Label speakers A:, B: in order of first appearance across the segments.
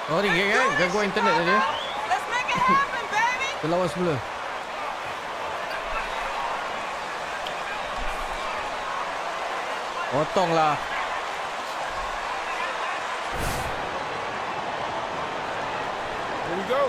A: Oh ni gangguan internet dia. Terlawan semula. Potonglah.
B: Here we go.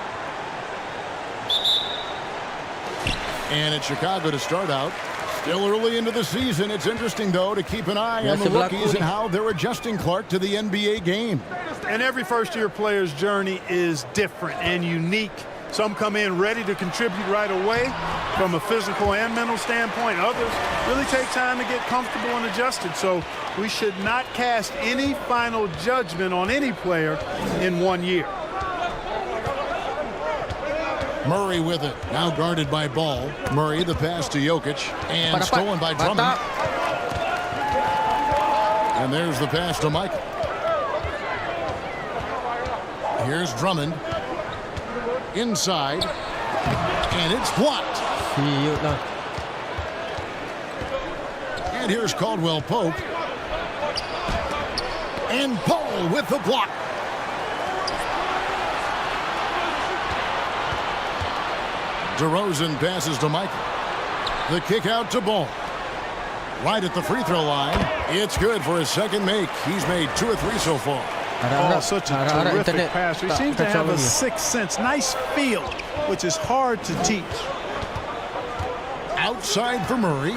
C: And it's Chicago to start out. Still early into the season. It's interesting, though, to keep an eye on the rookies and how they're adjusting, Clark, to the NBA game.
B: And every first-year player's journey is different and unique. Some come in ready to contribute right away from a physical and mental standpoint. Others really take time to get comfortable and adjusted. So we should not cast any final judgment on any player in 1 year.
C: Murray with it. Now guarded by Ball. Murray, the pass to Jokic. And stolen by Drummond. And there's the pass to Michael. Here's Drummond. Inside. And it's blocked. And here's Caldwell Pope. And Paul with the block. DeRozan passes to Michael. The kick out to Ball. Right at the free throw line. It's good for his second make. He's made 2 or 3 so far.
B: Oh, such a terrific passer. He seems to have a sixth sense. Nice feel, which is hard to teach.
C: Outside for Murray.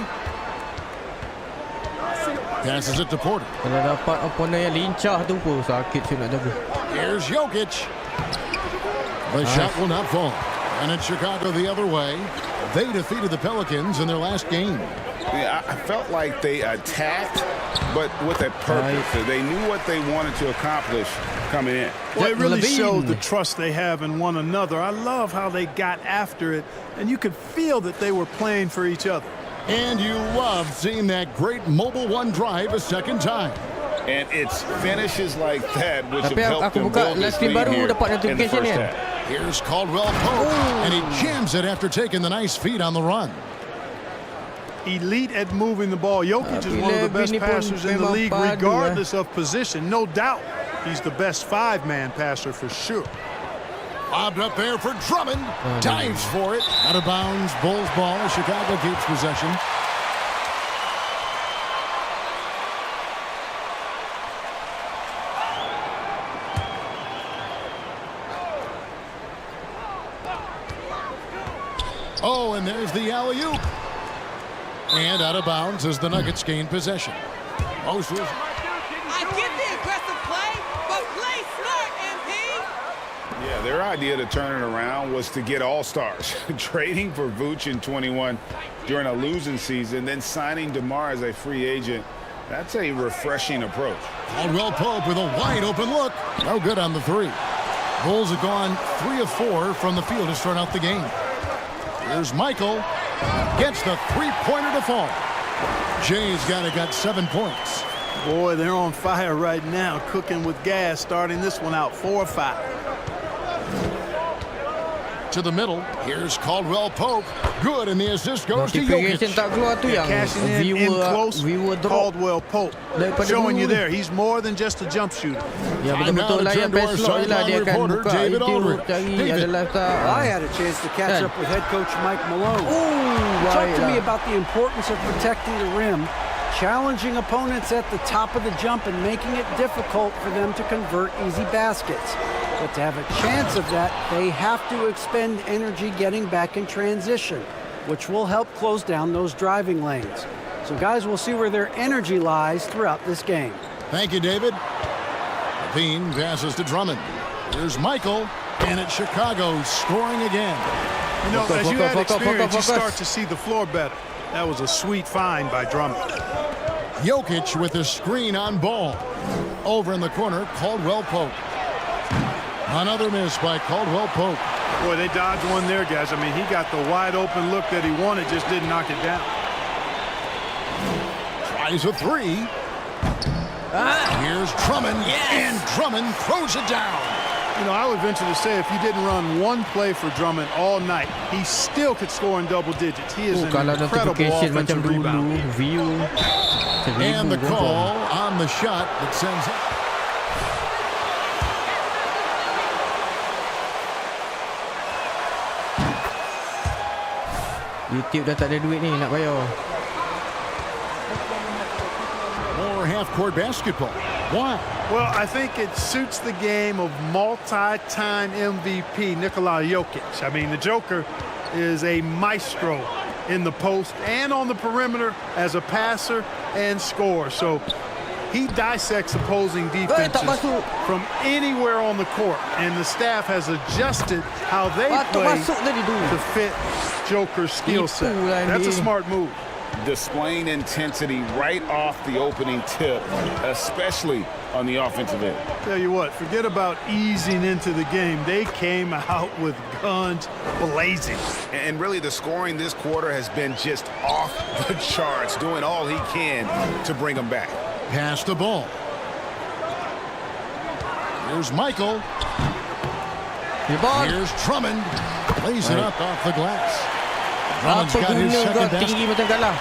C: Passes it to Porter.
A: Kalau dapat opponent yang lincah tu pun sakit saya nak jaga.
C: Here's Jokic. The shot will not fall. And it's Chicago the other way. They defeated the Pelicans in their last game.
D: Yeah, I felt like they attacked, but with a purpose. They knew what they wanted to accomplish coming in.
B: Well, it really showed the trust they have in one another. I love how they got after it, and you could feel that they were playing for each other.
C: And you love seeing that great mobile one drive a second time.
D: And it's finishes like that which have helped them build this lead here in the first half.
C: Here's Caldwell Pope, and he jams it after taking the nice feed on the run.
B: Elite at moving the ball. Jokic is one of the best passers in the league, regardless of position. No doubt he's the best 5-man passer for sure.
C: Lobbed up there for Drummond. Dives for it. Out of bounds. Bulls ball. Chicago keeps possession. Oh, and there's the alley-oop. And out of bounds as the Nuggets gain possession.
E: I get the aggressive play, but play smart, MP.
D: Yeah, their idea to turn it around was to get all-stars. Trading for Vooch in 21 during a losing season, then signing DeMar as a free agent. That's a refreshing approach.
C: Caldwell Pope with a wide-open look. No good on the 3. Bulls have gone 3 of 4 from the field to start out the game. Here's Michael. Gets the 3-pointer to fall. Jay's got 7 points.
B: Boy, they're on fire right now, cooking with gas, starting this one out 4 or 5.
C: To the middle. Here's Caldwell Pope. Good, and the assist goes to Jokic.
B: Cashing in close. Caldwell Pope showing you there. He's more than just a jump shooter.
A: Ya betul-betul layak PESLOX lah dia akan buka itu cari adalah
F: I had a chance to catch up with head coach Mike Malone. Talk to me about the importance of protecting the rim, challenging opponents at the top of the jump and making it difficult for them to convert easy baskets. But to have a chance of that, they have to expend energy getting back in transition, which will help close down those driving lanes. So guys, we'll see where their energy lies throughout this game.
C: Thank you, David. Levine passes to Drummond. Here's Michael, and it's Chicago scoring again.
B: You know, as you had experience, you start to see the floor better. That was a sweet find by Drummond.
C: Jokic with a screen on Ball. Over in the corner, Caldwell Pope. Another miss by Caldwell Pope.
B: Boy, they dodged one there, guys. I mean, he got the wide open look that he wanted, just didn't knock it down.
C: Tries a 3. Here's Drummond, and Drummond throws it down.
B: You know, I would venture to say if you didn't run one play for Drummond all night, he still could score in double digits. He is an incredible offensive rebounder.
C: And the call on the shot that sends it.
A: YouTube dah tak ada duit ni nak bayar.
C: More half-court basketball. Why?
B: Well, I think it suits the game of multi-time MVP Nikola Jokic. I mean, the Joker is a maestro in the post and on the perimeter as a passer and scorer. So he dissects opposing defenses from anywhere on the court, and the staff has adjusted how they play to fit Joker's skill set. That's a smart move.
D: Displaying intensity right off the opening tip, especially on the offensive end.
B: Tell you what, forget about easing into the game. They came out with guns blazing.
D: And really the scoring this quarter has been just off the charts, doing all he can to bring them back.
C: Pass the ball. Here's Michael. Here's Drummond. Plays it up off the glass. Drummond's got his second basket.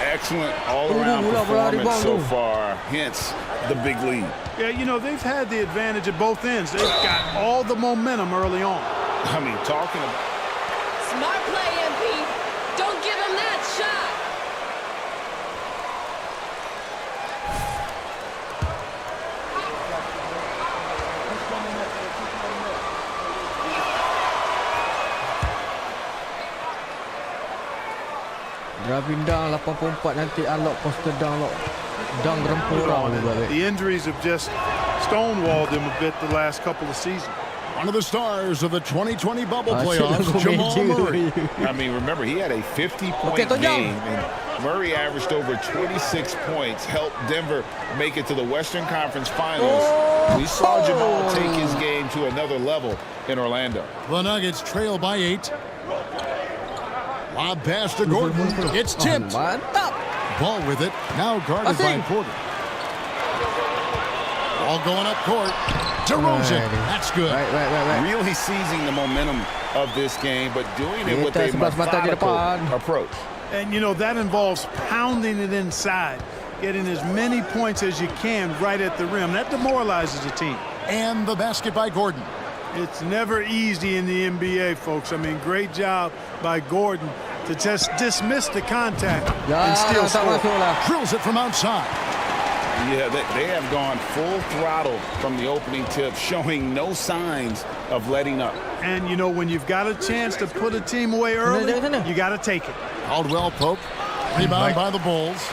D: Excellent all-around performance so far, hence the big lead.
B: Yeah, you know, they've had the advantage at both ends. They've got all the momentum early on.
D: I mean, talking about...
E: Smart play, MP. Don't give him that shot.
A: Driving down 84 nanti unlock poster downlock. Dang rempurang juga.
B: The injuries have just stonewalled him a bit the last couple of seasons.
C: One of the stars of the 2020 bubble playoffs, Jamal Murray.
D: I mean, remember, he had a 50-point game, and Murray averaged over 26 points, helped Denver make it to the Western Conference Finals. We saw Jamal take his game to another level in Orlando.
C: The Nuggets trail by 8. Lob pass to Gordon. It's tipped. Ball with it. Now guarded by Porter. Ball going up court. DeRozan. That's good.
A: Right.
D: Really seizing the momentum of this game, but doing it with a methodical approach.
B: And, you know, that involves pounding it inside, getting as many points as you can right at the rim. That demoralizes a team.
C: And the basket by Gordon.
B: It's never easy in the NBA, folks. I mean, great job by Gordon to just dismiss the contact and still score.
C: Drills it from outside.
D: Yeah, they have gone full throttle from the opening tip, showing no signs of letting up.
B: And, you know, when you've got a chance to put a team away early, you got to take it.
C: Caldwell Pope. Rebound by the Bulls.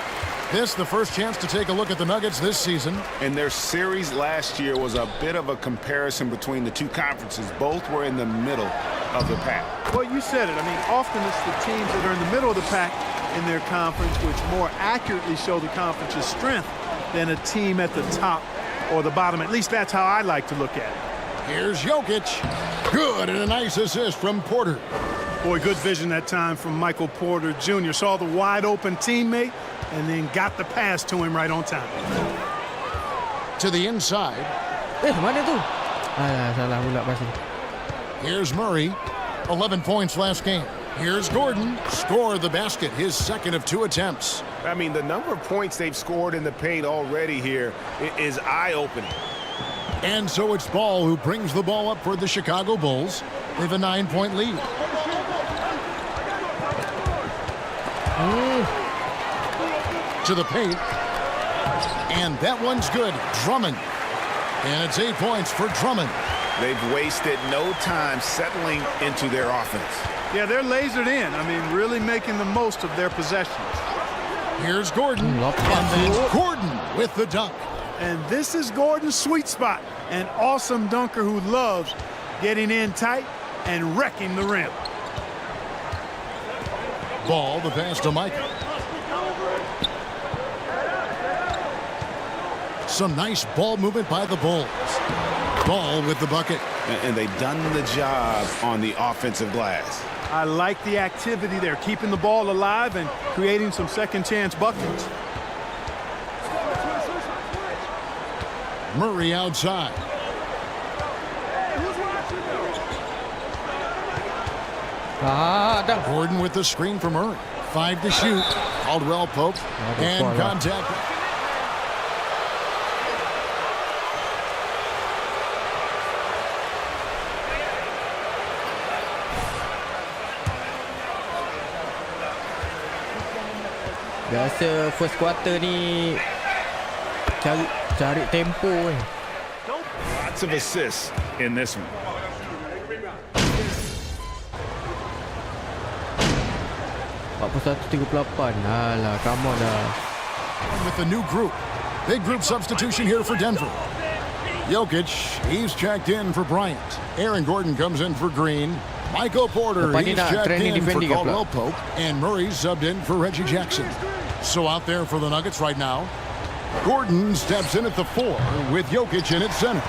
C: This, the first chance to take a look at the Nuggets this season.
D: And their series last year was a bit of a comparison between the two conferences. Both were in the middle of the pack.
B: Well, you said it. I mean, often it's the teams that are in the middle of the pack in their conference which more accurately show the conference's strength than a team at the top or the bottom. At least that's how I like to look at it.
C: Here's Jokic. Good, and a nice assist from Porter.
B: Boy, good vision that time from Michael Porter Jr. Saw the wide-open teammate and then got the pass to him right on time.
C: To the inside.
A: Mana tu? Salah pula pasal.
C: Here's Murray. 11 points last game. Here's Gordon. Score the basket. His second of 2 attempts.
D: I mean, the number of points they've scored in the paint already here is eye-opening.
C: And so it's Ball who brings the ball up for the Chicago Bulls. They have a 9-point lead. To the paint. And that one's good. Drummond. And it's 8 points for Drummond.
D: They've wasted no time settling into their offense.
B: Yeah, they're lasered in. I mean, really making the most of their possessions.
C: Here's Gordon. And then Gordon with the dunk.
B: And this is Gordon's sweet spot. An awesome dunker who loves getting in tight and wrecking the rim.
C: Ball, the pass to Michael. Some nice ball movement by the Bulls. Ball with the bucket.
D: And they've done the job on the offensive glass.
B: I like the activity there, keeping the ball alive and creating some second-chance buckets.
C: Murray outside. Gordon with the screen for Murray. 5 to shoot. Caldwell Pope. And contact.
A: Biasa first quarter ni cari tempo ni.
D: Lots of assists in this one.
A: Alah, come on dah.
C: With the new group. Big group substitution here for Denver. Jokic, he's checked in for Bryant. Aaron Gordon comes in for Green. Michael Porter,
A: Lepas ni
C: he's
A: nak
C: checked
A: training
C: in for
A: defending ke pula?
C: Caldwell Pope. And Murray subbed in for Reggie Jackson. So out there for the Nuggets right now. Gordon steps in at the 4 with Jokic in at center.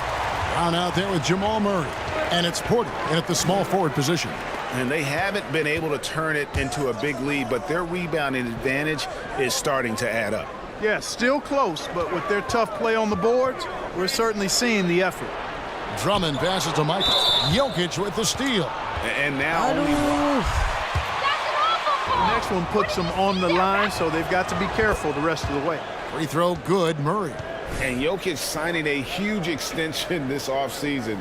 C: Brown out there with Jamal Murray. And it's Porter in at the small forward position.
D: And they haven't been able to turn it into a big lead, but their rebounding advantage is starting to add up.
B: Yeah, still close, but with their tough play on the boards, we're certainly seeing the effort.
C: Drummond passes to Michael. Jokic with the steal.
D: And now only one.
B: The next one puts them on the line, so they've got to be careful the rest of the way.
C: Free throw good, Murray.
D: And Jokic signing a huge extension this offseason.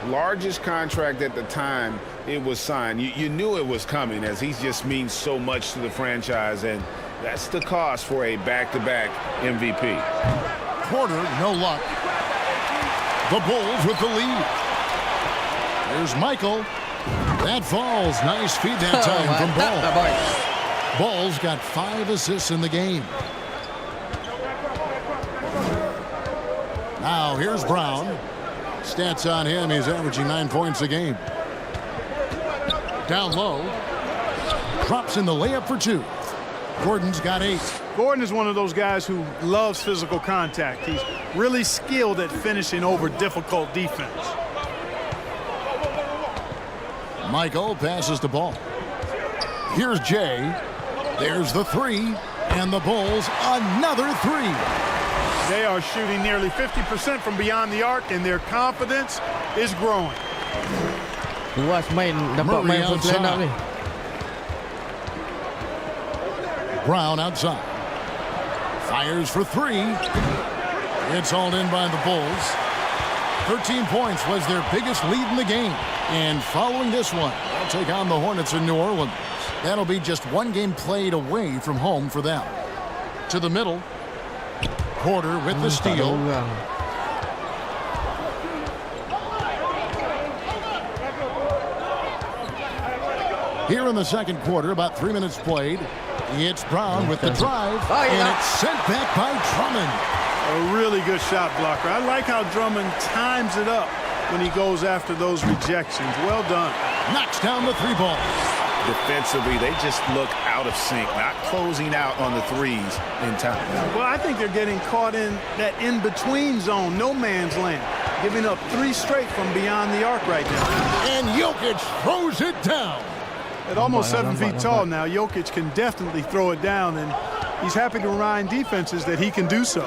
D: Largest contract at the time it was signed. You knew it was coming, as he just means so much to the franchise, and that's the cost for a back-to-back MVP.
C: Porter, no luck. The Bulls with the lead. Here's Michael. That falls. Nice feed that time from Ball. Ball's got 5 assists in the game. Now here's Brown. Stats on him, he's averaging 9 points a game. Down low. Drops in the layup for 2. Gordon's got 8.
B: Gordon is one of those guys who loves physical contact. He's really skilled at finishing over difficult defense.
C: Michael passes the ball. Here's Jay. There's the 3. And the Bulls, another 3.
B: They are shooting nearly 50% from beyond the arc, and their confidence is growing.
A: Puas dapat main full line up ni.
C: Brown outside. Fires for 3. It's hauled in by the Bulls. 13 points was their biggest lead in the game. And following this one, they'll take on the Hornets in New Orleans. That'll be just 1 game played away from home for them. To the middle. Porter with the steal. Here in the second quarter, about 3 minutes played. It's Brown with the drive, and it's sent back by Drummond.
B: A really good shot blocker. I like how Drummond times it up when he goes after those rejections. Well done.
C: Knocks down the 3 ball.
D: Defensively, they just look out of sync, not closing out on the threes in time.
B: Well, I think they're getting caught in that in-between zone, no man's land, giving up 3 straight from beyond the arc right now.
C: And Jokic throws it down.
B: At almost 7 feet tall now, Jokic can definitely throw it down, and he's happy to remind defenses that he can do so.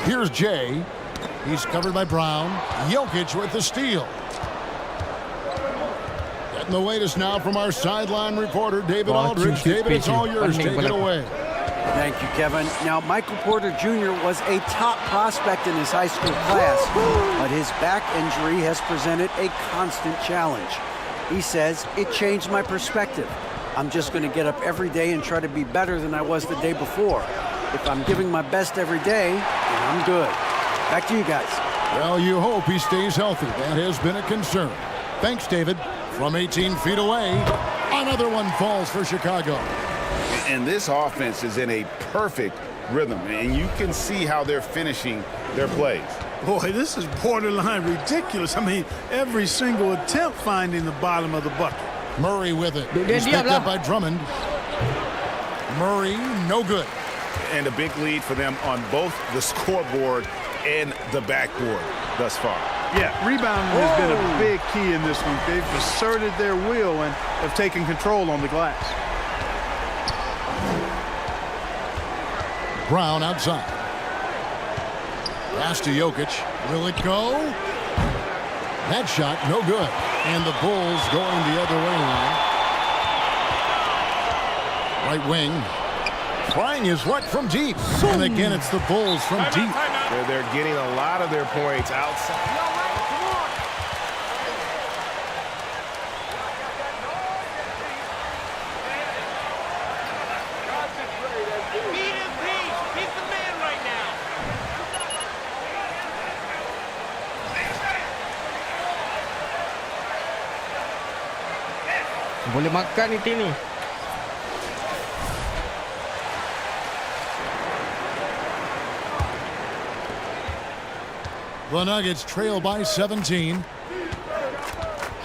C: Here's Jay. He's covered by Brown. Jokic with the steal. Getting the latest now from our sideline reporter, David Aldridge. David, it's all yours. Take it away.
F: Thank you, Kevin. Now, Michael Porter Jr. was a top prospect in his high school class, but his back injury has presented a constant challenge. He says, it changed my perspective. I'm just going to get up every day and try to be better than I was the day before. If I'm giving my best every day, then I'm good. Back to you guys.
C: Well, you hope he stays healthy. That has been a concern. Thanks, David. From 18 feet away, another one falls for Chicago.
D: And this offense is in a perfect rhythm, and you can see how they're finishing their plays.
B: Boy, this is borderline ridiculous. I mean, every single attempt finding the bottom of the bucket.
C: Murray with it. He's picked up by Drummond. Murray, no good.
D: And a big lead for them on both the scoreboard and the backboard thus far.
B: Yeah, rebounding has been a big key in this one. They've asserted their will and have taken control on the glass.
C: Brown outside. Pass to Jokic. Will it go? That shot, no good. And the Bulls going the other way now. Right wing. Trying his luck from deep. And again, it's the Bulls from deep.
D: They're getting a lot of their points outside.
A: Boleh makan ni tim ni.
C: The Nuggets trail by 17.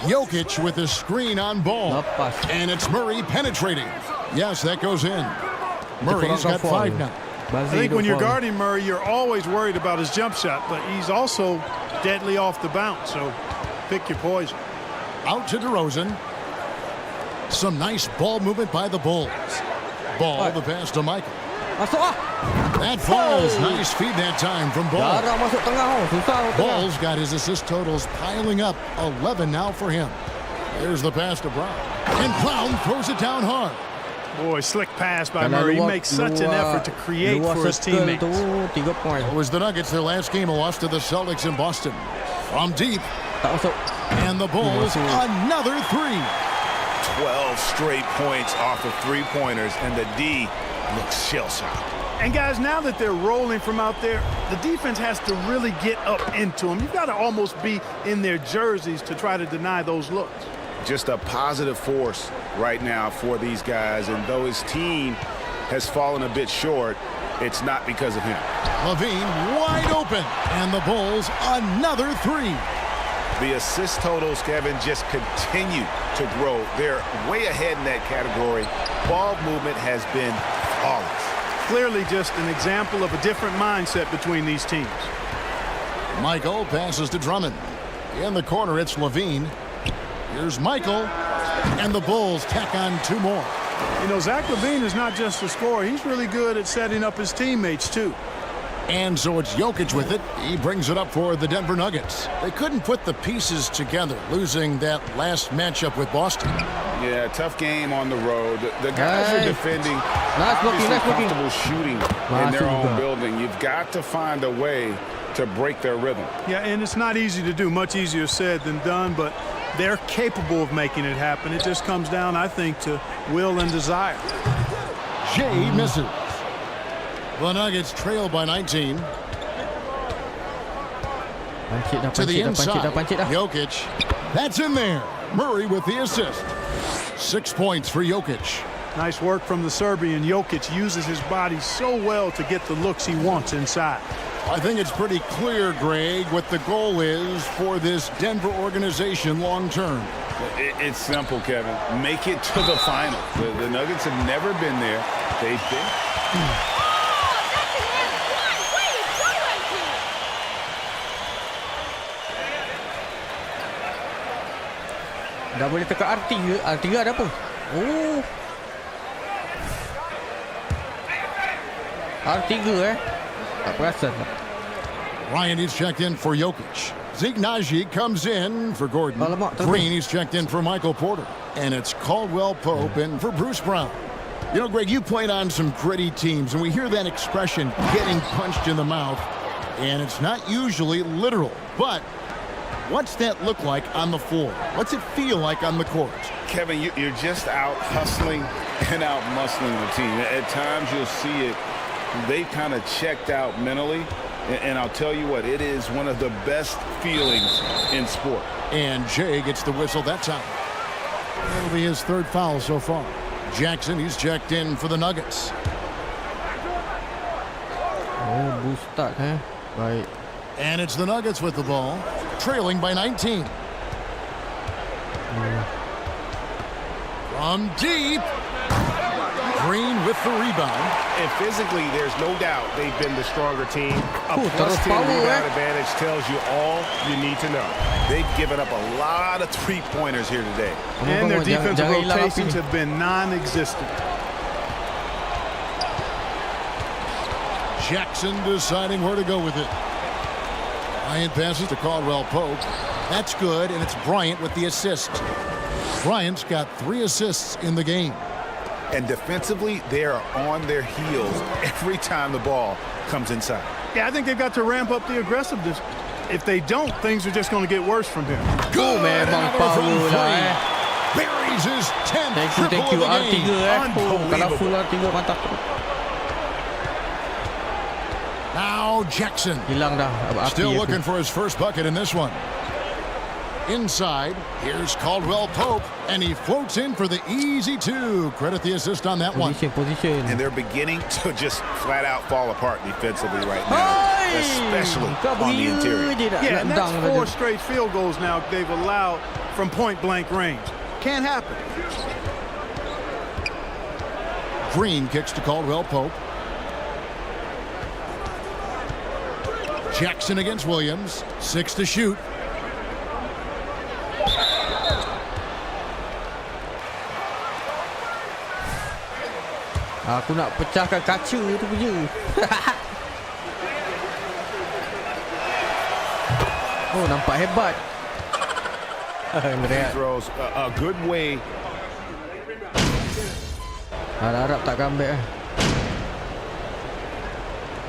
C: Jokic with a screen on ball.
A: Lepas.
C: And it's Murray penetrating. Yes, that goes in. Murray's got 5 now.
B: I think when you're guarding Murray, you're always worried about his jump shot, but he's also deadly off the bounce, so pick your poison.
C: Out to DeRozan. Some nice ball movement by the Bulls. Ball, the pass to Michael.
A: Masuk ah.
C: That falls. Nice feed that time from Ball.
A: Jarang masuk tengah oh. Susah tengah.
C: Ball's got his assist totals piling up. 11 now for him. There's the pass to Brown. And Brown throws it down hard.
B: Boy, slick pass by Murray. He makes such an effort to create for his teammates.
C: It was the Nuggets. Their last game lost to the Celtics in Boston. From deep. And the Bulls, another 3.
G: 12 straight points off of three-pointers, and the D looks shell-shocked.
B: And guys, now that they're rolling from out there, the defense has to really get up into them. You've got to almost be in their jerseys to try to deny those looks.
D: Just a positive force right now for these guys, and though his team has fallen a bit short, it's not because of him.
C: Levine wide open, and the Bulls another 3.
D: The assist totals, Kevin, just continue to grow. They're way ahead in that category. Ball movement has been flawless.
B: Clearly just an example of a different mindset between these teams.
C: Michael passes to Drummond. In the corner, it's Levine. Here's Michael, and the Bulls tack on 2 more.
B: You know, Zach LaVine is not just a scorer. He's really good at setting up his teammates, too.
C: And so it's Jokic with it. He brings it up for the Denver Nuggets. They couldn't put the pieces together, losing that last matchup with Boston.
D: Yeah, tough game on the road. The guys are defending, obviously comfortable shooting in their own building. You've got to find a way to break their rhythm.
B: Yeah, and it's not easy to do. Much easier said than done, but they're capable of making it happen. It just comes down, I think, to will and desire.
C: Jay misses. The Nuggets trail by 19. To the inside. Jokic. That's in there. Murray with the assist. 6 points for Jokic.
B: Nice work from the Serbian. Jokic uses his body so well to get the looks he wants inside.
C: I think it's pretty clear, Greg, what the goal is for this Denver organization long term.
D: It's simple, Kevin. Make it to the final. The Nuggets have never been there. They've been.
A: Dah boleh tekan R3 ke? R3 ada apa? Oh. R3 tak perasan tak?
C: Ryan is checked in for Jokic. Zignaji comes in for Gordon. Green, he's checked in for Michael Porter. And it's Caldwell Pope in for Bruce Brown. You know, Greg, you played on some gritty teams, and we hear that expression, getting punched in the mouth. And it's not usually literal, but what's that look like on the floor? What's it feel like on the court?
D: Kevin, you're just out hustling and out muscling the team. At times you'll see it. They kind of checked out mentally. And I'll tell you what, it is one of the best feelings in sport.
C: And Jay gets the whistle that time. That'll be his 3rd foul so far. Jackson, he's checked in for the Nuggets.
A: Oh, boost start, Baik.
C: And it's the Nuggets with the ball, trailing by 19. From deep. Green with the rebound.
G: And physically, there's no doubt they've been the stronger team. A +10 rebound advantage tells you all you need to know. They've given up a lot of three-pointers here today.
B: And their defensive rotations have been non-existent.
C: Jackson deciding where to go with it. Bryant passes to Caldwell Pope. That's good, and it's Bryant with the assist. Bryant's got 3 assists in the game.
D: And defensively, they are on their heels every time the ball comes inside.
B: Yeah, I think they've got to ramp up the aggressiveness. If they don't, things are just going to get worse from here.
C: Good, memang power lah. Buries his 10th triple of the game.
A: Kalau full R3 mantap.
C: Now Jackson.
A: Hilang dah.
C: Still looking for his first bucket in this one. Inside, here's Caldwell Pope, and he floats in for the easy two. Credit the assist on that one.
A: Position.
D: And they're beginning to just flat out fall apart defensively right now, especially on the interior.
B: Yeah, and that's 4 straight field goals now they've allowed from point-blank range. Can't happen.
C: Green kicks to Caldwell Pope. Jackson against Williams. 6 to shoot.
A: Aku nak pecahkan kaca tu punya. Oh, nampak hebat.
D: He throws a good way.
A: Harap tak comeback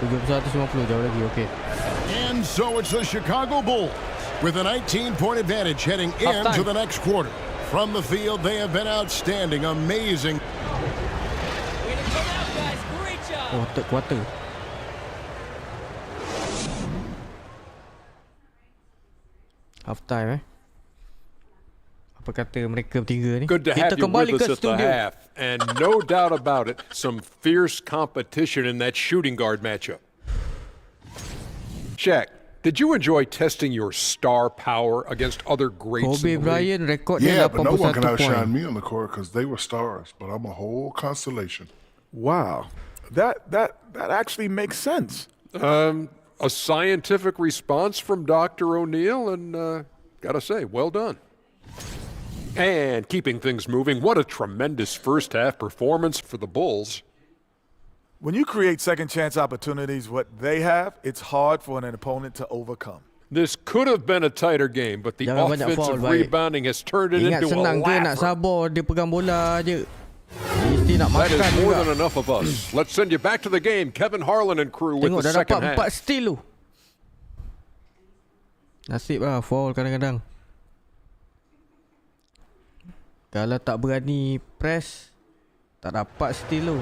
A: 71-50 jauh lagi. Okay.
C: And so it's the Chicago Bulls with a 19-point advantage heading into the next quarter. From the field, they have been outstanding, amazing.
A: Oh, third quarter. Half time Apa kata mereka bertiga ni?
H: Good to have you with us at the half. And no doubt about it, some fierce competition in that shooting guard matchup. Shaq, did you enjoy testing your star power against other greats
A: Kobe
H: in the league?
A: Bryant record dia 81
I: but no one can outshine
A: point.
I: me on the court because they were stars, but I'm a whole constellation.
J: Wow. That actually makes sense.
H: A scientific response from Dr. O'Neal, and gotta say, well done. And keeping things moving, what a tremendous first-half performance for the Bulls.
J: When you create second chance opportunities, what they have, it's hard for an opponent to overcome.
H: This could have been a tighter game, but the
A: Jangan banyak
H: offensive
A: foul,
H: rebounding has turned it
A: Ingat
H: into a
A: senang ke nak
H: laugher.
A: sabar dia pegang bola je. Mesti nak
H: That
A: makan
H: is more
A: juga.
H: than enough of us. Let's send you back to the game. Kevin Harlan and crew with
A: Tengok
H: the
A: dah
H: second
A: dapat 4
H: half.
A: steal tu. Nasib lah foul kadang-kadang. Kalau tak berani press, tak dapat steal tu.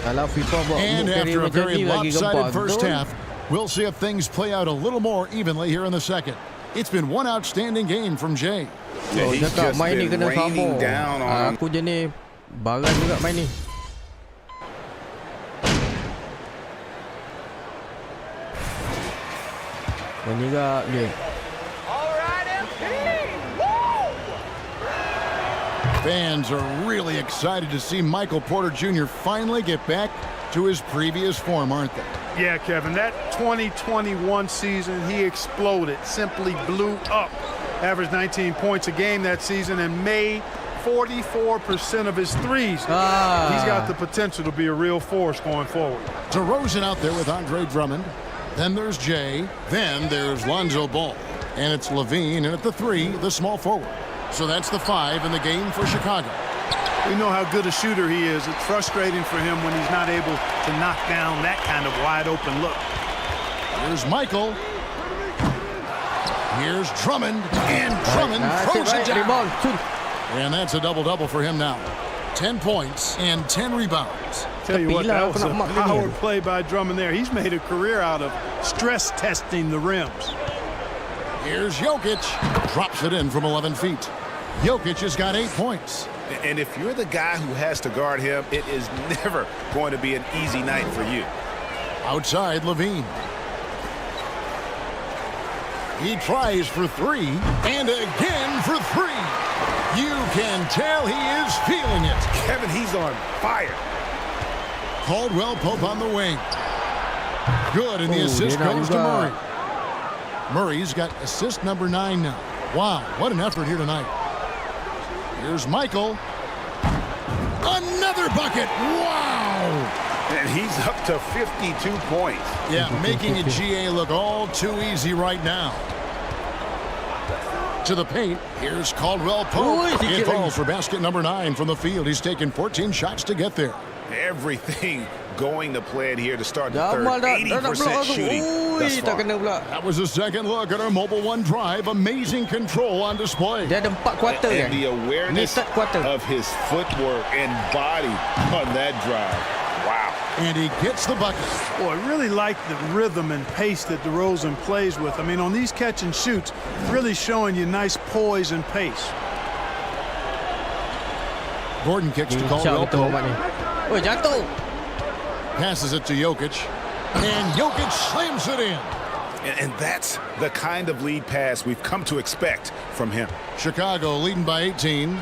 A: Kalau FIFA buat
C: And
A: untuk
C: after a
A: macam
C: very
A: ni lagi
C: lopsided
A: gempak.
C: first
A: Betul?
C: half, we'll see if things play out a little more evenly here in the second. It's been one outstanding game from Jay.
D: Yeah,
A: Oh,
D: he's
A: cakap
D: just
A: main ni
D: been
A: kena
D: raining
A: sabar.
D: down on.
A: Aku jenis baran juga main ni. Menyirak dia.
C: Fans are really excited to see Michael Porter Jr. finally get back to his previous form, aren't they?
B: Yeah, Kevin, that 2021 season, he exploded, simply blew up. Averaged 19 points a game that season and made 44% of his threes. He's got the potential to be a real force going forward.
C: DeRozan out there with Andre Drummond. Then there's Jay. Then there's Lonzo Ball. And it's Levine, and at the 3, the small forward. So that's the 5 in the game for Chicago.
B: We know how good a shooter he is. It's frustrating for him when he's not able to knock down that kind of wide-open look.
C: Here's Michael. Here's Drummond. And Drummond throws it down. And that's a double-double for him now. 10 points and 10 rebounds.
B: Tell you what, that was a power play by Drummond there. He's made a career out of stress testing the rims.
C: Here's Jokic. Drops it in from 11 feet. Jokic has got 8 points.
D: And if you're the guy who has to guard him, it is never going to be an easy night for you.
C: Outside, Levine. He tries for 3, and again for 3. You can tell he is feeling it.
D: Kevin, he's on fire.
C: Caldwell Pope on the wing. Good, and the assist goes to Murray. Murray's got assist number 9 now. Wow, what an effort here tonight. Here's Michael. Another bucket. Wow.
D: And he's up to 52 points.
C: Yeah, making a GA look all too easy right now. To the paint, here's Caldwell Pope. It falls for basket number 9 from the field. He's taken 14 shots to get there.
D: Everything going to plan here to start the third. 80% shooting thus far.
C: That was a second look at our Mobile One drive. Amazing control on display.
A: Dia ada 4 quarter
D: And the awareness
A: Ni third quarter.
D: of his footwork and body on that drive. Wow.
C: And he gets the bucket.
B: Boy, I really like the rhythm and pace that DeRozan plays with. I mean, on these catch and shoots, really showing you nice poise and pace.
C: Gordon kicks to Caldwell Pope.
A: Oh, jatuh.
C: Passes it to Jokic. And Jokic slams it in.
D: And that's the kind of lead pass we've come to expect from him.
C: Chicago leading by 18.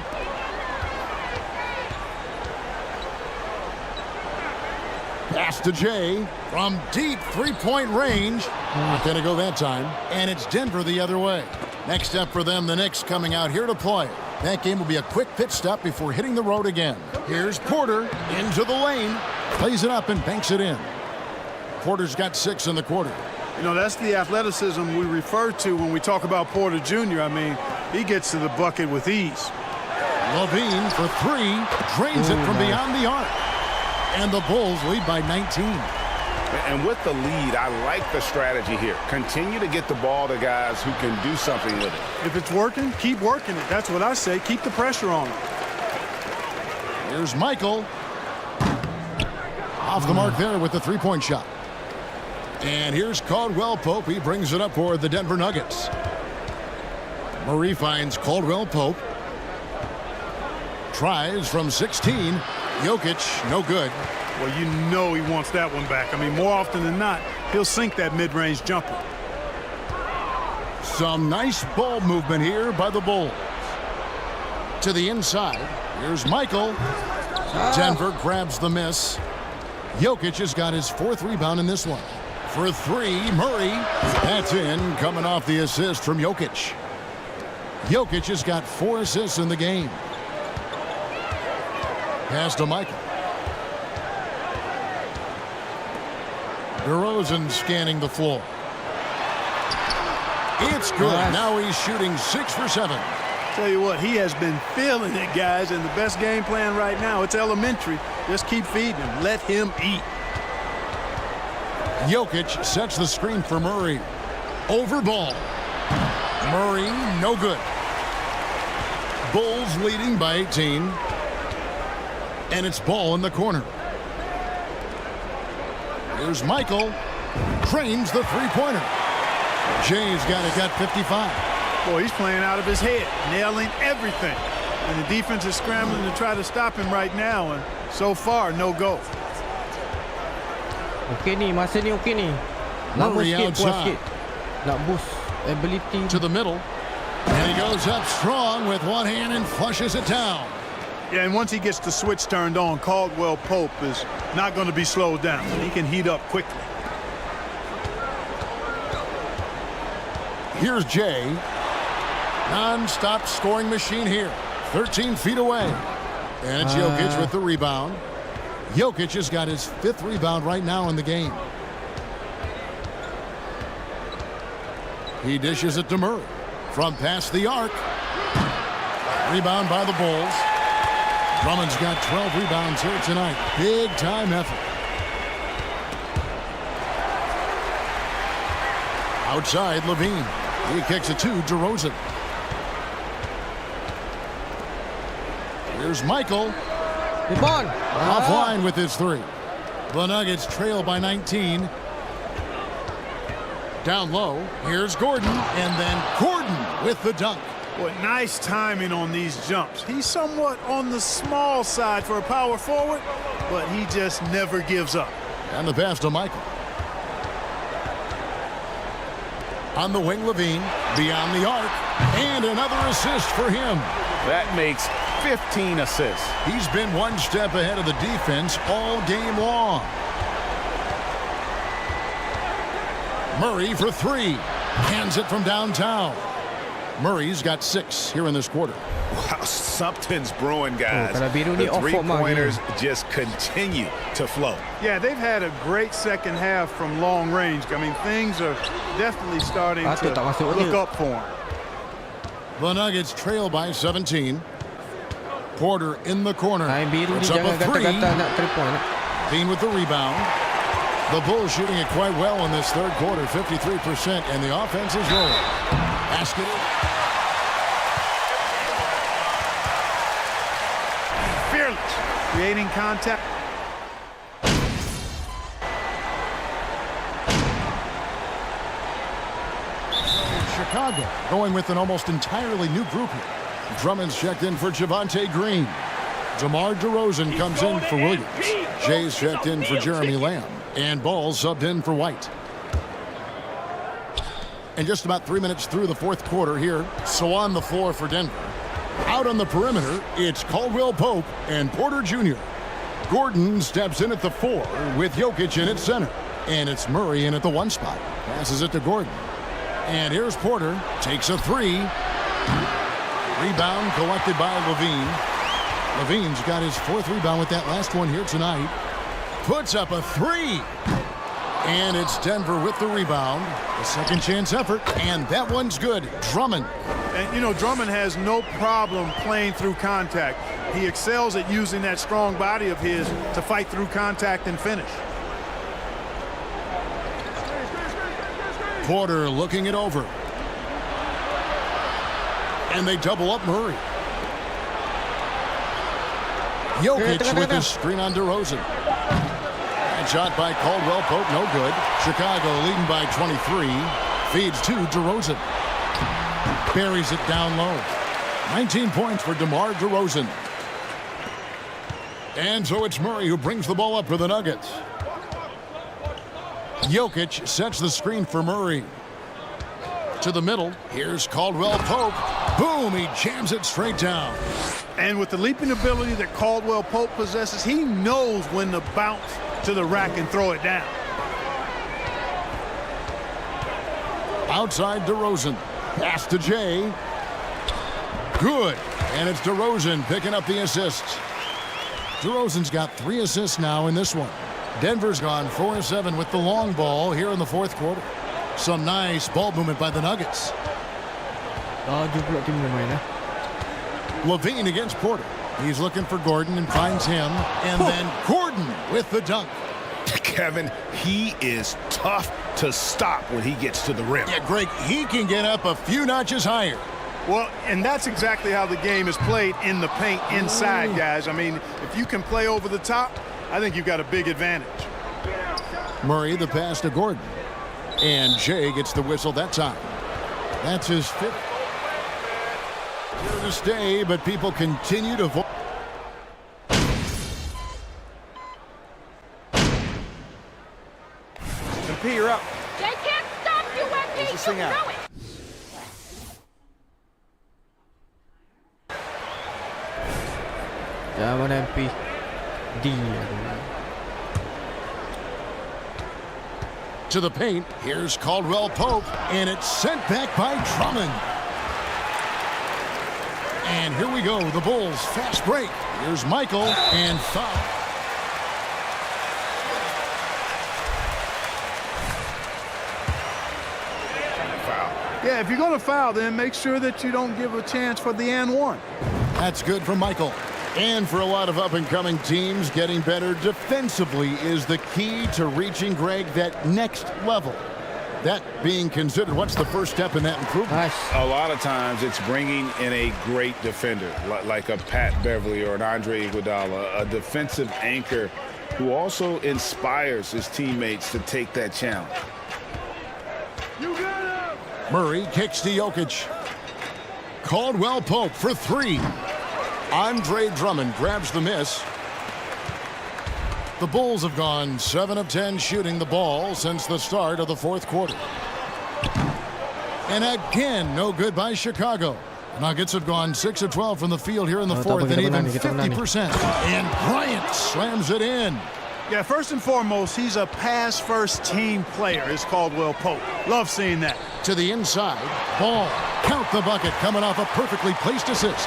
C: Pass to Jay from deep three-point range. Not going to go that time. And it's Denver the other way. Next up for them, the Knicks coming out here to play. That game will be a quick pit stop before hitting the road again. Here's Porter into the lane. Plays it up and banks it in. Porter's got 6 in the quarter.
B: You know, that's the athleticism we refer to when we talk about Porter Jr. I mean, he gets to the bucket with ease.
C: Levine for 3. Drains it from beyond the arc. And the Bulls lead by 19.
D: And with the lead, I like the strategy here. Continue to get the ball to guys who can do something with it.
B: If it's working, keep working it. That's what I say. Keep the pressure on it.
C: Here's Michael. Off the mark there with the three-point shot. And here's Caldwell Pope. He brings it up for the Denver Nuggets. Murray finds Caldwell Pope. Tries from 16. Jokic, no good.
B: Well, you know he wants that one back. I mean, more often than not, he'll sink that mid-range jumper.
C: Some nice ball movement here by the Bulls. To the inside. Here's Michael. Denver grabs the miss. Jokic has got his 4th rebound in this one. For 3, Murray. That's in, coming off the assist from Jokic. Jokic has got 4 assists in the game. Pass to Michael. DeRozan scanning the floor. It's good. Now he's shooting 6 for 7.
B: Tell you what, he has been feeling it, guys, and the best game plan right now, it's elementary. Just keep feeding him. Let him eat.
C: Jokic sets the screen for Murray. Over ball. Murray, no good. Bulls leading by 18. And it's ball in the corner. Here's Michael. Trains the three-pointer. Jay's got 55.
B: Boy, he's playing out of his head, nailing everything. And the defense is scrambling to try to stop him right now, and so far, no go.
A: Okey ni, masa ni okey ni. Nak boost sikit, puas sikit. Nak boost ability.
C: To the middle. And he goes up strong with one hand and flushes it down.
B: Yeah, and once he gets the switch turned on, Caldwell Pope is not going to be slowed down. He can heat up quickly.
C: Here's Jay. Non-stop scoring machine here. 13 feet away. And it's Jokic with the rebound. Jokic has got his 5th rebound right now in the game. He dishes it to Murray. From past the arc. Rebound by the Bulls. Drummond's got 12 rebounds here tonight. Big time effort. Outside, Levine. He kicks it to DeRozan. Here's Michael. Offline with his 3. The Nuggets trail by 19. Down low. Here's Gordon. And then Gordon with the dunk.
B: Boy, nice timing on these jumps. He's somewhat on the small side for a power forward, but he just never gives up.
C: And the pass to Michael. On the wing, Levine. Beyond the arc. And another assist for him.
D: That makes 15 assists.
C: He's been one step ahead of the defense all game long. Murray for 3. Hands it from downtown. Murray's got 6 here in this quarter.
D: Wow, something's brewing, guys.
A: The
D: three-pointers just continue to flow.
B: Yeah, they've had a great second half from long range. I mean, things are definitely starting to look up for them.
C: The Nuggets trail by 17. Porter in the corner. It's up a 3. Levine with the rebound. The Bulls shooting it quite well in this third quarter, 53%, and the offense is rolling. Basket.
B: Fearless, creating contact.
C: Chicago going with an almost entirely new group here. Drummond's checked in for Javonte Green. DeMar DeRozan comes in for Williams. Jay's checked in for Jeremy Lamb. And Ball's subbed in for White. And just about 3 minutes through the fourth quarter here. So on the floor for Denver. Out on the perimeter, it's Caldwell Pope and Porter Jr. Gordon steps in at the 4 with Jokic in at center. And it's Murray in at the 1 spot. Passes it to Gordon. And here's Porter. Takes a 3. Rebound collected by Levine. Levine's got his 4th rebound with that last one here tonight. Puts up a 3. And it's Denver with the rebound. A second chance effort. And that one's good. Drummond.
B: And, you know, Drummond has no problem playing through contact. He excels at using that strong body of his to fight through contact and finish.
C: Porter looking it over. And they double up Murray. Jokic with his screen on DeRozan. And shot by Caldwell Pope, no good. Chicago leading by 23. Feeds to DeRozan. Buries it down low. 19 points for DeMar DeRozan. And so it's Murray who brings the ball up for the Nuggets. Jokic sets the screen for Murray. To the middle. Here's Caldwell Pope. Boom, he jams it straight down.
B: And with the leaping ability that Caldwell Pope possesses, he knows when to bounce to the rack and throw it down.
C: Outside DeRozan. Pass to Jay. Good. And it's DeRozan picking up the assists. DeRozan's got 3 assists now in this one. Denver's gone 4-7 with the long ball here in the fourth quarter. Some nice ball movement by the Nuggets. Levine against Porter. He's looking for Gordon and finds him. And then Gordon with the dunk.
G: Kevin, he is tough to stop when he gets to the rim.
C: Yeah, Greg, he can get up a few notches higher.
B: Well, and that's exactly how the game is played in the paint inside, guys. I mean, if you can play over the top, I think you've got a big advantage.
C: Murray, the pass to Gordon. And Jay gets the whistle that time. That's his 5th. Here to stay, but people continue to vote.
J: P, you're up.
K: They can't stop you, MP.
J: This thing out.
A: Jangan MP. D.
C: To the paint. Here's Caldwell Pope. And it's sent back by Drummond. And here we go. The Bulls fast break. Here's Michael and foul.
B: Yeah, if you're going to foul, then make sure that you don't give a chance for the and one.
C: That's good for Michael. And for a lot of up-and-coming teams, getting better defensively is the key to reaching, Greg, that next level. That being considered, what's the first step in that improvement?
A: Nice.
D: A lot of times it's bringing in a great defender, like a Pat Beverly or an Andre Iguodala, a defensive anchor who also inspires his teammates to take that challenge.
C: Murray kicks to Jokic. Caldwell Pope for 3. Andre Drummond grabs the miss. The Bulls have gone 7 of 10 shooting the ball since the start of the fourth quarter. And again, no good by Chicago. Nuggets have gone 6 of 12 from the field here in the fourth and even 50%. And Bryant slams it in.
B: Yeah, first and foremost, he's a pass-first team player, is Caldwell Pope. Love seeing that.
C: To the inside, Ball. Count the bucket coming off a perfectly placed assist.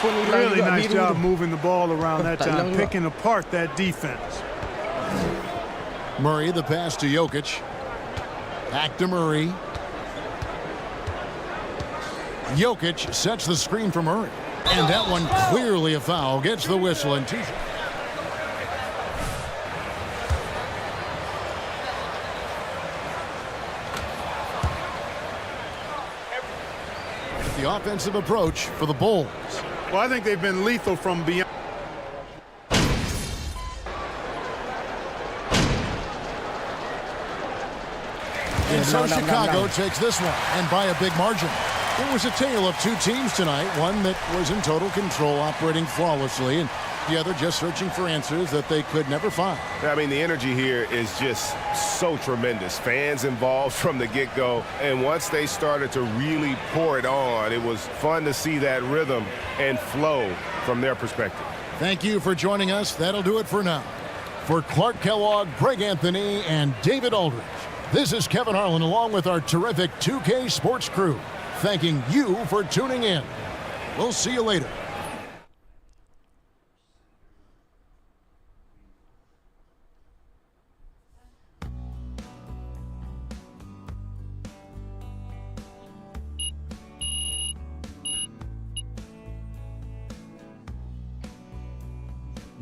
B: Really nice job moving the ball around that time, picking apart that defense.
C: Murray, the pass to Jokic. Back to Murray. Jokic sets the screen for Murray. And that one clearly a foul. Gets the whistle and teases. The offensive approach for the Bulls.
B: Well, I think they've been lethal from beyond.
C: And so Chicago takes this one, and by a big margin. It was a tale of two teams tonight, one that was in total control, operating flawlessly, and the other just searching for answers that they could never find.
G: I mean, the energy here is just so tremendous. Fans involved from the get-go, and once they started to really pour it on, it was fun to see that rhythm and flow from their perspective.
C: Thank you for joining us. That'll do it for now. For Clark Kellogg, Greg Anthony, and David Aldridge, this is Kevin Harlan along with our terrific 2K Sports crew, thanking you for tuning in. We'll see you later.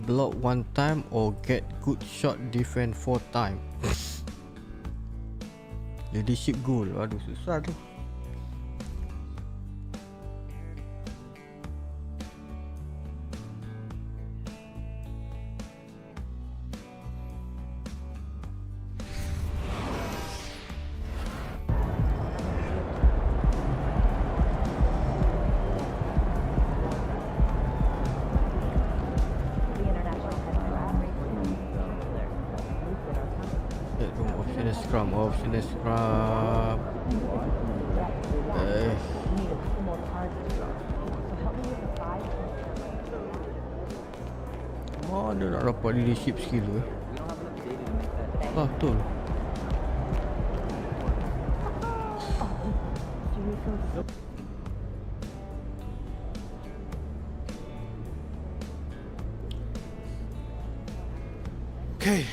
A: Block 1 time or get good shot defense 4 time. Leadership goal. Aduh, susah tu. Option scrum. Mana nak dapat leadership skill tu betul.
L: Okay,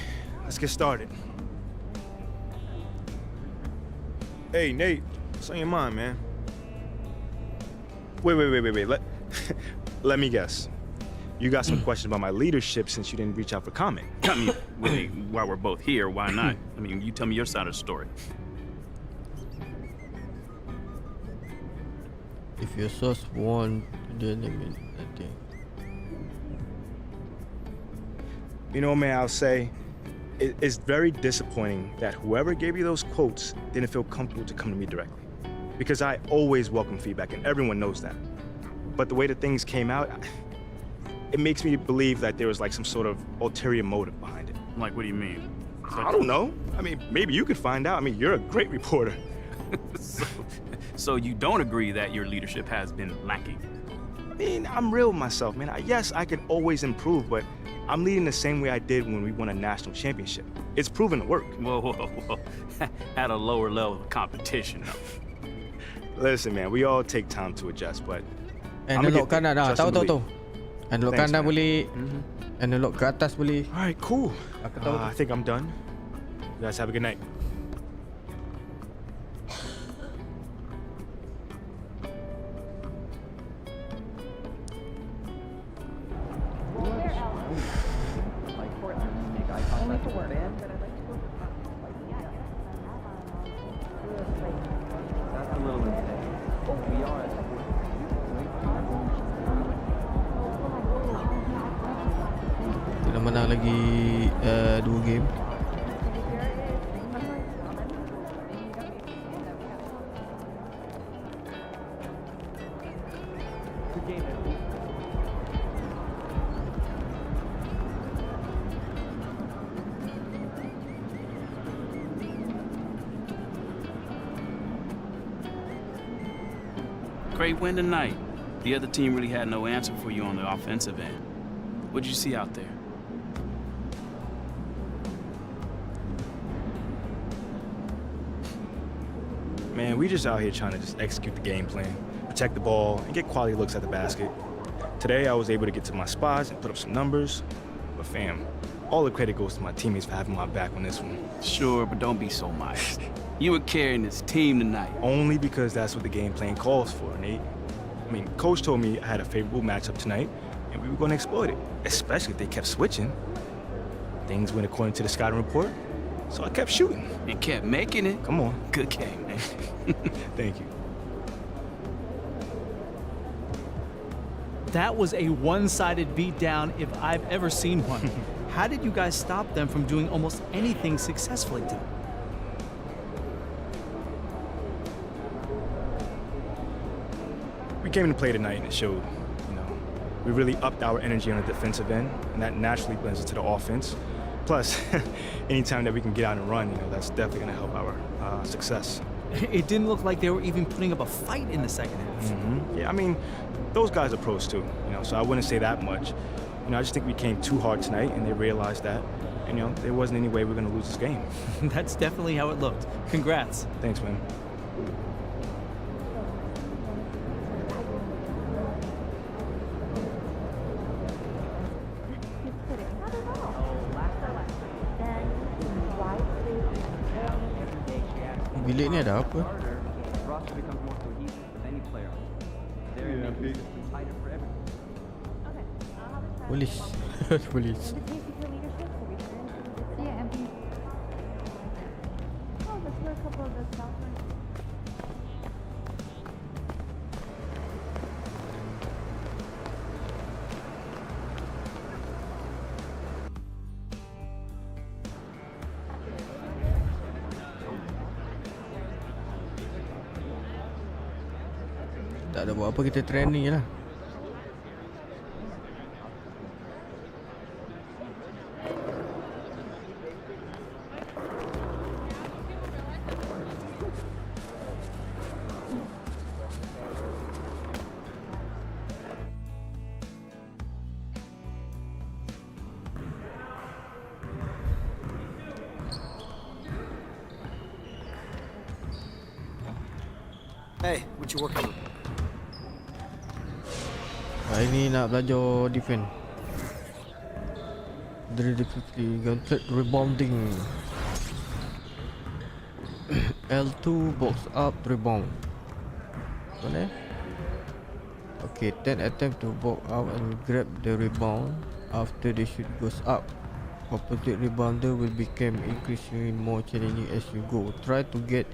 L: let's get started. Hey, Nate, what's on your mind, man? Wait. Let me guess. You got some questions about my leadership since you didn't reach out for comment.
M: I mean, really, while we're both here, why not? I mean, you tell me your side of the story.
A: If your source won, then I mean, I think.
L: You know, man, I'll say it's very disappointing that whoever gave you those quotes didn't feel comfortable to come to me directly. Because I always welcome feedback, and everyone knows that. But the way that things came out, it makes me believe that there was like some sort of ulterior motive behind it.
M: Like, what do you mean?
L: I don't know. I mean, maybe you could find out. I mean, you're a great reporter.
M: So you don't agree that your leadership has been lacking?
L: I mean, I'm real with myself, man. Yes, I can always improve, but I'm leading the same way I did when we won a national championship. It's proven to work.
M: Whoa. At a lower level of competition, though.
L: Listen, man, we all take time to adjust, but
A: Analog kanan dah, tahu. Analog kanan boleh, analog ke atas boleh.
L: All right, cool. I think I'm done. You guys have a good night.
A: Kita menang lagi 2 game.
M: Great win tonight. The other team really had no answer for you on the offensive end. What did you see out there?
L: Man, we just out here trying to just execute the game plan, protect the ball, and get quality looks at the basket. Today, I was able to get to my spots and put up some numbers. But fam, all the credit goes to my teammates for having my back on this one.
M: Sure, but don't be so modest. You were carrying this team tonight.
L: Only because that's what the game plan calls for, Nate. I mean, Coach told me I had a favorable matchup tonight, and we were going to exploit it, especially if they kept switching. Things went according to the scouting report, so I kept shooting.
M: And kept making it.
L: Come on.
M: Good game, man.
L: Thank you.
N: That was a one-sided beatdown if I've ever seen one. How did you guys stop them from doing almost anything successfully tonight?
L: came into play tonight and it showed. You know, we really upped our energy on the defensive end, and that naturally blends into the offense. Plus, anytime that we can get out and run, you know, that's definitely going to help our success.
N: It didn't look like they were even putting up a fight in the second half.
L: Yeah, I mean, those guys are pros too, you know, so I wouldn't say that much. You know, I just think we came too hard tonight, and they realized that. And, you know, there wasn't any way we were going to lose this game.
N: That's definitely how it looked. Congrats.
L: Thanks, man.
A: Bilik ni ada apa? Polis. Polis. Tak ada buat apa, kita training je lah.
F: Hey, what you working on?
A: Ini nak belajar defend. Drill difficulty, gauntlet rebounding. L2 box up rebound. Boleh? Okay, 10 attempt to box out and grab the rebound after the shoot goes up. Opposite rebounder will become increasingly more challenging as you go. Try to get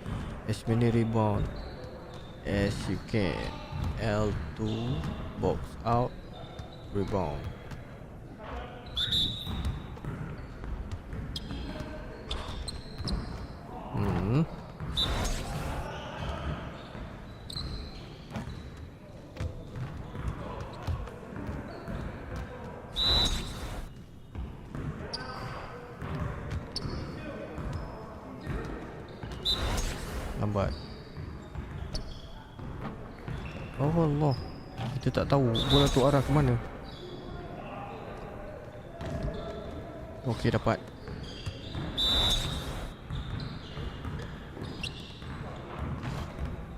A: as many rebound as you can. L2 box out rebound. Lambat. Oh Allah, kita tak tahu bola tu arah ke mana. Okey, dapat.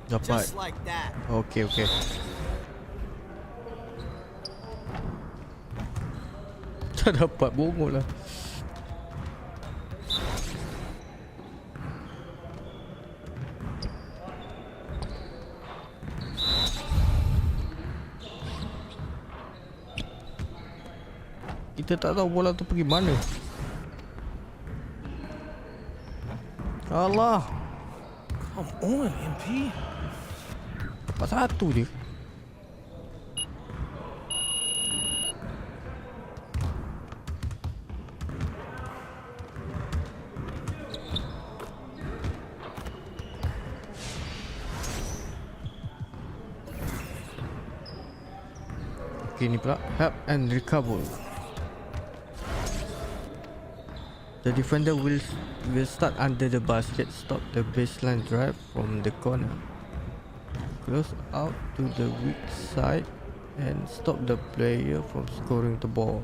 A: Dapat. Okey, okey. Tak dapat, bongol lah. Kita tak tahu bola tu pergi mana. Allah.
N: Come on, MP.
A: Dapat satu je. Okay, ni pula help and recover. The defender will start under the basket, stop the baseline drive from the corner, close out to the weak side and stop the player from scoring the ball.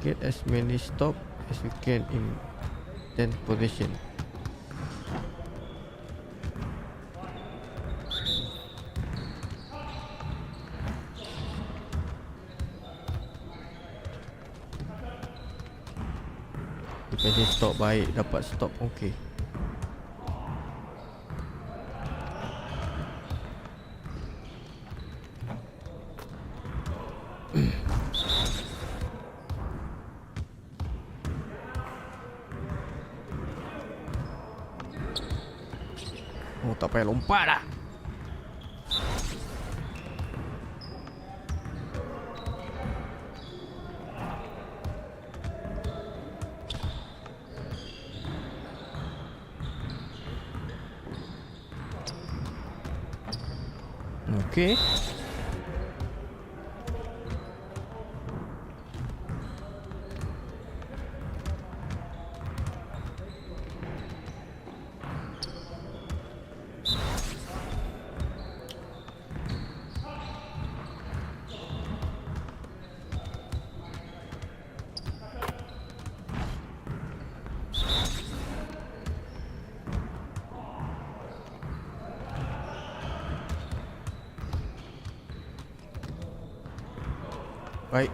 A: Get as many stops as you can in 10 position. Jadi stop baik, dapat stop okey. Oh, tak payah lompat dah. Okay. Baik.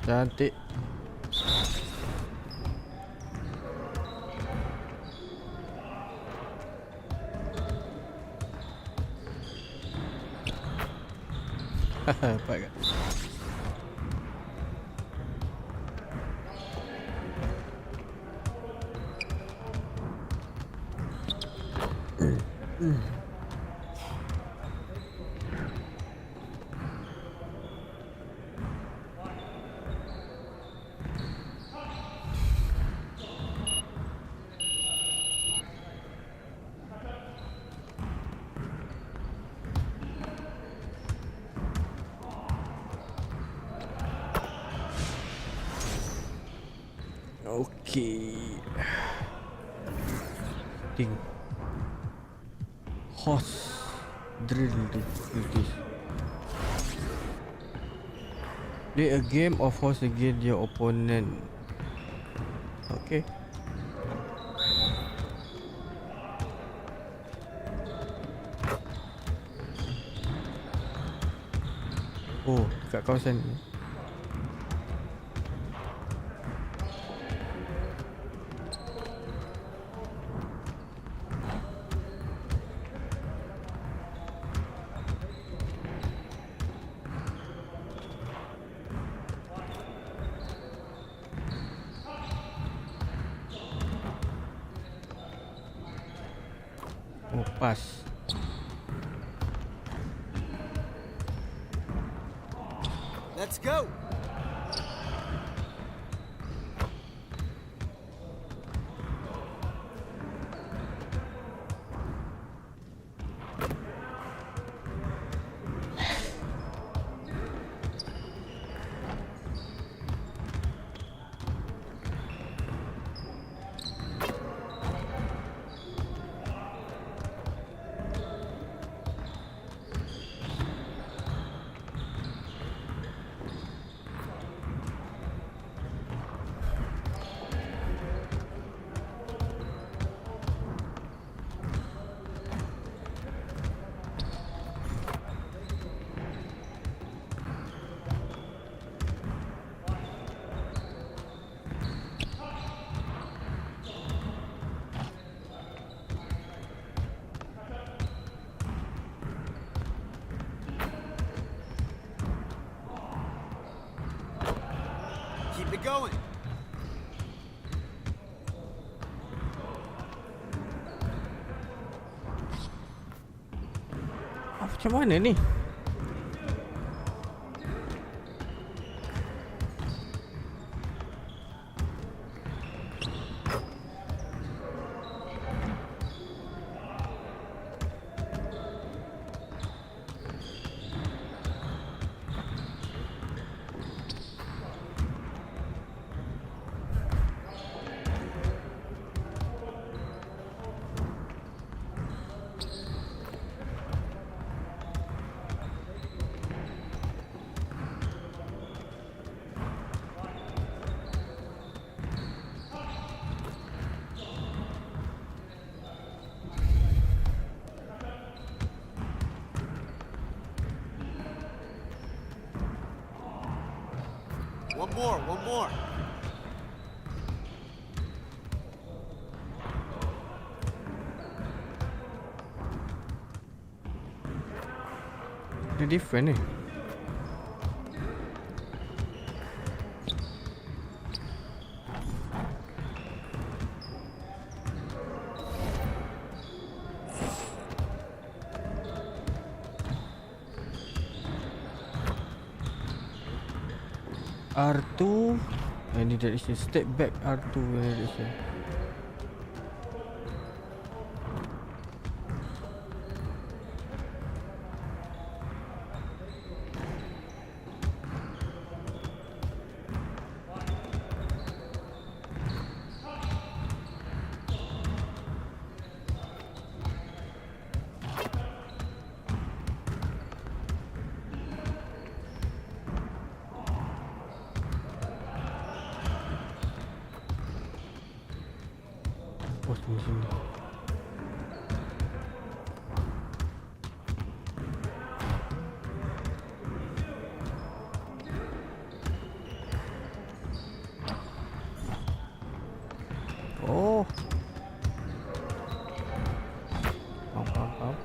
A: Cantik. Baik. Okay. Thing. Horse drill difficulties. Play a game of horse against your opponent. Okay. Oh, dekat kawasan ni. Oh, pas.
E: Let's go. Keep it going.
A: Macam mana ni?
E: One more.
A: Dia different ni. R2 any direction, step back R2 any direction. sini. Oh. Faham.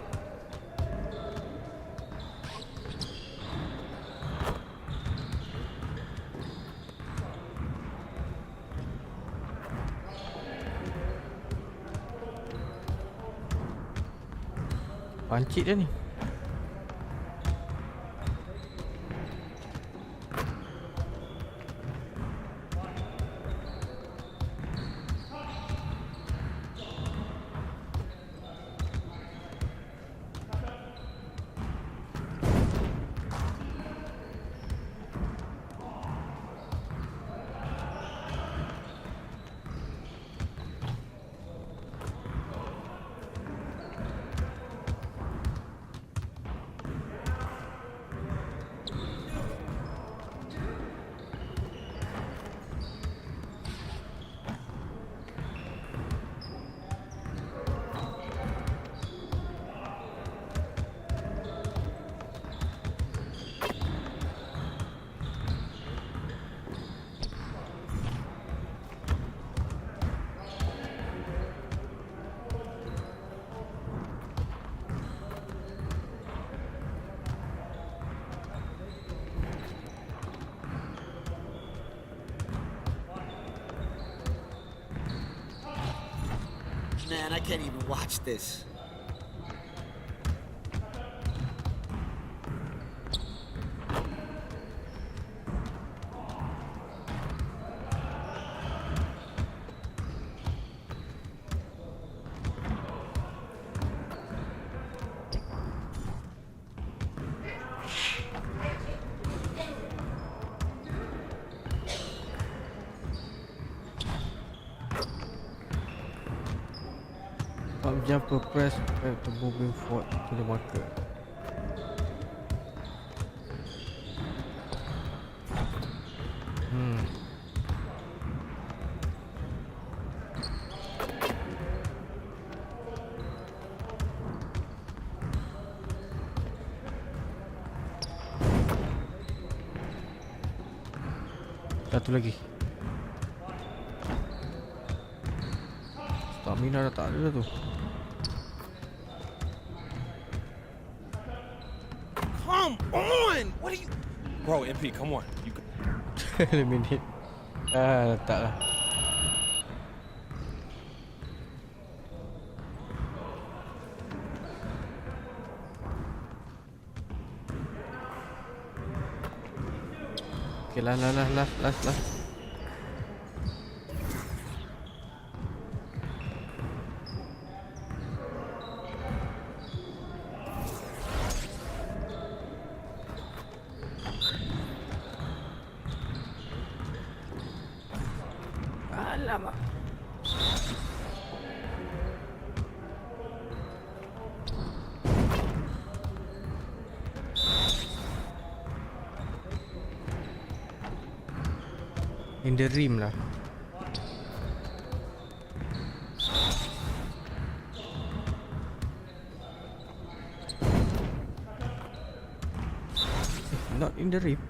A: Pancit dia ni.
O: Man, I can't even watch this.
A: Jumper press to moving forward to the marker. Satu lagi. Stamina dah tak ada dah tu.
E: Come on! What are you... Bro, MP, come on. You
A: Eliminate. Tak lah. Okay, last.
F: Alamak.
A: In the rim lah. Not in the rim.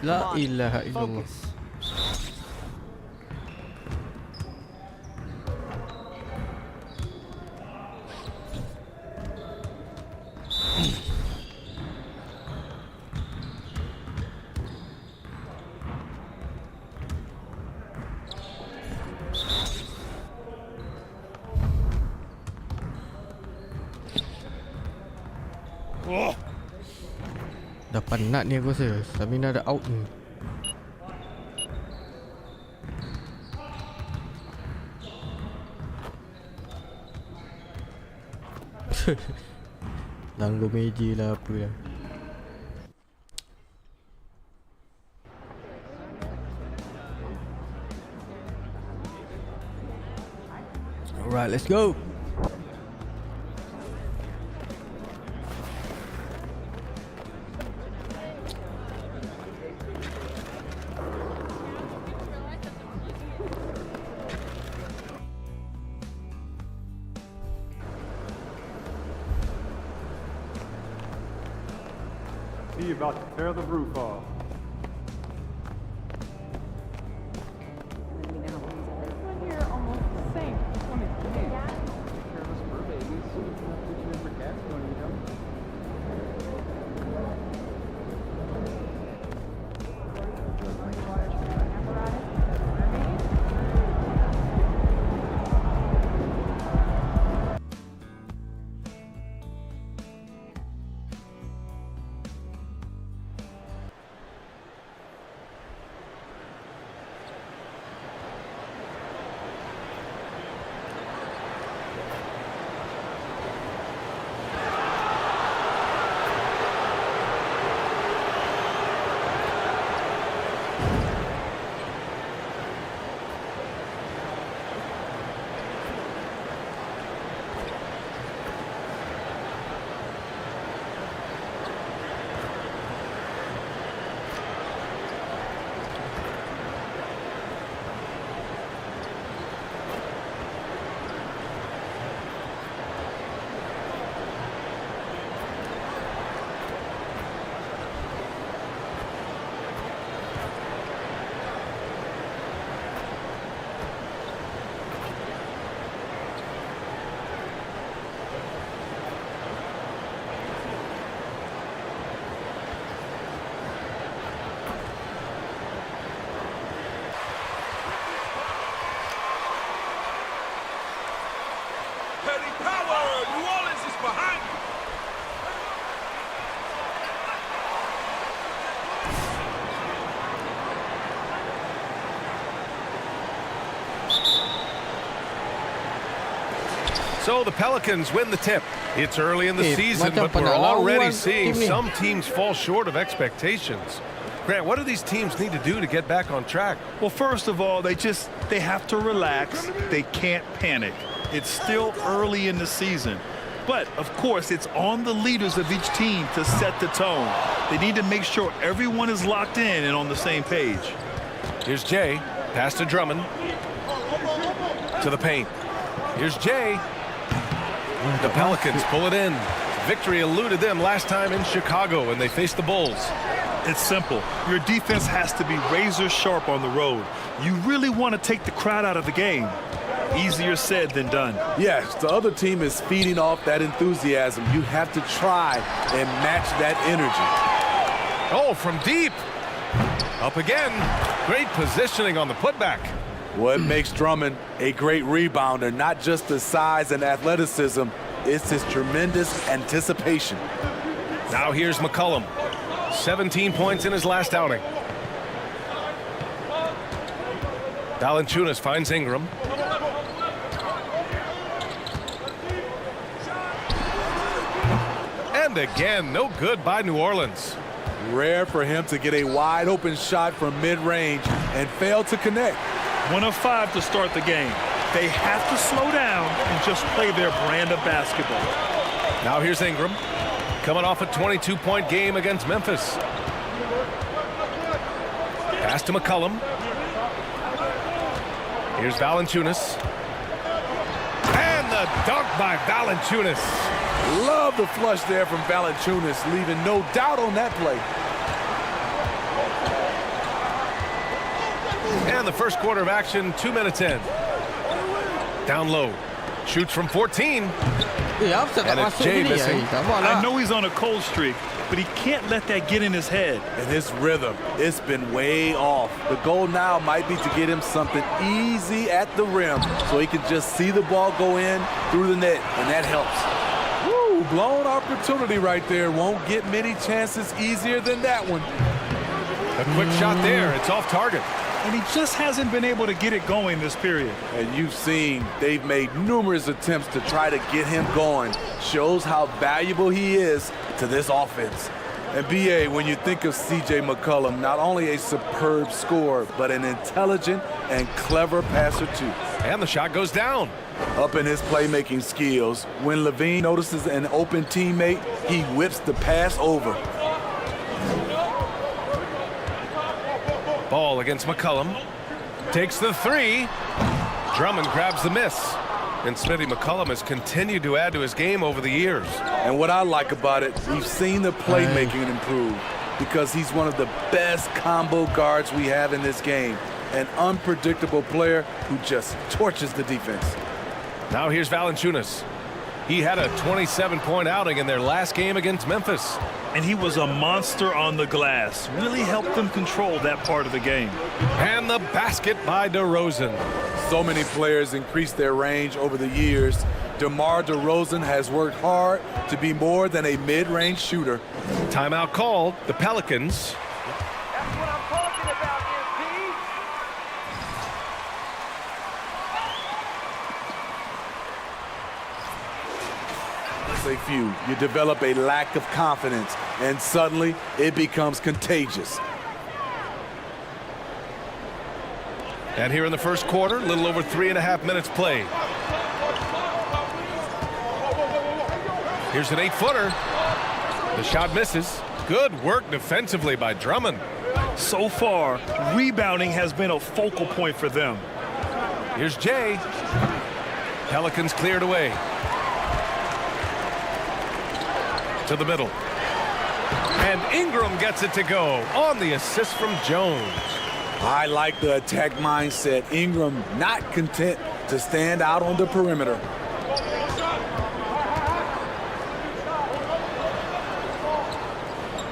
A: La ilaha illallah. Dah penat ni aku rasa. Stamina dah out ni. Langgar meja lah apa lah. Alright, let's go.
P: He about to tear the roof off.
Q: So the Pelicans win the tip. It's early in the season, but we're already seeing some teams fall short of expectations. Grant, what do these teams need to do to get back on track?
B: Well, first of all, they have to relax. They can't panic. It's still early in the season. But, of course, it's on the leaders of each team to set the tone. They need to make sure everyone is locked in and on the same page.
Q: Here's Jay. Pass to Drummond. To the paint. Here's Jay. The Pelicans pull it in. Victory eluded them last time in Chicago when they faced the Bulls.
B: It's simple. Your defense has to be razor sharp on the road. You really want to take the crowd out of the game. Easier said than done.
R: Yes, the other team is feeding off that enthusiasm. You have to try and match that energy.
Q: Oh, from deep. Up again. Great positioning on the putback.
R: What makes Drummond a great rebounder, not just the size and athleticism, it's his tremendous anticipation.
Q: Now here's McCollum. 17 points in his last outing. Valanciunas finds Ingram. And again, no good by New Orleans.
R: Rare for him to get a wide open shot from mid-range and fail to connect.
B: 1 of 5 to start the game. They have to slow down and just play their brand of basketball.
Q: Now here's Ingram, coming off a 22-point game against Memphis. Pass to McCollum. Here's Valanciunas. And the dunk by Valanciunas.
R: Love the flush there from Valanciunas, leaving no doubt on that play.
Q: And the first quarter of action, 2 minutes in. Down low. Shoots from 14. And it's Jay missing.
B: I know he's on a cold streak, but he can't let that get in his head.
R: And his rhythm, it's been way off. The goal now might be to get him something easy at the rim so he can just see the ball go in through the net, and that helps. Woo, blown opportunity right there. Won't get many chances easier than that one.
Q: A quick shot there. It's off target.
B: And he just hasn't been able to get it going this period.
R: And you've seen they've made numerous attempts to try to get him going. Shows how valuable he is to this offense. And B.A., when you think of C.J. McCollum, not only a superb scorer, but an intelligent and clever passer, too.
Q: And the shot goes down.
R: Up in his playmaking skills, when Levine notices an open teammate, he whips the pass over.
Q: Ball against McCollum. Takes the three. Drummond grabs the miss. And Smitty McCollum has continued to add to his game over the years.
R: And what I like about it, we've seen the playmaking improve because he's one of the best combo guards we have in this game. An unpredictable player who just torches the defense.
Q: Now here's Valanciunas. He had a 27-point outing in their last game against Memphis.
S: And he was a monster on the glass. Really helped them control that part of the game.
Q: And the basket by DeRozan.
R: So many players increased their range over the years. DeMar DeRozan has worked hard to be more than a mid-range shooter.
Q: Timeout called. The Pelicans.
K: That's what I'm talking about, MP.
R: A few. You develop a lack of confidence, and suddenly it becomes contagious.
Q: And here in the first quarter, a little over 3.5 minutes played. Here's an 8-footer. The shot misses. Good work defensively by Drummond.
S: So far, rebounding has been a focal point for them.
Q: Here's Jay. Pelicans cleared away. To the middle. And Ingram gets it to go on the assist from Jones.
R: I like the attack mindset. Ingram not content to stand out on the perimeter.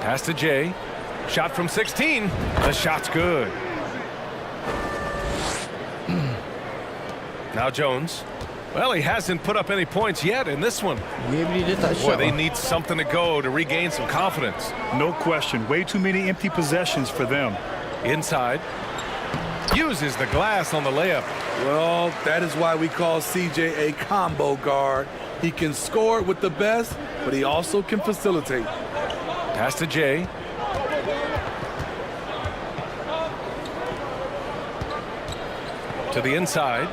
Q: Pass to Jay. Shot from 16. The shot's good. Now Jones. Well, he hasn't put up any points yet in this one. Boy, they need something to go to regain some confidence.
S: No question. Way too many empty possessions for them.
Q: Inside. Uses the glass on the layup.
R: Well, that is why we call CJ a combo guard. He can score with the best, but he also can facilitate.
Q: Pass to Jay. To the inside.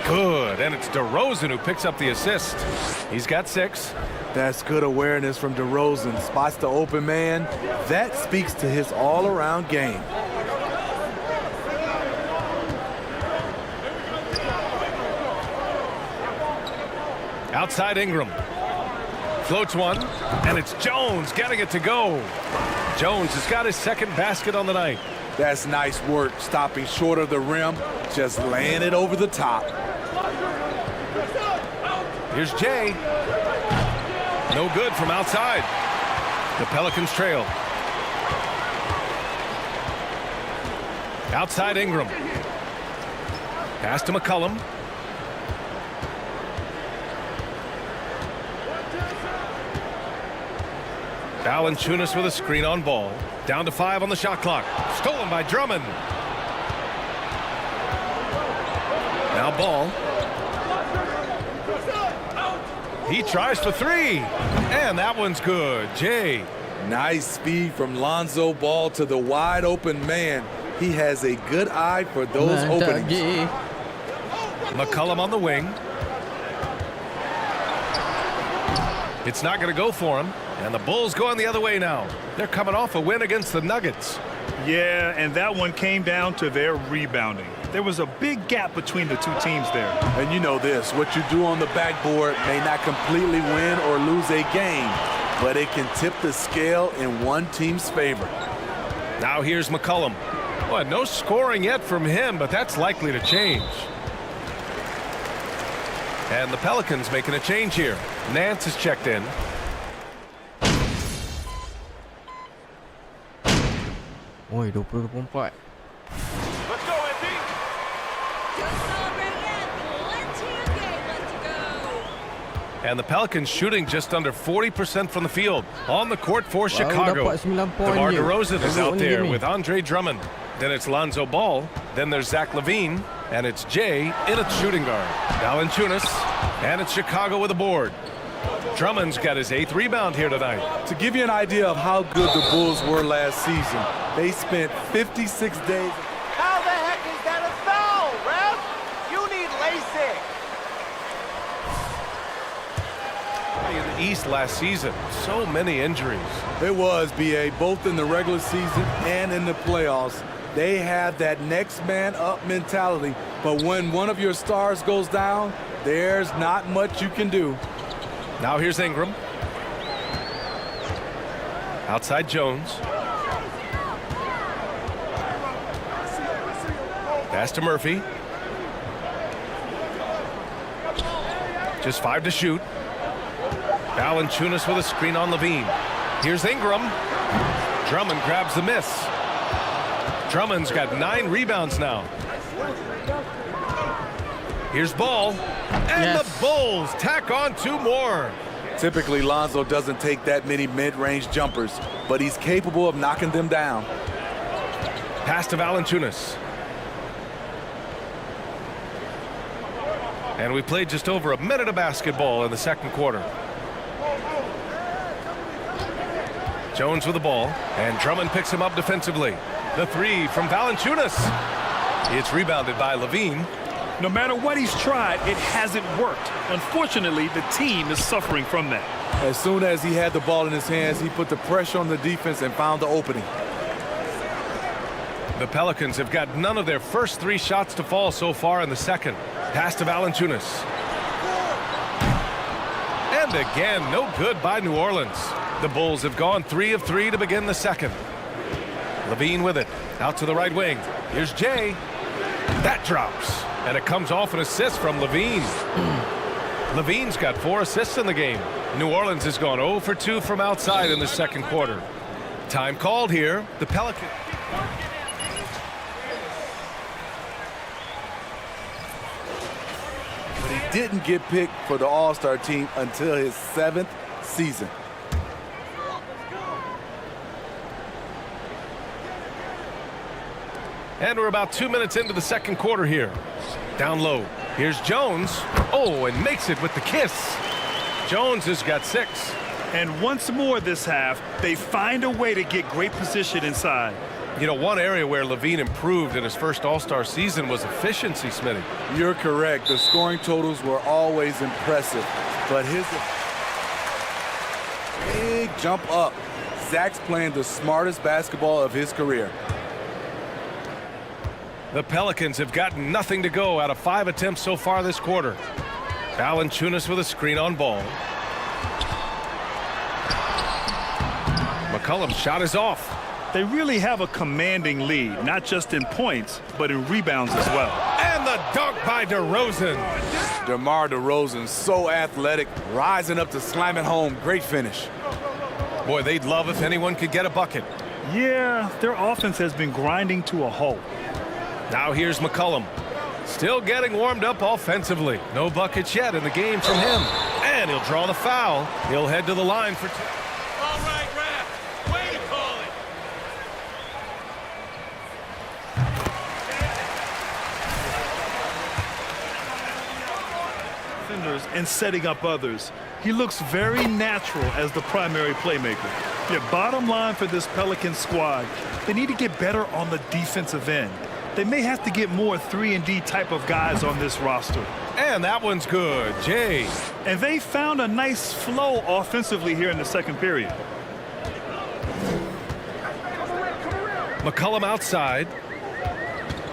Q: Good, and it's DeRozan who picks up the assist. He's got 6.
R: That's good awareness from DeRozan. Spots the open man. That speaks to his all-around game.
Q: Outside Ingram. Floats one, and it's Jones getting it to go. Jones has got his second basket on the night.
R: That's nice work, stopping short of the rim, just laying it over the top.
Q: Here's Jay. No good from outside. The Pelicans trail. Outside Ingram. Pass to McCollum. Valanciunas with a screen on ball. Down to 5 on the shot clock. Stolen by Drummond. Now Ball. He tries for 3. And that one's good. Jay.
R: Nice speed from Lonzo Ball to the wide open man. He has a good eye for those openings.
Q: McCollum on the wing. It's not going to go for him. And the Bulls going the other way now. They're coming off a win against the Nuggets.
S: Yeah, and that one came down to their rebounding. There was a big gap between the two teams there.
R: And you know this, what you do on the backboard may not completely win or lose a game, but it can tip the scale in one team's favor.
Q: Now here's McCollum. Well, no scoring yet from him, but that's likely to change. And the Pelicans making a change here. Nance is checked in.
A: Oi, 20-24.
K: Let's go, MP. Just celebrating it. Let's hear the game. Let's go.
Q: And the Pelicans shooting just under 40% from the field. On the court for Chicago. DeMar DeRozan is out there with Andre Drummond. Then it's Lonzo Ball. Then there's Zach LaVine. And it's Jay in at shooting guard. Valanciunas. And it's Chicago with a board. Drummond's got his 8th rebound here tonight.
R: To give you an idea of how good the Bulls were last season, they spent 56 days.
E: How the heck is that a foul, ref? You need LASIK.
Q: In the East last season, so many injuries.
R: It was, B.A., both in the regular season and in the playoffs. They have that next man up mentality, but when one of your stars goes down, there's not much you can do.
Q: Now here's Ingram. Outside Jones. Pass to Murphy. Just 5 to shoot. Valanciunas with a screen on Levine. Here's Ingram. Drummond grabs the miss. Drummond's got 9 rebounds now. Here's Ball. And the Bulls tack on 2 more.
R: Typically, Lonzo doesn't take that many mid-range jumpers, but he's capable of knocking them down.
Q: Pass to Valanciunas. And we played just over a minute of basketball in the second quarter. Jones with the ball, and Drummond picks him up defensively. The 3 from Valanciunas. It's rebounded by Levine.
S: No matter what he's tried, it hasn't worked. Unfortunately, the team is suffering from that.
R: As soon as he had the ball in his hands, he put the pressure on the defense and found the opening.
Q: The Pelicans have got none of their first 3 shots to fall so far in the second. Pass to Valanciunas. And again, no good by New Orleans. The Bulls have gone 3 of 3 to begin the second. Levine with it. Out to the right wing. Here's Jay. That drops. And it comes off an assist from Levine. Levine's got 4 assists in the game. New Orleans has gone 0 for 2 from outside in the second quarter. Time called here. The Pelicans.
R: But he didn't get picked for the All-Star team until his 7th season.
Q: And we're about 2 minutes into the second quarter here. Down low. Here's Jones. Oh, and makes it with the kiss. Jones has got 6.
S: And once more this half, they find a way to get great position inside.
Q: You know, one area where Levine improved in his first All-Star season was efficiency, Smitty.
R: You're correct. The scoring totals were always impressive, but his big jump up. Zach's playing the smartest basketball of his career.
Q: The Pelicans have gotten nothing to go out of 5 attempts so far this quarter. Valanciunas with a screen on Ball. McCollum's shot is off.
S: They really have a commanding lead, not just in points, but in rebounds as well.
Q: And the dunk by DeRozan.
R: DeMar DeRozan, so athletic, rising up to slam it home. Great finish.
Q: Boy, they'd love if anyone could get a bucket.
S: Yeah, their offense has been grinding to a halt.
Q: Now here's McCollum. Still getting warmed up offensively. No buckets yet in the game from him. And he'll draw the foul. He'll head to the line for 2.
E: All right, ref. Way to call it.
S: Defenders and setting up others. He looks very natural as the primary playmaker. Yeah, bottom line for this Pelican squad, they need to get better on the defensive end. They may have to get more 3-and-D type of guys on this roster.
Q: And that one's good. Jay.
S: And they found a nice flow offensively here in the second period.
Q: McCollum outside.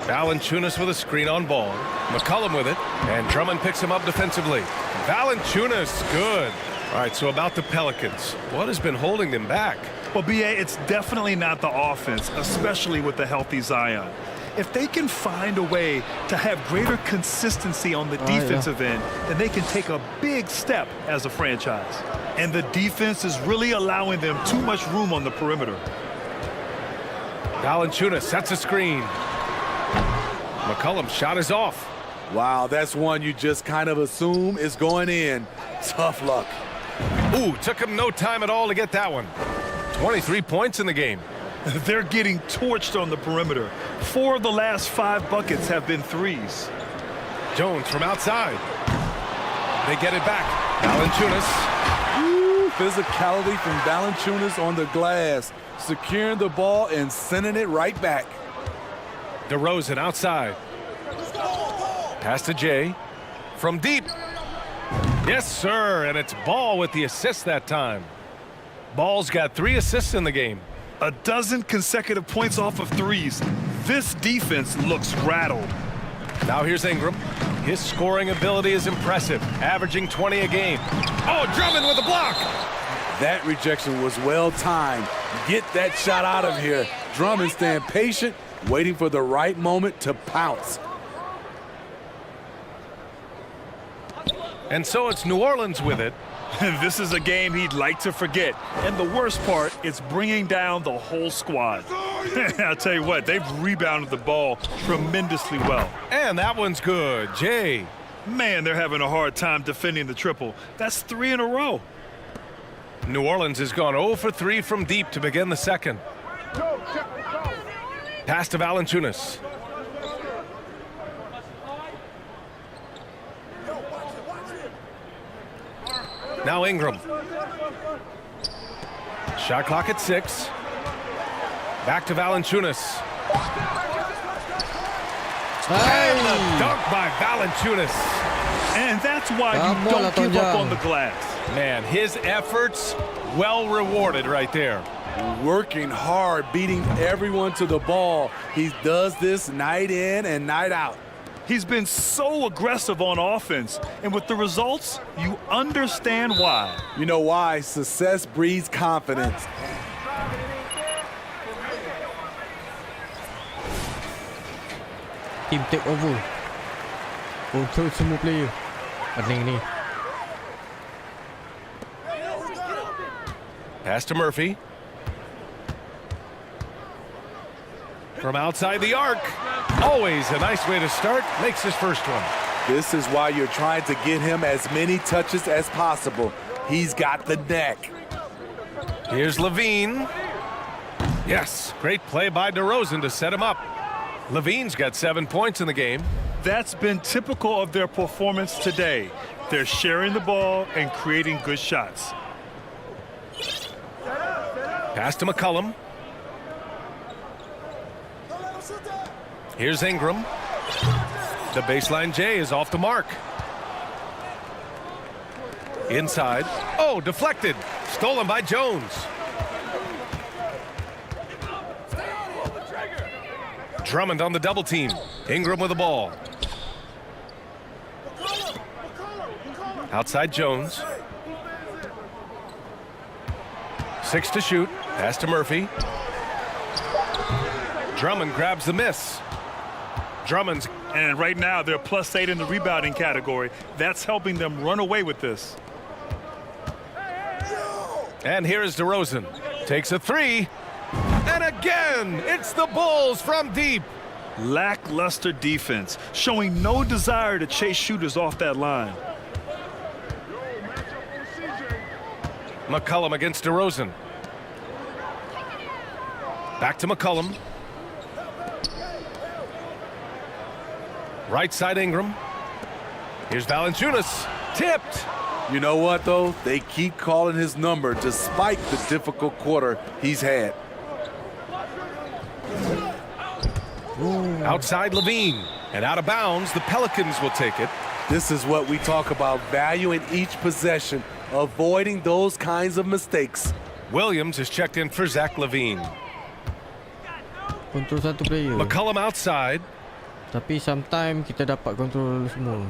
Q: Valanciunas with a screen on Ball. McCollum with it. And Drummond picks him up defensively. Valanciunas, good. All right, so about the Pelicans. What has been holding them back?
S: Well, B.A., it's definitely not the offense, especially with the healthy Zion. If they can find a way to have greater consistency on the defensive end, then they can take a big step as a franchise. And the defense is really allowing them too much room on the perimeter.
Q: Valanciunas sets a screen. McCollum's shot is off.
R: Wow, that's one you just kind of assume is going in. Tough luck.
Q: Ooh, took him no time at all to get that one. 23 points in the game.
S: They're getting torched on the perimeter. 4 of the last 5 buckets have been threes.
Q: Jones from outside. They get it back. Valanciunas
R: physicality from Valanciunas on the glass, securing the ball and sending it right back.
Q: DeRozan outside. Pass to Jay. From deep. Yes, sir, and it's Ball with the assist that time. Ball's got 3 assists in the game.
S: A dozen consecutive points off of threes. This defense looks rattled.
Q: Now here's Ingram. His scoring ability is impressive, averaging 20 a game. Oh, Drummond with a block.
R: That rejection was well timed. Get that shot out of here. Drummond staying patient, waiting for the right moment to pounce.
Q: And so it's New Orleans with it.
S: This is a game he'd like to forget. And the worst part, it's bringing down the whole squad. I'll tell you what, they've rebounded the ball tremendously well.
Q: And that one's good. Jay.
S: Man, they're having a hard time defending the triple. That's 3 in a row.
Q: New Orleans has gone 0 for 3 from deep to begin the second. Pass to Valanciunas. Now Ingram. Shot clock at 6. Back to Valanciunas. And the dunk by Valanciunas.
S: And that's why you don't give up on the glass.
Q: Man, his efforts well rewarded right there.
R: Working hard, beating everyone to the ball. He does this night in and night out.
S: He's been so aggressive on offense, and with the results, you understand why.
R: You know why? Success breeds confidence.
A: Team take over. Control semua player. Pening ni.
Q: Pass to Murphy. From outside the arc. Always a nice way to start. Makes his first one.
R: This is why you're trying to get him as many touches as possible. He's got the neck.
Q: Here's Levine. Yes, great play by DeRozan to set him up. Levine's got 7 points in the game.
S: That's been typical of their performance today. They're sharing the ball and creating good shots.
Q: Pass to McCollum. Here's Ingram. The baseline J is off the mark. Inside. Oh, deflected. Stolen by Jones. Drummond on the double team. Ingram with the ball. Outside Jones. 6 to shoot. Pass to Murphy. Drummond grabs the miss.
S: Drummond's, and right now they're +8 in the rebounding category. That's helping them run away with this.
Q: And here is DeRozan. Takes a 3. And again, it's the Bulls from deep.
S: Lackluster defense, showing no desire to chase shooters off that line.
Q: McCollum against DeRozan. Back to McCollum. Right side Ingram. Here's Valanciunas. Tipped.
R: You know what, though? They keep calling his number despite the difficult quarter he's had.
Q: Outside Levine. And out of bounds, the Pelicans will take it.
R: This is what we talk about, valuing each possession, avoiding those kinds of mistakes.
Q: Williams is checked in for Zach Levine.
A: Control satu player.
Q: McCollum outside.
A: Tapi sometimes kita dapat control semua.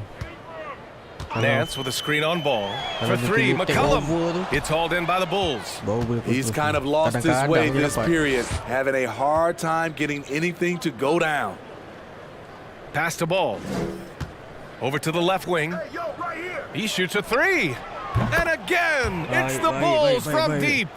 Q: Nance with a screen on Ball. For 3, McCollum. It's hauled in by the Bulls.
R: He's kind of lost his way this period, having a hard time getting anything to go down.
Q: Pass to Ball. Over to the left wing. He shoots a 3. And again, it's the Bulls from deep.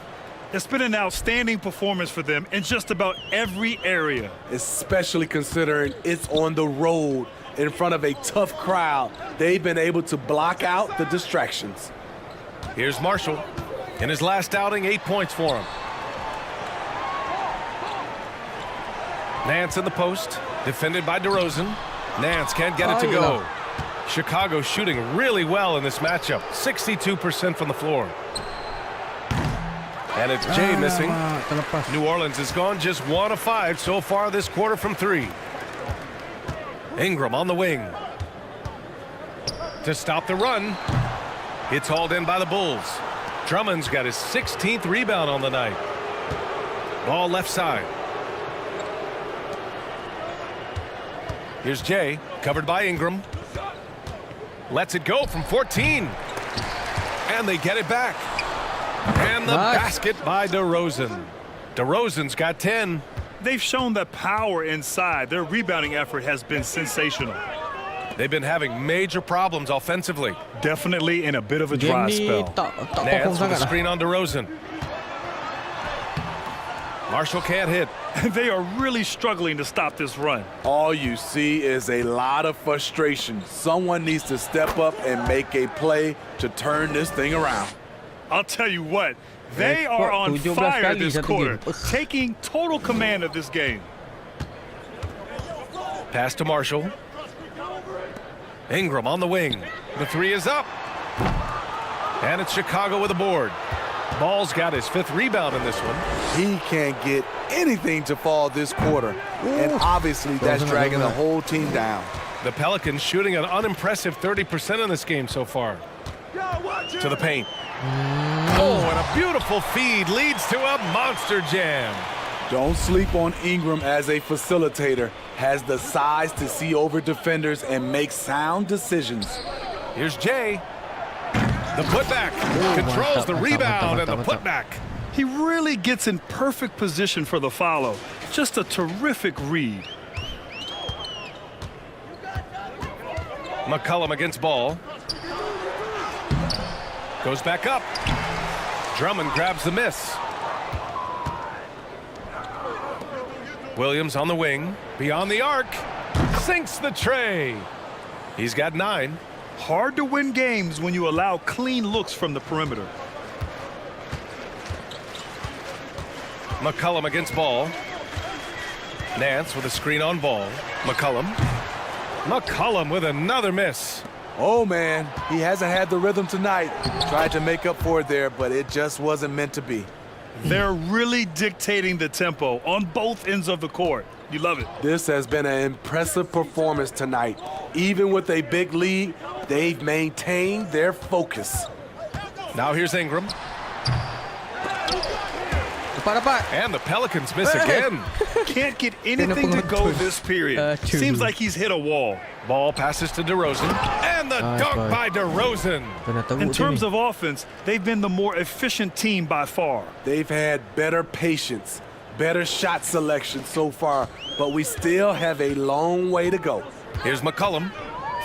S: It's been an outstanding performance for them in just about every area.
R: Especially considering it's on the road in front of a tough crowd. They've been able to block out the distractions.
Q: Here's Marshall. In his last outing, 8 points for him. Nance in the post, defended by DeRozan. Nance can't get it to go. Chicago shooting really well in this matchup, 62% from the floor. And it's Jay missing.
A: Terlepas.
Q: New Orleans has gone just 1 of 5 so far this quarter from 3. Ingram on the wing. To stop the run. It's hauled in by the Bulls. Drummond's got his 16th rebound on the night. Ball left side. Here's Jay, covered by Ingram. Lets it go from 14. And they get it back. And the basket by DeRozan. DeRozan's got 10.
S: They've shown that power inside. Their rebounding effort has been sensational.
Q: They've been having major problems offensively.
S: Definitely in a bit of a dry spell.
Q: Nance with a screen on DeRozan. Marshall can't hit.
S: They are really struggling to stop this run.
R: All you see is a lot of frustration. Someone needs to step up and make a play to turn this thing around.
S: I'll tell you what, they are on fire this quarter, taking total command of this game.
Q: Pass to Marshall. Ingram on the wing. The 3 is up. And it's Chicago with a board. Ball's got his 5th rebound in this one.
R: He can't get anything to fall this quarter. And obviously that's dragging the whole team down.
Q: The Pelicans shooting an unimpressive 30% in this game so far. To the paint. Oh, and a beautiful feed leads to a monster jam.
R: Don't sleep on Ingram as a facilitator. Has the size to see over defenders and make sound decisions.
Q: Here's Jay. The putback controls the rebound and the putback.
S: He really gets in perfect position for the follow. Just a terrific read.
Q: McCollum against ball. Goes back up. Drummond grabs the miss. Williams on the wing. Beyond the arc. Sinks the tray. He's got 9.
S: Hard to win games when you allow clean looks from the perimeter.
Q: McCollum against ball. Nance with a screen on ball. McCollum. McCollum with another miss.
R: Oh, man, he hasn't had the rhythm tonight. Tried to make up for it there, but it just wasn't meant to be.
S: They're really dictating the tempo on both ends of the court. You love it.
R: This has been an impressive performance tonight. Even with a big lead, they've maintained their focus.
Q: Now here's Ingram. And the Pelicans miss again.
S: Can't get anything to go this period. Seems like he's hit a wall.
Q: Ball passes to DeRozan. And the dunk by DeRozan.
S: In terms of offense, they've been the more efficient team by far.
R: They've had better patience, better shot selection so far, but we still have a long way to go.
Q: Here's McCollum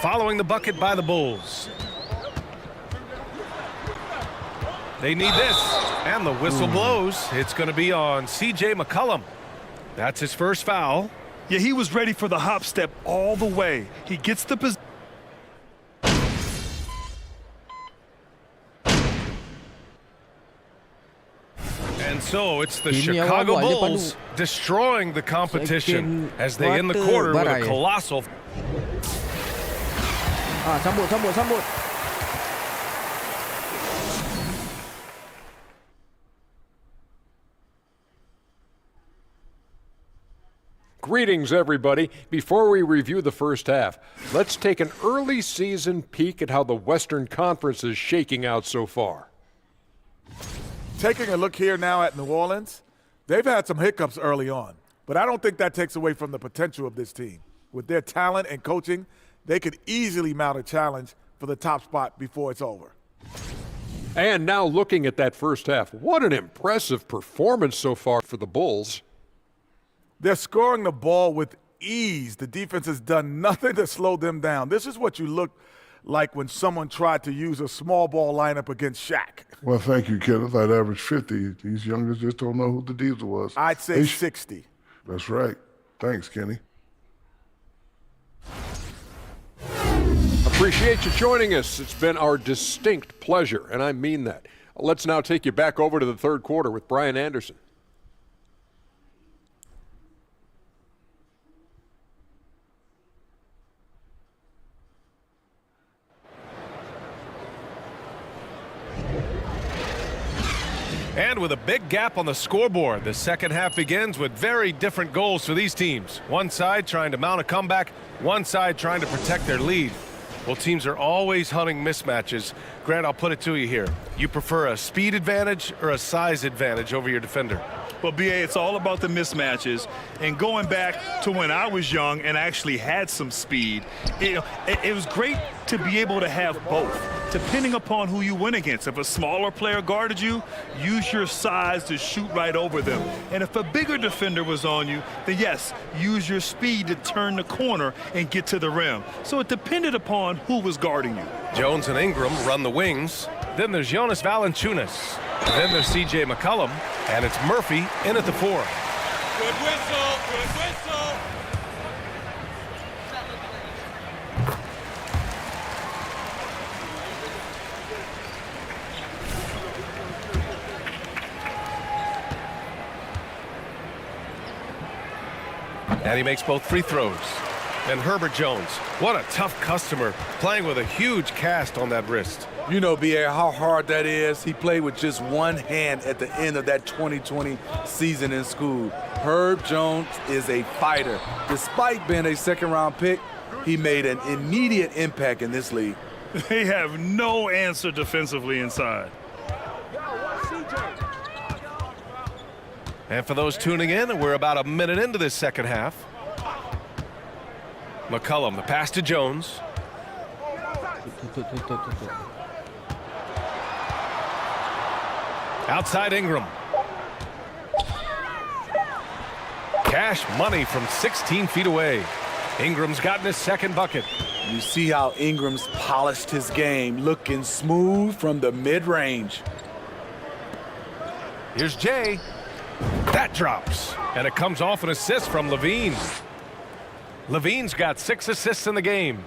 Q: following the bucket by the Bulls. They need this, and the whistle blows. It's going to be on C.J. McCollum. That's his first foul.
S: Yeah, he was ready for the hop step all the way. He gets the position.
Q: And so it's the Chicago Bulls destroying the competition as they end the quarter with a colossal.
A: Sambut.
H: Greetings, everybody. Before we review the first half, let's take an early season peek at how the Western Conference is shaking out so far.
J: Taking a look here now at New Orleans, they've had some hiccups early on, but I don't think that takes away from the potential of this team. With their talent and coaching, they could easily mount a challenge for the top spot before it's over.
H: And now looking at that first half, what an impressive performance so far for the Bulls.
J: They're scoring the ball with ease. The defense has done nothing to slow them down. This is what you look like when someone tried to use a small ball lineup against Shaq.
I: Well, thank you, Kenneth. I'd average 50. These youngers just don't know who the Diesel was.
J: I'd say 60.
I: That's right. Thanks, Kenny.
H: Appreciate you joining us. It's been our distinct pleasure, and I mean that. Let's now take you back over to the third quarter with Brian Anderson.
Q: And with a big gap on the scoreboard, the second half begins with very different goals for these teams. One side trying to mount a comeback, one side trying to protect their lead. Well, teams are always hunting mismatches. Grant, I'll put it to you here. You prefer a speed advantage or a size advantage over your defender?
S: Well, BA, it's all about the mismatches. And going back to when I was young and actually had some speed, it was great to be able to have both, depending upon who you went against. If a smaller player guarded you, use your size to shoot right over them. And if a bigger defender was on you, then yes, use your speed to turn the corner and get to the rim. So it depended upon who was guarding you.
Q: Jones and Ingram run the wings. Then there's Jonas Valanciunas. Then there's C.J. McCollum. And it's Murphy in at the 4.
E: Good whistle, good whistle.
Q: And he makes both free throws. And Herbert Jones, what a tough customer, playing with a huge cast on that wrist.
R: You know, B.A., how hard that is. He played with just one hand at the end of that 2020 season in school. Herb Jones is a fighter. Despite being a second-round pick, he made an immediate impact in this league.
S: They have no answer defensively inside.
Q: And for those tuning in, we're about a minute into this second half. McCollum, the pass to Jones. Outside Ingram. Cash money from 16 feet away. Ingram's gotten his second bucket.
R: You see how Ingram's polished his game, looking smooth from the mid-range.
Q: Here's Jay. That drops. And it comes off an assist from Levine. Levine's got 6 assists in the game.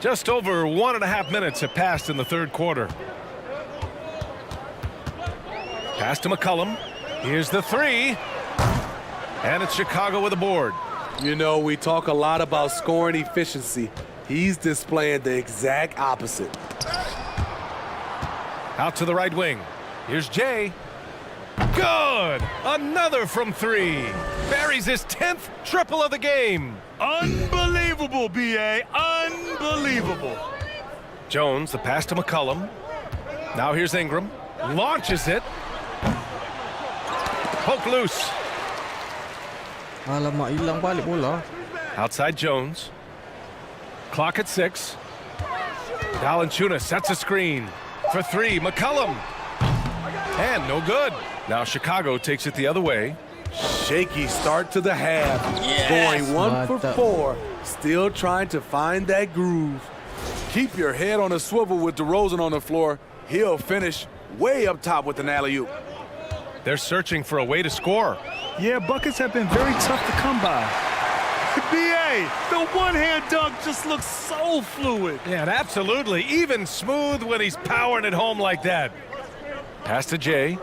Q: Just over 1.5 minutes have passed in the third quarter. Pass to McCollum. Here's the 3. And it's Chicago with a board.
R: You know, we talk a lot about scoring efficiency. He's displaying the exact opposite.
Q: Out to the right wing. Here's Jay. Good! Another from 3. Buries his 10th triple of the game.
S: Unbelievable, B.A. Unbelievable.
Q: Jones, the pass to McCollum. Now here's Ingram. Launches it. Poke loose.
A: Alamak, hilang balik bola.
Q: Outside Jones. Clock at 6. Valanciunas sets a screen. For 3, McCollum. And no good. Now Chicago takes it the other way.
R: Shaky start to the half.
O: Yes.
R: Going 1 for 4. Still trying to find that groove. Keep your head on a swivel with DeRozan on the floor. He'll finish way up top with an alley-oop.
Q: They're searching for a way to score.
S: Yeah, buckets have been very tough to come by. B.A., the one-hand dunk just looks so fluid.
Q: Yeah, and absolutely. Even smooth when he's powering it home like that. Pass to Jay.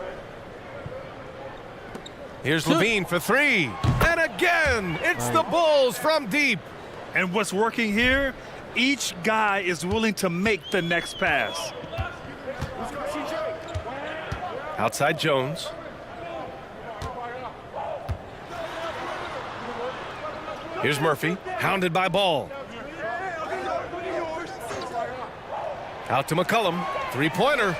Q: Here's Levine for 3. And again, it's the Bulls from deep.
S: And what's working here, each guy is willing to make the next pass.
Q: Outside Jones. Here's Murphy, hounded by Ball. Out to McCollum, 3-pointer.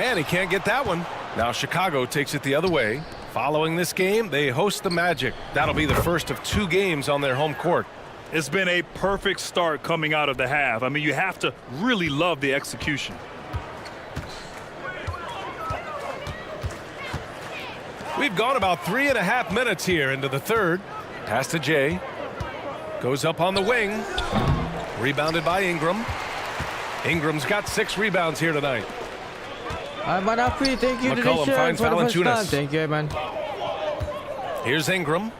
Q: And he can't get that one. Now Chicago takes it the other way. Following this game, they host the Magic. That'll be the first of 2 games on their home court.
S: It's been a perfect start coming out of the half. I mean, you have to really love the execution.
Q: We've gone about 3.5 minutes here into the third. Pass to Jay. Goes up on the wing. Rebounded by Ingram. Ingram's got 6 rebounds here tonight.
A: Thank you,
Q: McCollum finds Valanciunas.
A: Thank you, man.
Q: Here's Ingram.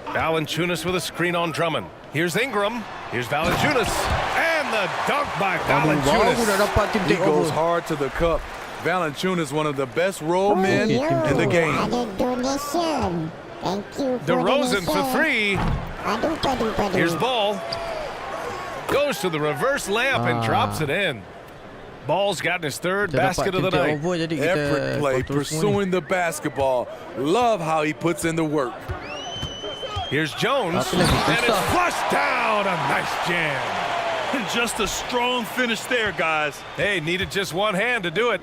Q: Valanciunas with a screen on Drummond. Here's Ingram. Here's Valanciunas. And the dunk by Valanciunas.
R: He goes hard to the cup. Valanciunas, one of the best roll men in the game.
Q: DeRozan for 3. Here's Ball. Goes to the reverse layup and drops it in. Ball's gotten his third
A: Kita
Q: basket
A: dapat
Q: of the
A: tinted
Q: night.
A: over jadi kita
R: Effort play,
A: control semua ni.
R: pursuing the basketball. Love how he puts in the work.
Q: Here's Jones,
A: Tapi lagi
Q: and it's
A: susah.
Q: flushed down. A nice jam.
S: Just a strong finish there, guys.
Q: Hey, needed just one hand to do it.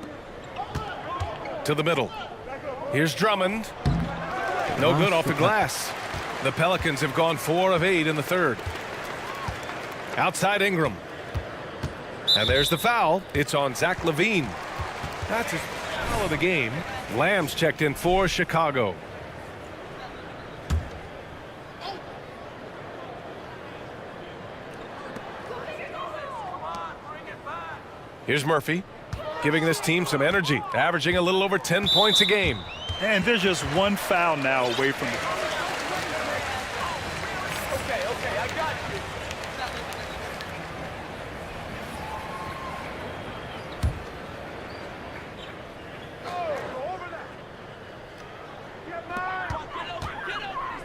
Q: To the middle. Here's Drummond. No good off the glass. The Pelicans have gone 4 of 8 in the third. Outside Ingram. And there's the foul. It's on Zach LaVine. That's his foul of the game. Lamb's checked in for Chicago. Here's Murphy, giving this team some energy, averaging a little over 10 points a game.
S: And there's just one foul now away from the...
K: Okay, I got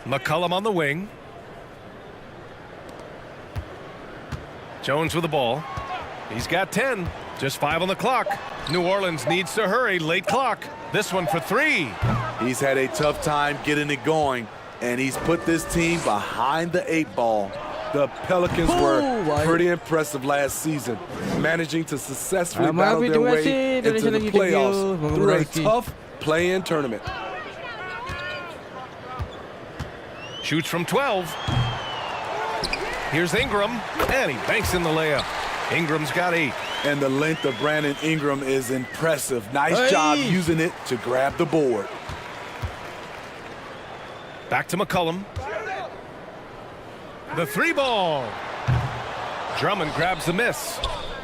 K: you.
Q: McCollum on the wing. Jones with the ball. He's got 10. Just 5 on the clock. New Orleans needs to hurry. Late clock. This one for 3.
R: He's had a tough time getting it going, and he's put this team behind the 8 ball. The Pelicans were pretty impressive last season, managing to successfully battle their way into the playoffs through a tough play-in tournament.
Q: Shoots from 12. Here's Ingram, and he banks in the layup. Ingram's got 8.
R: And the length of Brandon Ingram is impressive. Nice job using it to grab the board.
Q: Back to McCollum. The 3 ball. Drummond grabs the miss.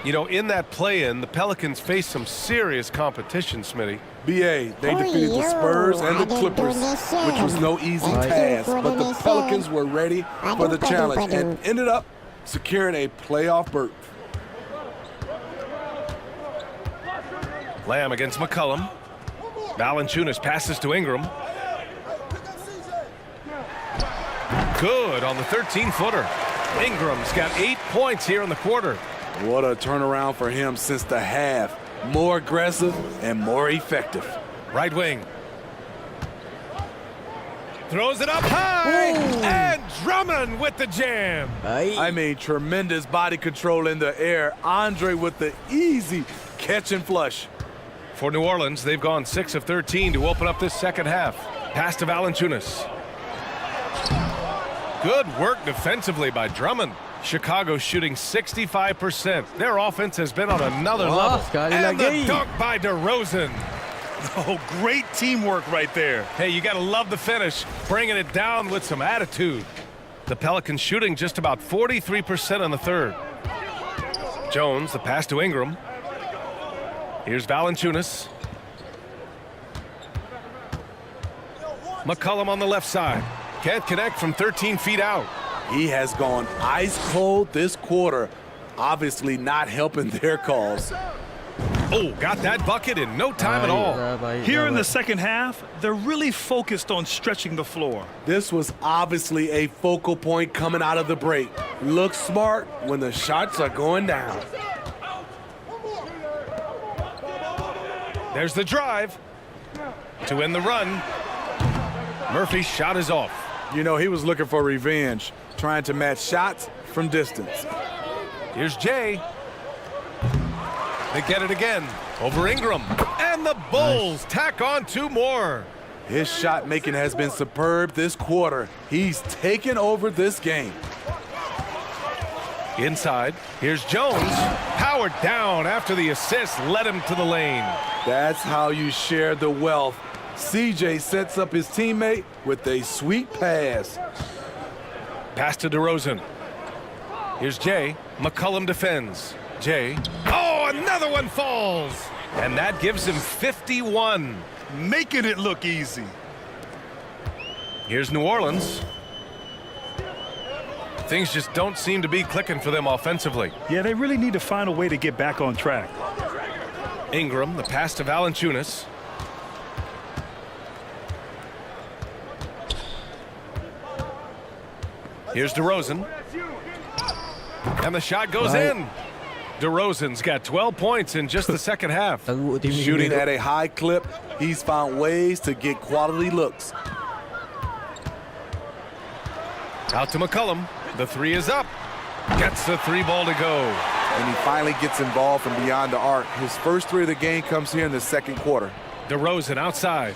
Q: You know, in that play-in, the Pelicans faced some serious competition, Smitty.
R: BA, they defeated the Spurs and the Clippers, which was no easy task, but the Pelicans were ready for the challenge and ended up securing a playoff berth.
Q: Lamb against McCollum. Valanciunas passes to Ingram. Good on the 13-footer. Ingram's got 8 points here in the quarter.
R: What a turnaround for him since the half. More aggressive and more effective.
Q: Right wing. Throws it up high. And Drummond with the jam.
R: I mean, tremendous body control in the air. Andre with the easy catch and flush.
Q: For New Orleans, they've gone 6 of 13 to open up this second half. Pass to Valanciunas. Good work defensively by Drummond. Chicago shooting 65%. Their offense has been on another level. And the dunk by DeRozan.
S: Oh, great teamwork right there.
Q: Hey, you got to love the finish, bringing it down with some attitude. The Pelicans shooting just about 43% in the third. Jones, the pass to Ingram. Here's Valanciunas. McCollum on the left side. Can't connect from 13 feet out.
R: He has gone ice cold this quarter, obviously not helping their cause.
Q: Oh, got that bucket in no time at all.
S: Here in the second half, they're really focused on stretching the floor.
R: This was obviously a focal point coming out of the break. Look smart when the shots are going down.
Q: There's the drive to end the run. Murphy's shot is off.
R: You know, he was looking for revenge, trying to match shots from distance.
Q: Here's Jay. They get it again over Ingram. And the Bulls tack on 2 more.
R: His shot making has been superb this quarter. He's taken over this game.
Q: Inside, here's Jones. Powered down after the assist led him to the lane.
R: That's how you share the wealth. CJ sets up his teammate with a sweet pass.
Q: Pass to DeRozan. Here's Jay. McCollum defends. Jay. Oh, another one falls. And that gives him 51.
S: Making it look easy.
Q: Here's New Orleans. Things just don't seem to be clicking for them offensively.
S: Yeah, they really need to find a way to get back on track.
Q: Ingram, the pass to Valanciunas. Here's DeRozan. And the shot goes in. DeRozan's got 12 points in just the second half.
R: Shooting at a high clip, he's found ways to get quality looks.
Q: Out to McCollum. The three is up. Gets the three ball to go.
R: And he finally gets involved from beyond the arc. His first three of the game comes here in the second quarter.
Q: DeRozan outside.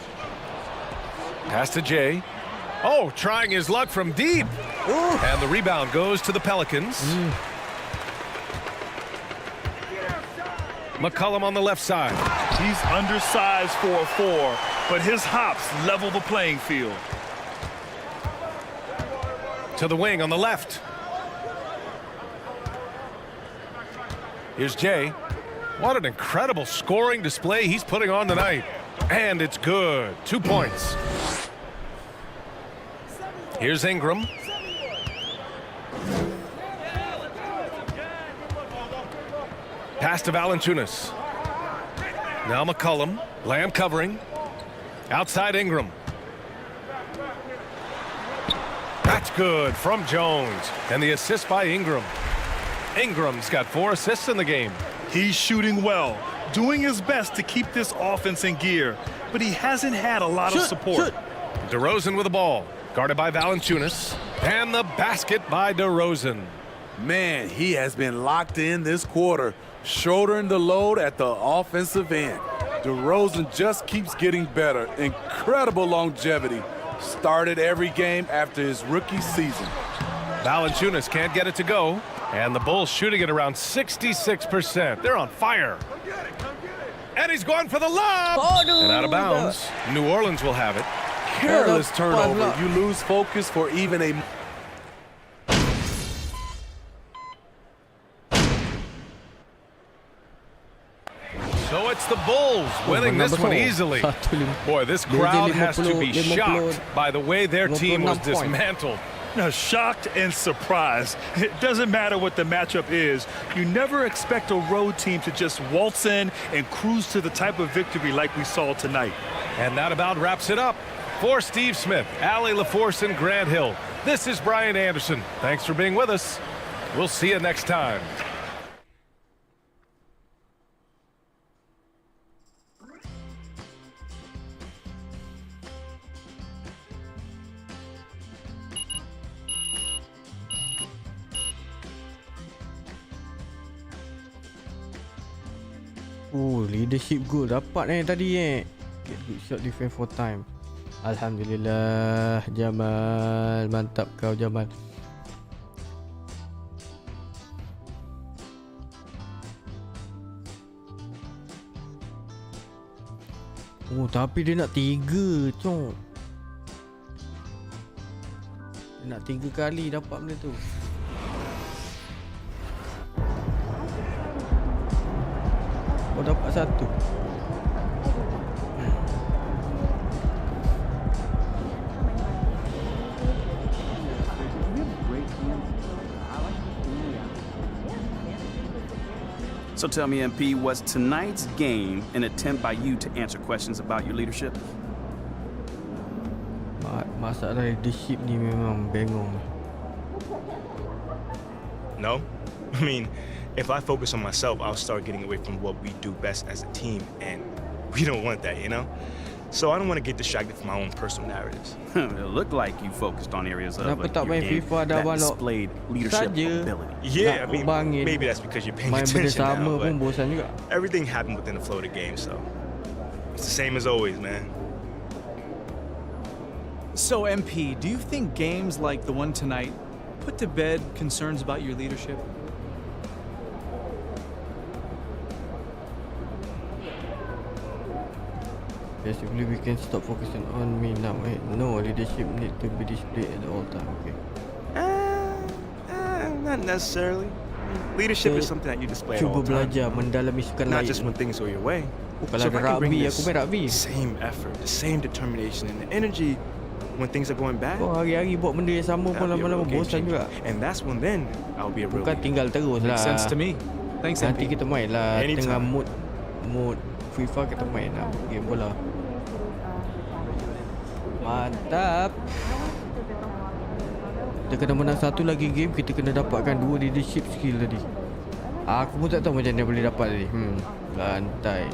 Q: Pass to Jay. Oh, trying his luck from deep. And the rebound goes to the Pelicans. McCollum on the left side.
S: He's undersized for a 4, but his hops level the playing field.
Q: To the wing on the left. Here's Jay. What an incredible scoring display he's putting on tonight. And it's good. 2 points. Here's Ingram. Pass to Valanciunas. Now McCollum. Lamb covering. Outside Ingram. That's good from Jones. And the assist by Ingram. Ingram's got 4 assists in the game.
S: He's shooting well, doing his best to keep this offense in gear, but he hasn't had a lot of support.
Q: DeRozan with the ball. Guarded by Valanciunas. And the basket by DeRozan.
R: Man, he has been locked in this quarter, shouldering the load at the offensive end. DeRozan just keeps getting better. Incredible longevity. Started every game after his rookie season.
Q: Valanciunas can't get it to go. And the Bulls shooting it around 66%. They're on fire. And he's going for the lob. And out of bounds. New Orleans will have it.
R: Careless turnover. You lose focus for even a...
Q: So it's the Bulls winning this one easily. Boy, this crowd has to be shocked by the way their team was dismantled.
S: Now, shocked and surprised. It doesn't matter what the matchup is. You never expect a road team to just waltz in and cruise to the type of victory like we saw tonight.
Q: And that about wraps it up. For Steve Smith, Allie LaForce, and Grant Hill, this is Brian Anderson. Thanks for being with us. We'll see you next time.
A: Leadership goal dapat tadi Get good shot defense for time. Alhamdulillah, Jamal, mantap kau Jamal. Oh, tapi dia nak 3, cok. Dia nak 3 kali dapat benda tu. Oh, dapat 1.
M: So tell me, MP, was tonight's game an attempt by you to answer questions about your leadership?
A: Masalah leadership ni memang bengong.
L: No. I mean, if I focus on myself, I'll start getting away from what we do best as a team, and we don't want that, you know? So I don't want to get distracted from my own personal narratives.
M: It looked like you focused on areas of your
A: main
M: game
A: FIFA
M: that displayed leadership ability.
L: Yeah, I mean, maybe that's because you're paying attention now, but everything happened within the flow of the game, so it's the same as always, man.
N: So, MP, do you think games like the one tonight put to bed concerns about your leadership?
A: Basically, we can stop focusing on me now. No, leadership need to be displayed at all time. Okay.
L: Not necessarily. Leadership is something that you display at all
A: Cuba
L: time.
A: belajar mendalami sukan lain.
L: Not just when things go your way.
A: Kalau ada rugby, aku main rugby.
L: Same effort, the same determination, and the energy when things are going bad.
A: Oh, hari-hari buat benda yang sama pun lama-lama bosan juga.
L: And that's when then I'll be a real.
A: Bukan tinggal terus lah.
N: Makes sense to me. Thanks,
A: Nanti
N: MP.
A: kita main lah.
L: Anytime.
A: Tengah mood FIFA kita main lah game bola. Mantap. Kita kena menang 1 lagi game, kita kena dapatkan 2 leadership skill tadi. Aku pun tak tahu macam mana boleh dapat ni. Lantai.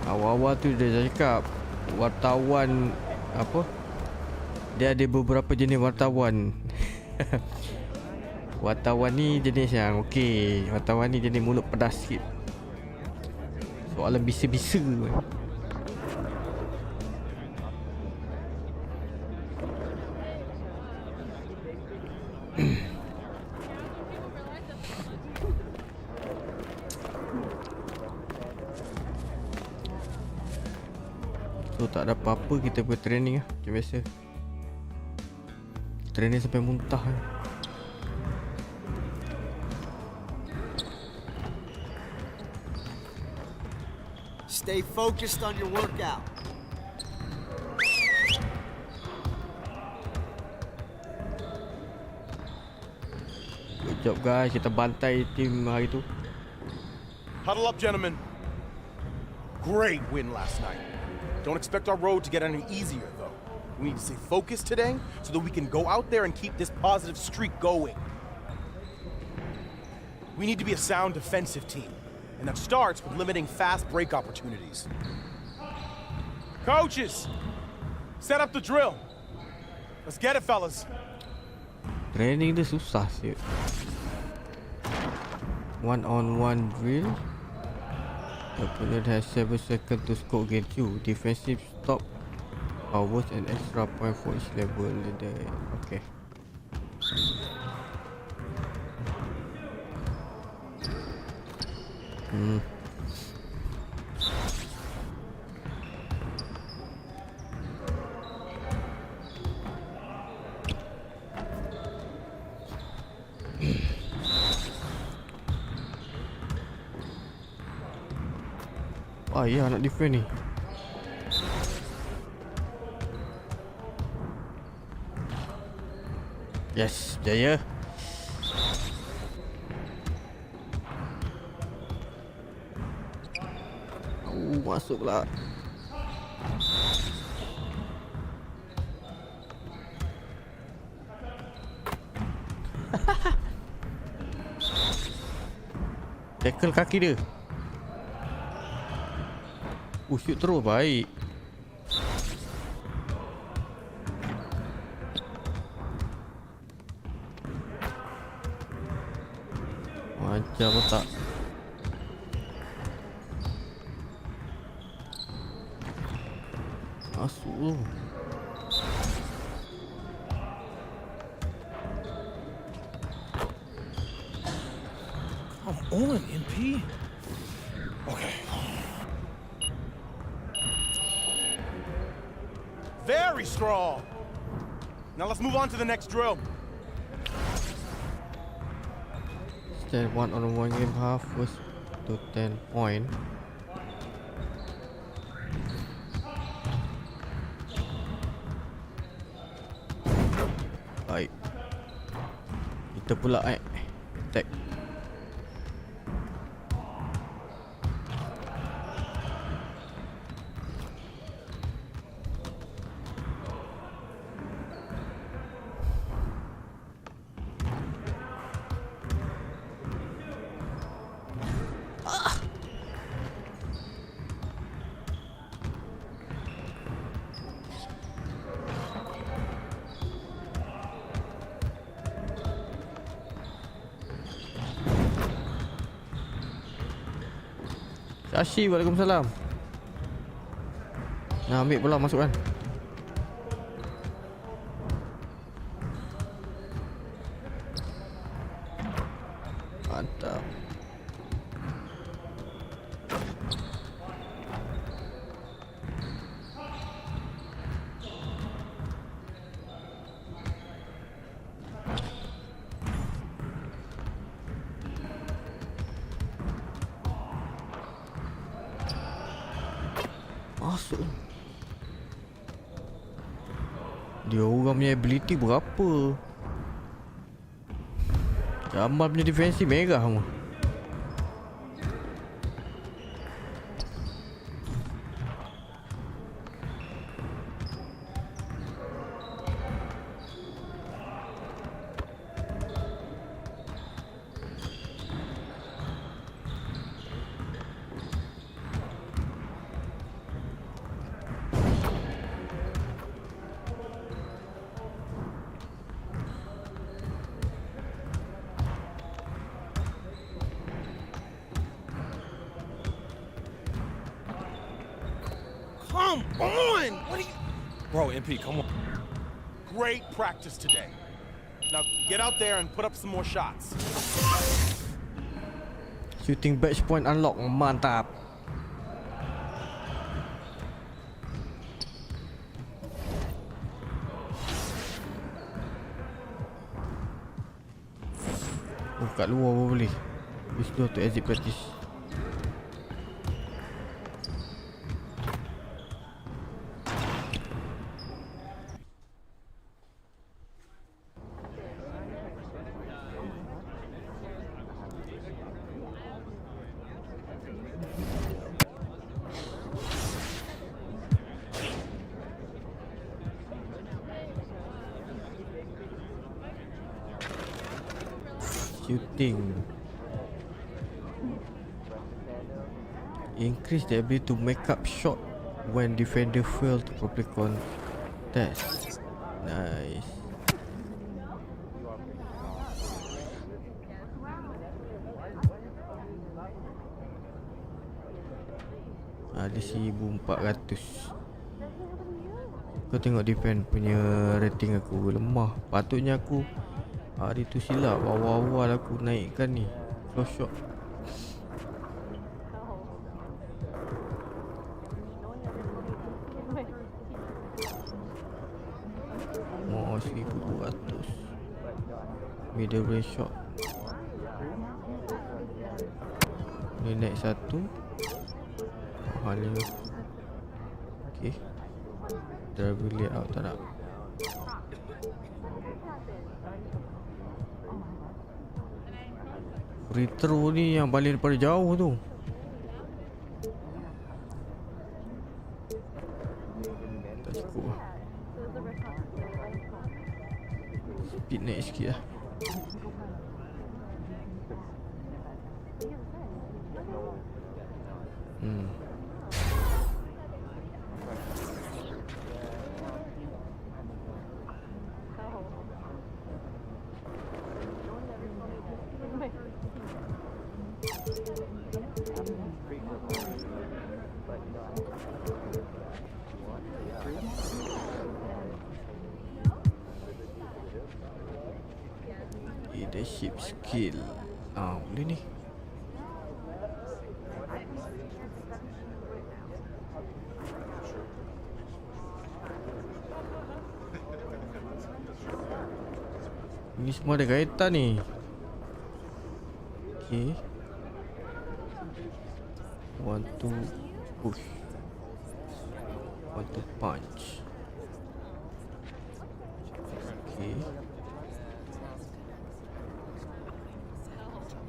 A: Awal-awal tu dia cakap wartawan apa? Dia ada beberapa jenis wartawan. Wartawan ni jenis yang okey, wartawan ni jenis mulut pedas sikit. Soalan bisa-bisa. So tak ada apa-apa, kita pergi training lah macam biasa. Training sampai muntah lah.
O: Stay focused on your workout.
A: Good job guys, kita bantai tim hari tu.
T: Huddle up, gentlemen. Great win last night. Don't expect our road to get any easier, though. We need to stay focused today so that we can go out there and keep this positive streak going. We need to be a sound defensive team, and that starts with limiting fast break opportunities. Coaches, set up the drill. Let's get it, fellas.
A: Training dia susah sih. One-on-one drill. The opponent has 7 seconds to score against you. Defensive stop powers and extra point for each level. Okay. Ah ya, nak defend ni. Yes, jaya. Masuk pula. Tackle kaki dia. Shoot terus, baik. Macam tak. Masuk tu.
T: Come on, MP. Okay. Very strong. Now let's move on to the next drill.
A: Stand 1-on-1 game half first to 10 point. Baik. Kita pula attack. Asyik, waalaikumsalam. Nah, ambil pula masukkan. Mantap. Masuk. Dia orang punya ability berapa? Jamal punya defensive merah semua.
T: Come on! What are you... Bro, MP, come on. Great practice today. Now get out there and put up some more shots.
A: Shooting batch point unlock. Mantap. Oh, kat luar pun boleh. Use door to exit practice. Shooting. Increase the ability to make up shot when defender fail to properly contest. Nice. Ada 1400. Kau tengok defend punya rating aku lemah. Patutnya aku hari tu silap. Awal-awal aku naikkan ni close shot. Oh, 1200. Middle range shot. Ni naik satu. Mahal ni. Okay. Driver layout tak nak. Free throw ni yang balik daripada jauh tu. Tak cukup lah. Speed naik sikit lah. Leadership skill. Boleh ni. Ini semua ada kaitan ni. Okay. 1 to push. 1 to punch. Okay.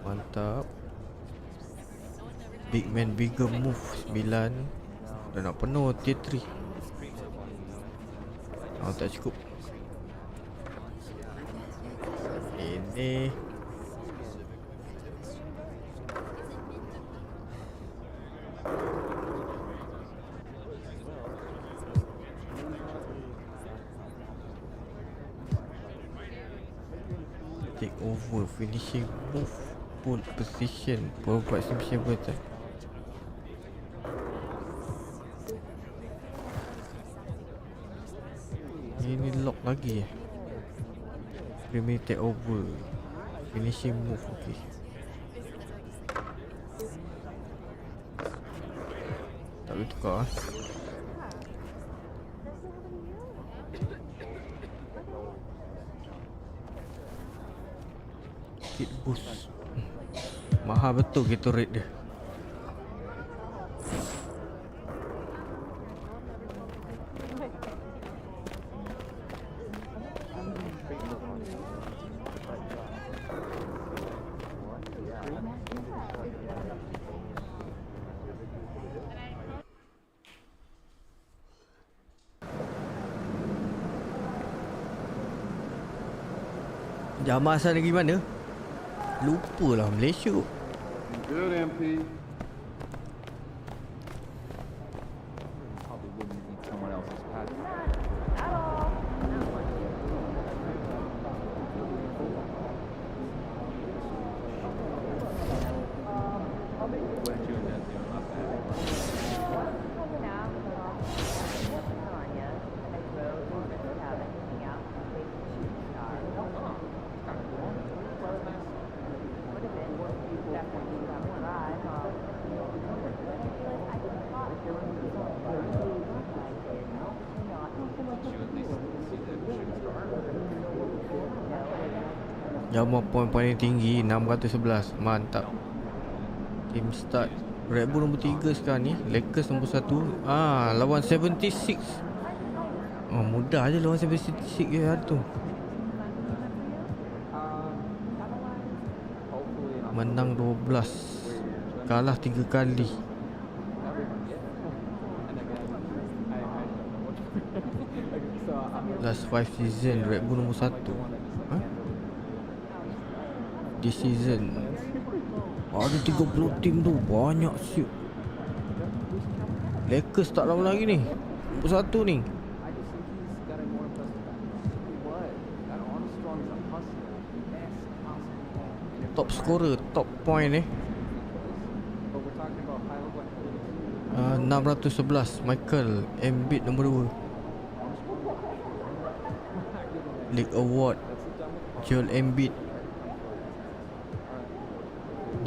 A: Mantap. Big man bigger move 9. Dah nak penuh tier 3. Tak cukup. Ini take over, finishing move, pull position, provide submission button. Ini lock lagi. Premier take over, finishing move. Okay. Tak boleh tukar. Hit boost. Mahal betul gitu rate dia. Jamal asal negeri mana? Lupa lah, Malaysia.
P: Good, MP.
A: Jamal poin paling tinggi 611. Mantap. Team start Red Bull nombor 3 sekarang ni. Lakers nombor 1. Lawan 76. Mudah je lawan 76 je hari tu. Menang 12, kalah 3 kali. Last 5 season Red Bull nombor 1. This season ada 30 tim tu, banyak siut. Lakers tak lawan lagi ni, nombor 1 ni. Top scorer, top point 611 Michael Embiid nombor 2. League Award Joel Embiid.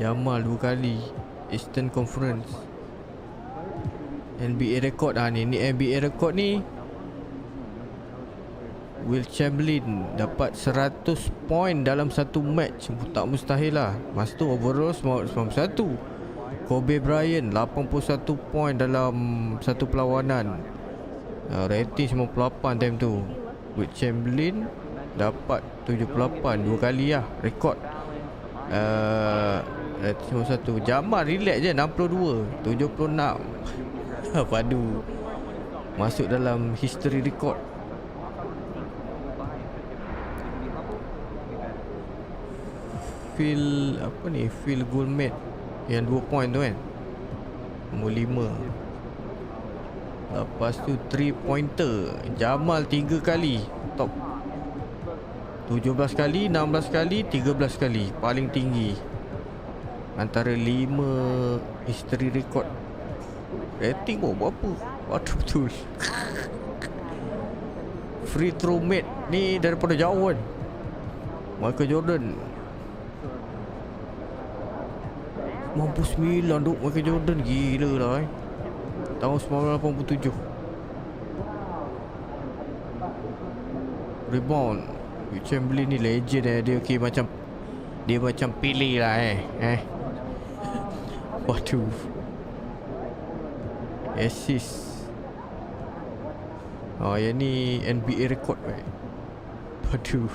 A: Jamal 2 kali Eastern Conference. NBA record ni NBA record ni. Will Chamberlain dapat 100 point dalam satu match. Tak mustahil lah. Masa tu overall 91. Kobe Bryant 81 point dalam satu perlawanan. Rating 98 time tu. Will Chamberlain dapat 78, 2 kali lah rekod. Rating 91. Jamal relax je 62, 76. Padu. Masuk dalam history record. Phil apa ni? Phil Goldmate yang 2 point tu kan. Nombor 5. Lepas tu 3 pointer Jamal 3 kali top. 17 kali, 16 kali, 13 kali. Paling tinggi antara 5 history record. Rating berapa? Betul. Free throw mate ni daripada jauh kan. Michael Jordan 99 duk Michael Jordan. Gila lah tahun 1987. Rebound Will Chamberlain ni legend dia macam pilih lah Waduh. Assist. Yang ni NBA record Waduh.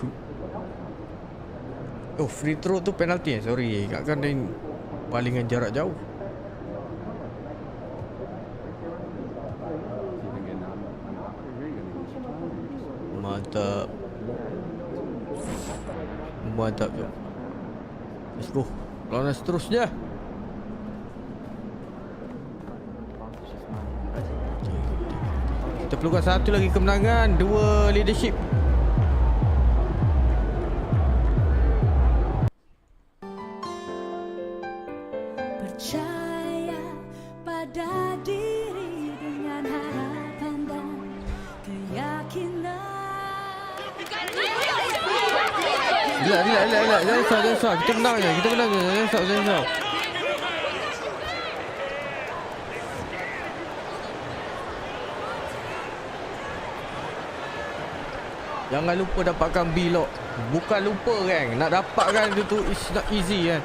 A: Free throw tu penalty sorry. Ingatkan dia palingan jarak jauh. Mantap. Mantap je. Let's go. Lawan seterusnya. Kita perlukan satu lagi kemenangan, 2 leadership.
K: Percaya pada diri dengan harapan dan keyakinan.
A: Relax. Jangan risau. Kita menang je. Jangan risau. Jangan lupa dapatkan B-Lock. Bukan lupa kan, nak dapatkan itu it's not easy kan.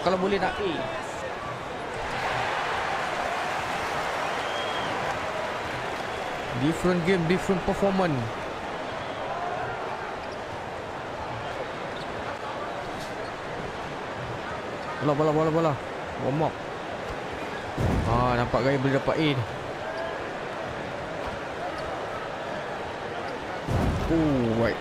A: Kalau boleh nak A. Different game, different performance. Bola. Warm up. Nampak gaya boleh dapat A ni. Right.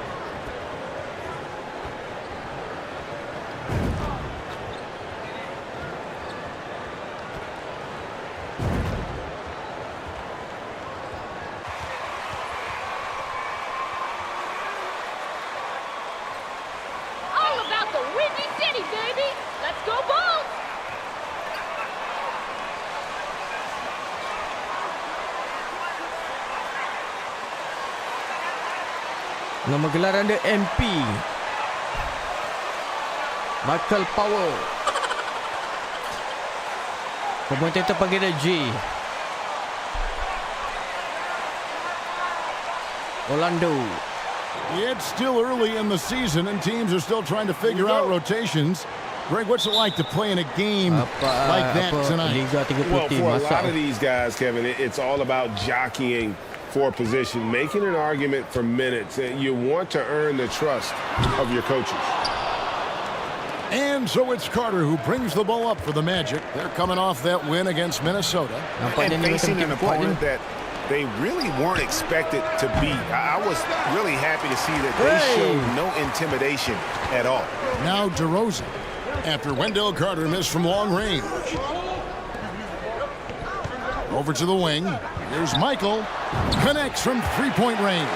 A: Nama gelaran dia MP. Michael Power. Komentator panggil dia J. Orlando.
C: It's still early in the season and teams are still trying to figure out rotations. Greg, what's it like to play in a game like that tonight?
D: Well, for a lot of these guys, Kevin, it's all about jockeying for position, making an argument for minutes. You want to earn the trust of your coaches.
C: And so it's Carter who brings the ball up for the Magic. They're coming off that win against Minnesota.
D: And facing an opponent that they really weren't expected to beat. I was really happy to see that they showed no intimidation at all.
C: Now DeRozan, after Wendell Carter missed from long range. Over to the wing. Here's Michael. Connects from three-point range.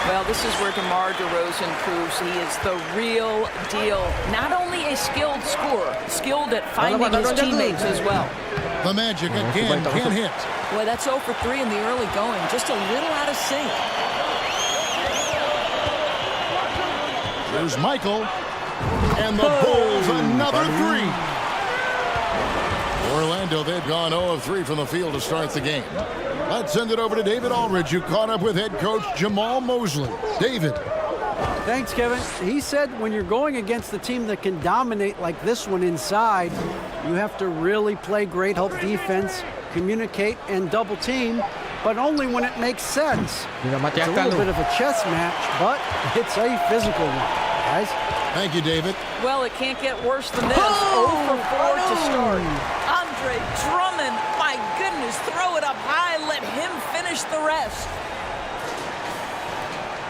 U: Well, this is where DeMar DeRozan proves he is the real deal. Not only a skilled scorer, skilled at finding his teammates as well.
C: The Magic again can't hit.
U: Boy, that's 0 for 3 in the early going. Just a little out of sync.
C: Here's Michael. And the Bulls another three. Orlando, they've gone 0 of 3 from the field to start the game. Let's send it over to David Aldridge, who caught up with head coach Jamal Mosley. David.
F: Thanks, Kevin. He said when you're going against a team that can dominate like this one inside, you have to really play great help defense, communicate, and double team, but only when it makes sense. It's a little bit of a chess match, but it's a physical one, guys.
C: Thank you, David.
U: Well, it can't get worse than this. 0 for 4 to start. Andre Drummond, my goodness, throw it up high, let him finish the rest.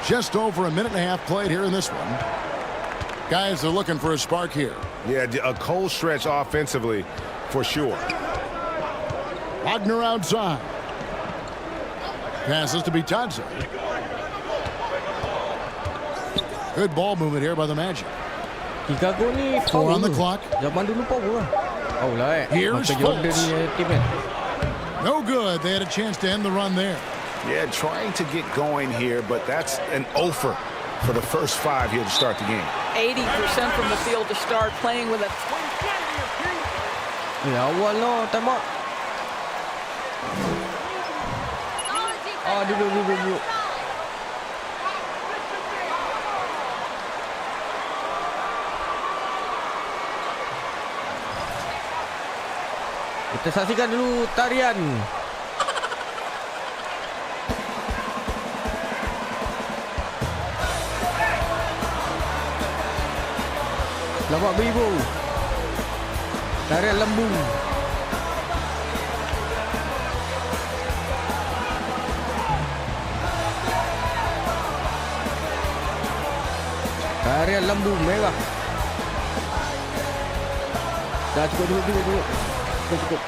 C: Just over a minute and a half played here in this one. Guys, they're looking for a spark here.
D: Yeah, a cold stretch offensively, for sure.
C: Wagner outside. Passes to Bitadze. Good ball movement here by the Magic. 4 on the clock. Here's Fultz. No good. They had a chance to end the run there.
D: Yeah, trying to get going here, but that's an offer for the first 5 here to start the game.
U: 80% from the field to start, playing with a
A: duduk. Kita saksikan dulu tarian. Selamat beribu. Tarian lembu. Tarian lembu merah. Dah cukup dulu. Cukup.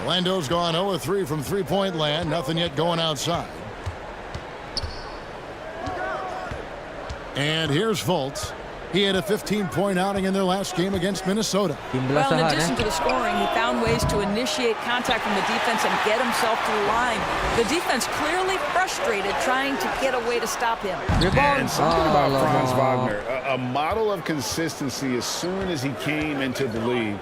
C: Orlando's gone 0 of 3 from three-point land. Nothing yet going outside. And here's Fultz. He had a 15-point outing in their last game against Minnesota.
U: Well, in addition to the scoring, he found ways to initiate contact from the defense and get himself to the line. The defense clearly frustrated trying to get a way to stop him.
D: And something about Franz Wagner, a model of consistency. As soon as he came into the league,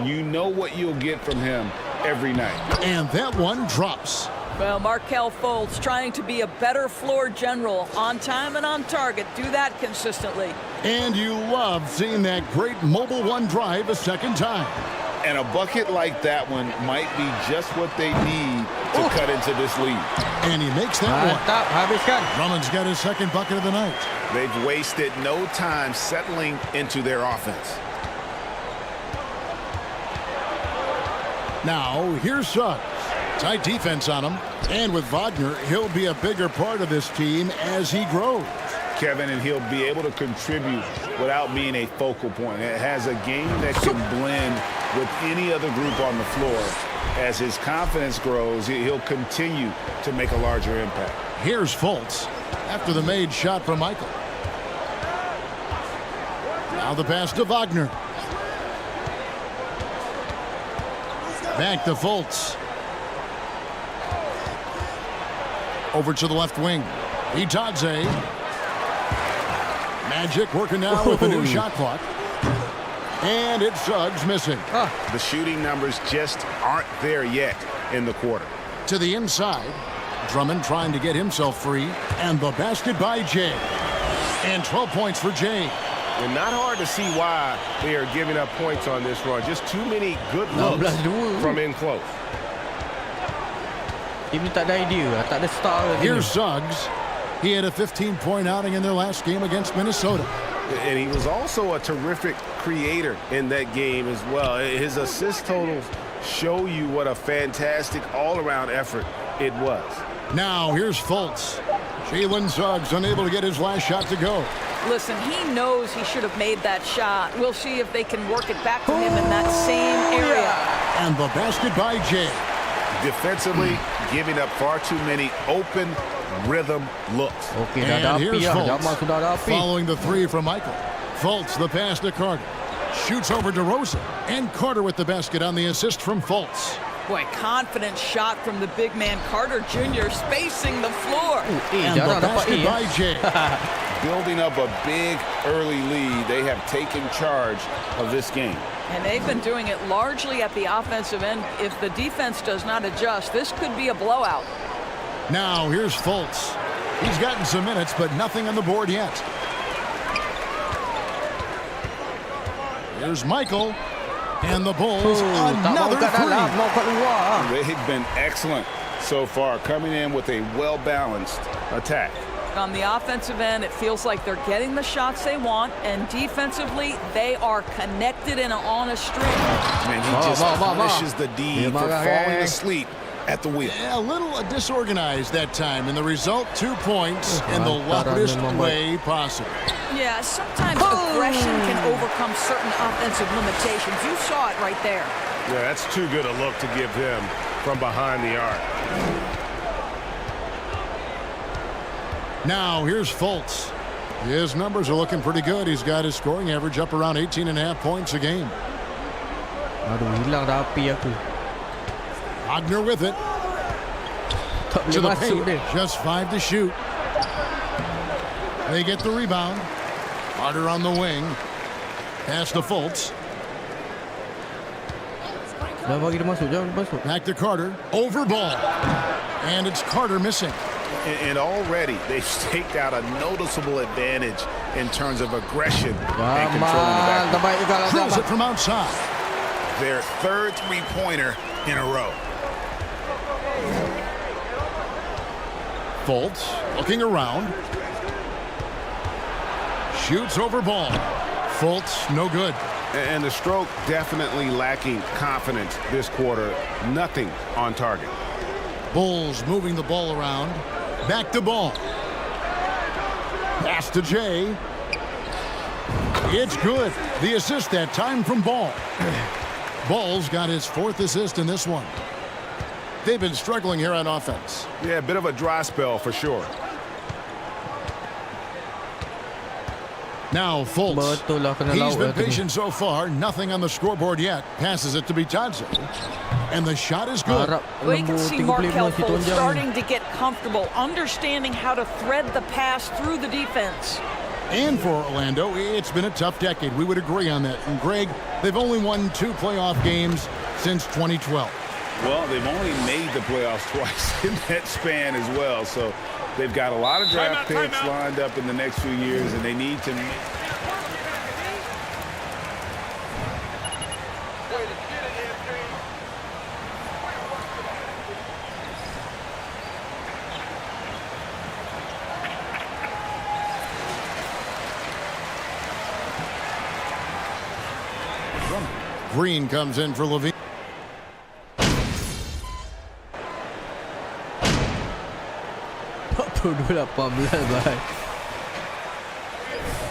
D: you know what you'll get from him every night.
C: And that one drops.
U: Well, Markelle Fultz trying to be a better floor general, on time and on target. Do that consistently.
C: And you love seeing that great mobile one drive a second time.
D: And a bucket like that one might be just what they need to cut into this lead.
C: And he makes that one. Drummond's got his second bucket of the night.
D: They've wasted no time settling into their offense.
C: Now, here's Suggs. Tight defense on him. And with Wagner, he'll be a bigger part of this team as he grows.
D: Kevin, and he'll be able to contribute without being a focal point. It has a game that can blend with any other group on the floor. As his confidence grows, he'll continue to make a larger impact.
C: Here's Fultz after the made shot from Michael. Now the pass to Wagner. Back to Fultz. Over to the left wing. Itadze. Magic working now with a new shot clock. And it's Suggs missing.
D: The shooting numbers just aren't there yet in the quarter.
C: To the inside. Drummond trying to get himself free. And the basket by Jay. And 12 points for Jay.
D: And not hard to see why they are giving up points on this run. Just too many good looks from in close.
C: Here's Suggs. He had a 15-point outing in their last game against Minnesota.
D: And he was also a terrific creator in that game as well. His assist totals show you what a fantastic all-around effort it was.
C: Now here's Fultz. Jalen Suggs unable to get his last shot to go.
U: Listen, he knows he should have made that shot. We'll see if they can work it back to him in that same area.
C: And the basket by Jay.
D: Defensively, giving up far too many open rhythm looks.
C: And here's Fultz following the three from Michael. Fultz the pass to Carter. Shoots over to Rosa. And Carter with the basket on the assist from Fultz.
U: Boy, confident shot from the big man Carter Jr. spacing the floor.
C: And the basket by Jay.
D: Building up a big early lead. They have taken charge of this game.
U: And they've been doing it largely at the offensive end. If the defense does not adjust, this could be a blowout.
C: Now here's Fultz. He's gotten some minutes, but nothing on the board yet. Here's Michael. And the Bulls, another three.
D: They've been excellent so far, coming in with a well-balanced attack.
U: On the offensive end, it feels like they're getting the shots they want, and defensively, they are connected and on a string.
D: And he just punishes the D for falling asleep at the wheel.
C: Yeah, a little disorganized that time, and the result, 2 points in the loudest way possible.
U: Yeah, sometimes aggression can overcome certain offensive limitations. You saw it right there.
D: Yeah, that's too good a look to give him from behind the arc.
C: Now here's Fultz. His numbers are looking pretty good. He's got his scoring average up around 18.5 points a game. Wagner with it. To the paint. Just 5 to shoot. They get the rebound. Carter on the wing. Pass to Fultz. Back to Carter. Over ball. And it's Carter missing.
D: And already they've staked out a noticeable advantage in terms of aggression and controlling the back.
C: Drills it from outside.
D: Their third three-pointer in a row.
C: Fultz looking around. Shoots over ball. Fultz no good.
D: And the stroke definitely lacking confidence this quarter. Nothing on target.
C: Bulls moving the ball around. Back to ball. Pass to Jay. It's good. The assist that time from Ball. Ball's got his 4th assist in this one. They've been struggling here on offense.
D: Yeah, a bit of a dry spell for sure.
C: Now Fultz. He's been patient so far. Nothing on the scoreboard yet. Passes it to Itadze. And the shot is good.
U: Well, you can see Markel Fultz starting to get comfortable, understanding how to thread the pass through the defense.
C: And for Orlando, it's been a tough decade. We would agree on that. And Greg, they've only won 2 playoff games since 2012.
D: Well, they've only made the playoffs twice in that span as well. So they've got a lot of draft picks lined up in the next few years, and they need to.
C: Green comes in for Levine.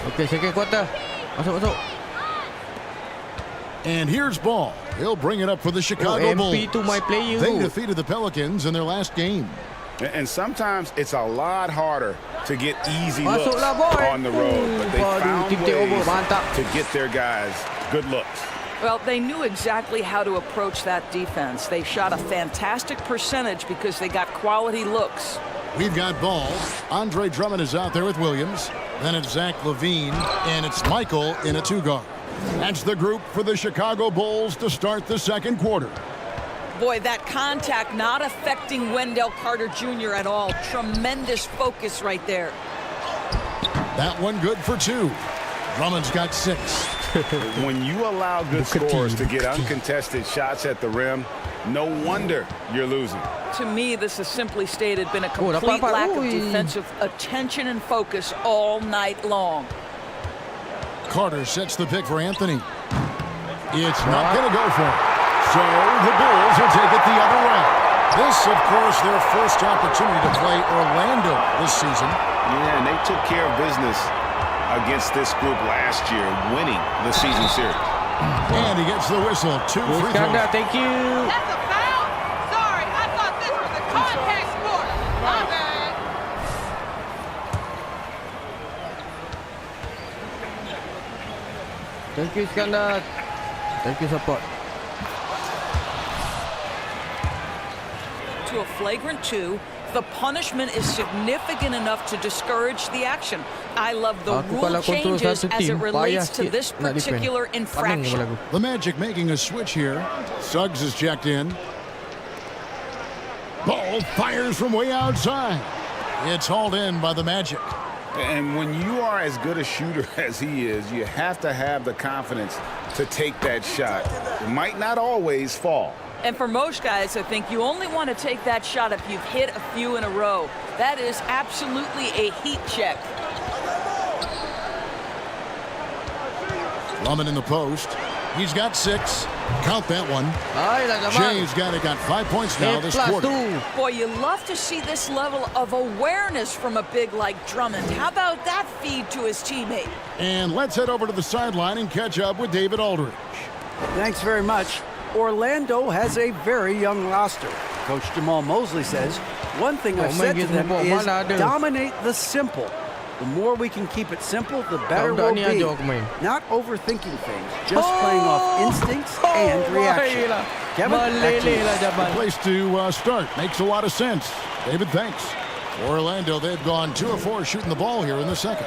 A: Okay, second quarter. Masuk.
C: And here's Ball. He'll bring it up for the Chicago Bulls.
A: MP2 my player.
C: They defeated the Pelicans in their last game.
D: And sometimes it's a lot harder to get easy looks on the road, but they found ways to get their guys good looks.
U: Well, they knew exactly how to approach that defense. They shot a fantastic percentage because they got quality looks.
C: We've got ball. Andre Drummond is out there with Williams. Then it's Zach LaVine, and it's Michael in a 2-guard. That's the group for the Chicago Bulls to start the second quarter.
U: Boy, that contact not affecting Wendell Carter Jr. at all. Tremendous focus right there.
C: That one good for 2. Drummond's got 6.
D: When you allow good scorers to get uncontested shots at the rim, no wonder you're losing.
U: To me, this has simply stated been a complete lack of defensive attention and focus all night long.
C: Carter sets the pick for Anthony. It's not going to go for it. So the Bulls will take it the other way. This, of course, their first opportunity to play Orlando this season.
D: Yeah, and they took care of business against this group last year, winning the season series.
C: And he gets the whistle. 2 free throws.
A: Thank you.
E: That's a foul? Sorry, I thought this was a contact sport. My bad.
A: Thank you, Skandar. Thank you, support.
U: To a flagrant 2, the punishment is significant enough to discourage the action. I love the rule changes as it relates to this particular infraction.
C: The Magic making a switch here. Suggs is checked in. Ball fires from way outside. It's hauled in by the Magic.
D: And when you are as good a shooter as he is, you have to have the confidence to take that shot. It might not always fall.
U: And for most guys, I think you only want to take that shot if you've hit a few in a row. That is absolutely a heat check.
C: Drummond in the post. He's got 6. Count that one. Jay's got 5 points now this quarter.
U: Boy, you love to see this level of awareness from a big like Drummond. How about that feed to his teammate?
C: And let's head over to the sideline and catch up with David Aldridge.
F: Thanks very much. Orlando has a very young roster. Coach Jamal Mosley says, one thing I've said to them is dominate the simple. The more we can keep it simple, the better we'll be. Not overthinking things, just playing off instincts and reaction. Kevin, back to you.
C: The place to start. Makes a lot of sense. David, thanks. Orlando, they've gone 2 of 4 shooting the ball here in the second.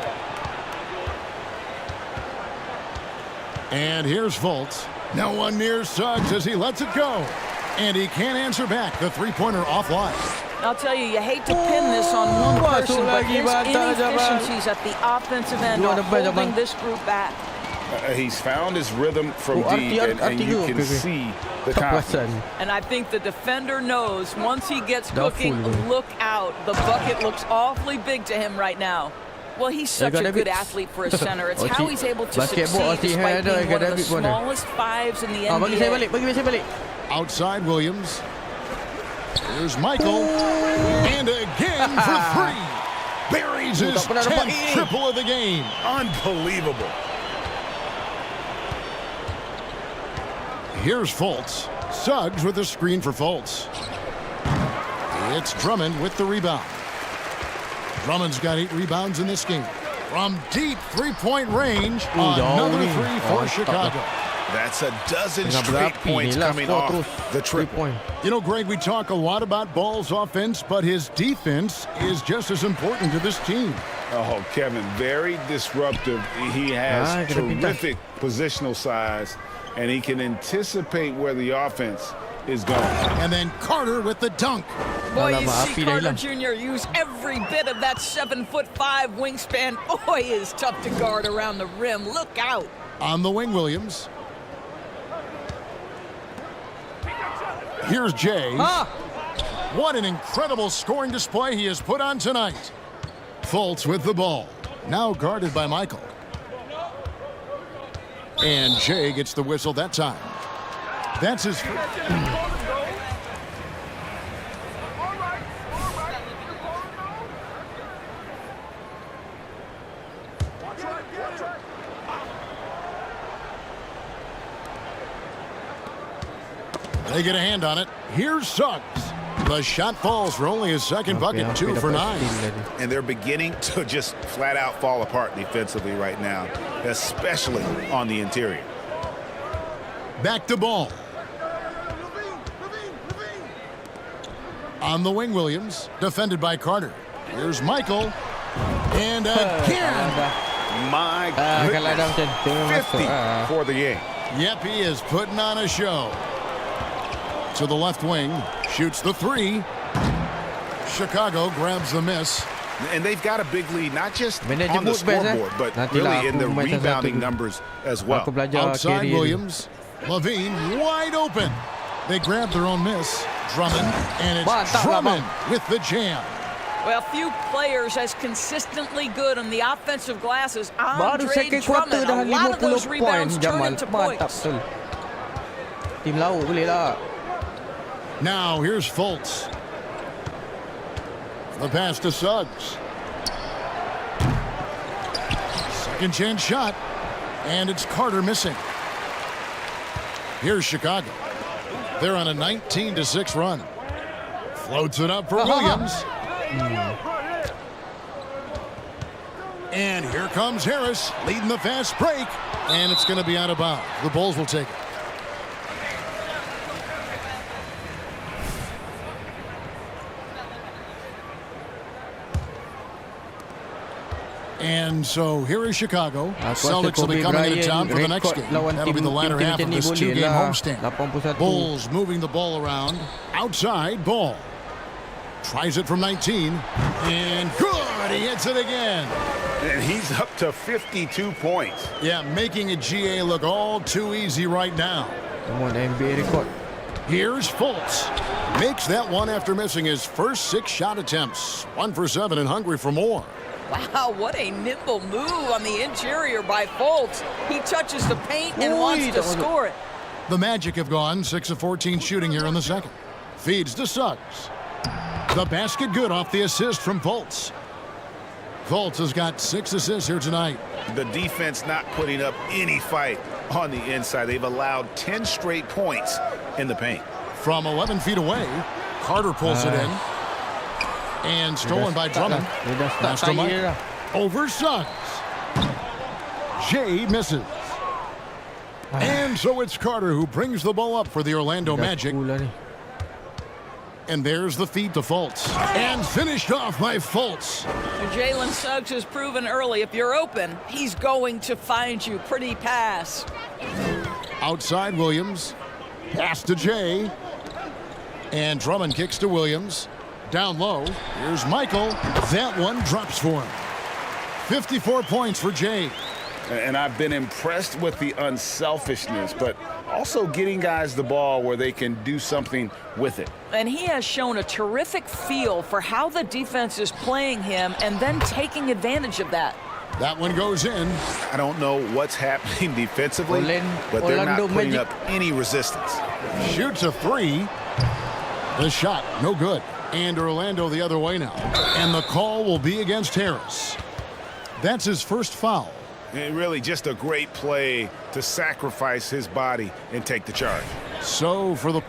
C: And here's Fultz. Now one near Suggs as he lets it go. And he can't answer back. The 3-pointer offline.
U: I'll tell you, you hate to pin this on one person, but his inefficiencies at the offensive end are holding this group back.
D: He's found his rhythm from deep, and you can see the confidence.
U: And I think the defender knows once he gets cooking, look out. The bucket looks awfully big to him right now. Well, he's such a good athlete for a center. It's how he's able to succeed despite being one of the smallest 5s in the NBA.
C: Outside Williams. Here's Michael. And again for 3. Buries his 10th triple of the game.
D: Unbelievable.
C: Here's Fultz. Suggs with a screen for Fultz. It's Drummond with the rebound. Drummond's got 8 rebounds in this game. From deep 3-point range, another 3 for Chicago.
D: That's a dozen straight points coming off the triple.
C: You know, Greg, we talk a lot about Ball's offense, but his defense is just as important to this team.
D: Oh, Kevin, very disruptive. He has terrific positional size, and he can anticipate where the offense is going.
C: And then Carter with the dunk.
U: Boy, you see Carter Jr. use every bit of that 7'5" wingspan. Boy, is tough to guard around the rim. Look out.
C: On the wing, Williams. Here's Jay. What an incredible scoring display he has put on tonight. Fultz with the ball. Now guarded by Michael. And Jay gets the whistle that time. That's his first. They get a hand on it. Here's Suggs. The shot falls for only his second bucket, 2 for 9.
D: And they're beginning to just flat out fall apart defensively right now, especially on the interior.
C: On the wing, Williams, defended by Carter. Here's Michael. And again.
D: My goodness. 50 for the game.
C: Yep, he is putting on a show. To the left wing, shoots the three. Chicago grabs the miss.
D: And they've got a big lead, not just on the scoreboard, but really in the rebounding numbers as well.
C: Outside Williams, Levine wide open. They grab their own miss. Drummond, and it's Drummond with the jam.
U: Well, few players as consistently good on the offensive glass as Andre Drummond. A lot of those rebounds turn into points.
A: Tim laut boleh lah.
C: Now here's Fultz. The pass to Suggs. Second chance shot. And it's Carter missing. Here's Chicago. They're on a 19-6 run. Floats it up for Williams. And here comes Harris leading the fast break. And it's going to be out of bounds. The Bulls will take it. And so here is Chicago. Celtics will be coming into town for the next game. That'll be the latter half of this two-game homestand. Bulls moving the ball around. Outside, Ball. Tries it from 19. And good! He hits it again.
D: And he's up to 52 points.
C: Yeah, making a GA look all too easy right now.
A: Come on, NBA record.
C: Here's Fultz. Makes that one after missing his first 6 shot attempts. 1 for 7 and hungry for more.
U: Wow, what a nimble move on the interior by Fultz. He touches the paint and wants to score it.
C: The Magic have gone 6 of 14 shooting here in the second. Feeds to Suggs. The basket good off the assist from Fultz. Fultz has got 6 assists here tonight.
D: The defense not putting up any fight on the inside. They've allowed 10 straight points in the paint.
C: From 11 feet away, Carter pulls it in. And stolen by Drummond. Pass to Mike. Over Suggs. Jay misses. And so it's Carter who brings the ball up for the Orlando Magic. And there's the feed to Fultz. And finished off by Fultz.
U: Jalen Suggs has proven early, if you're open, he's going to find you. Pretty pass.
C: Outside Williams. Pass to Jay. And Drummond kicks to Williams. Down low, here's Michael. That one drops for him. 54 points for Jay.
D: And I've been impressed with the unselfishness, but also getting guys the ball where they can do something with it.
U: And he has shown a terrific feel for how the defense is playing him and then taking advantage of that.
C: That one goes in.
D: I don't know what's happening defensively, but they're not putting up any resistance.
C: Shoots a 3. The shot, no good. And Orlando the other way now. And the call will be against Harris. That's his first foul.
D: And really just a great play to sacrifice his body and take the charge.
C: So for the...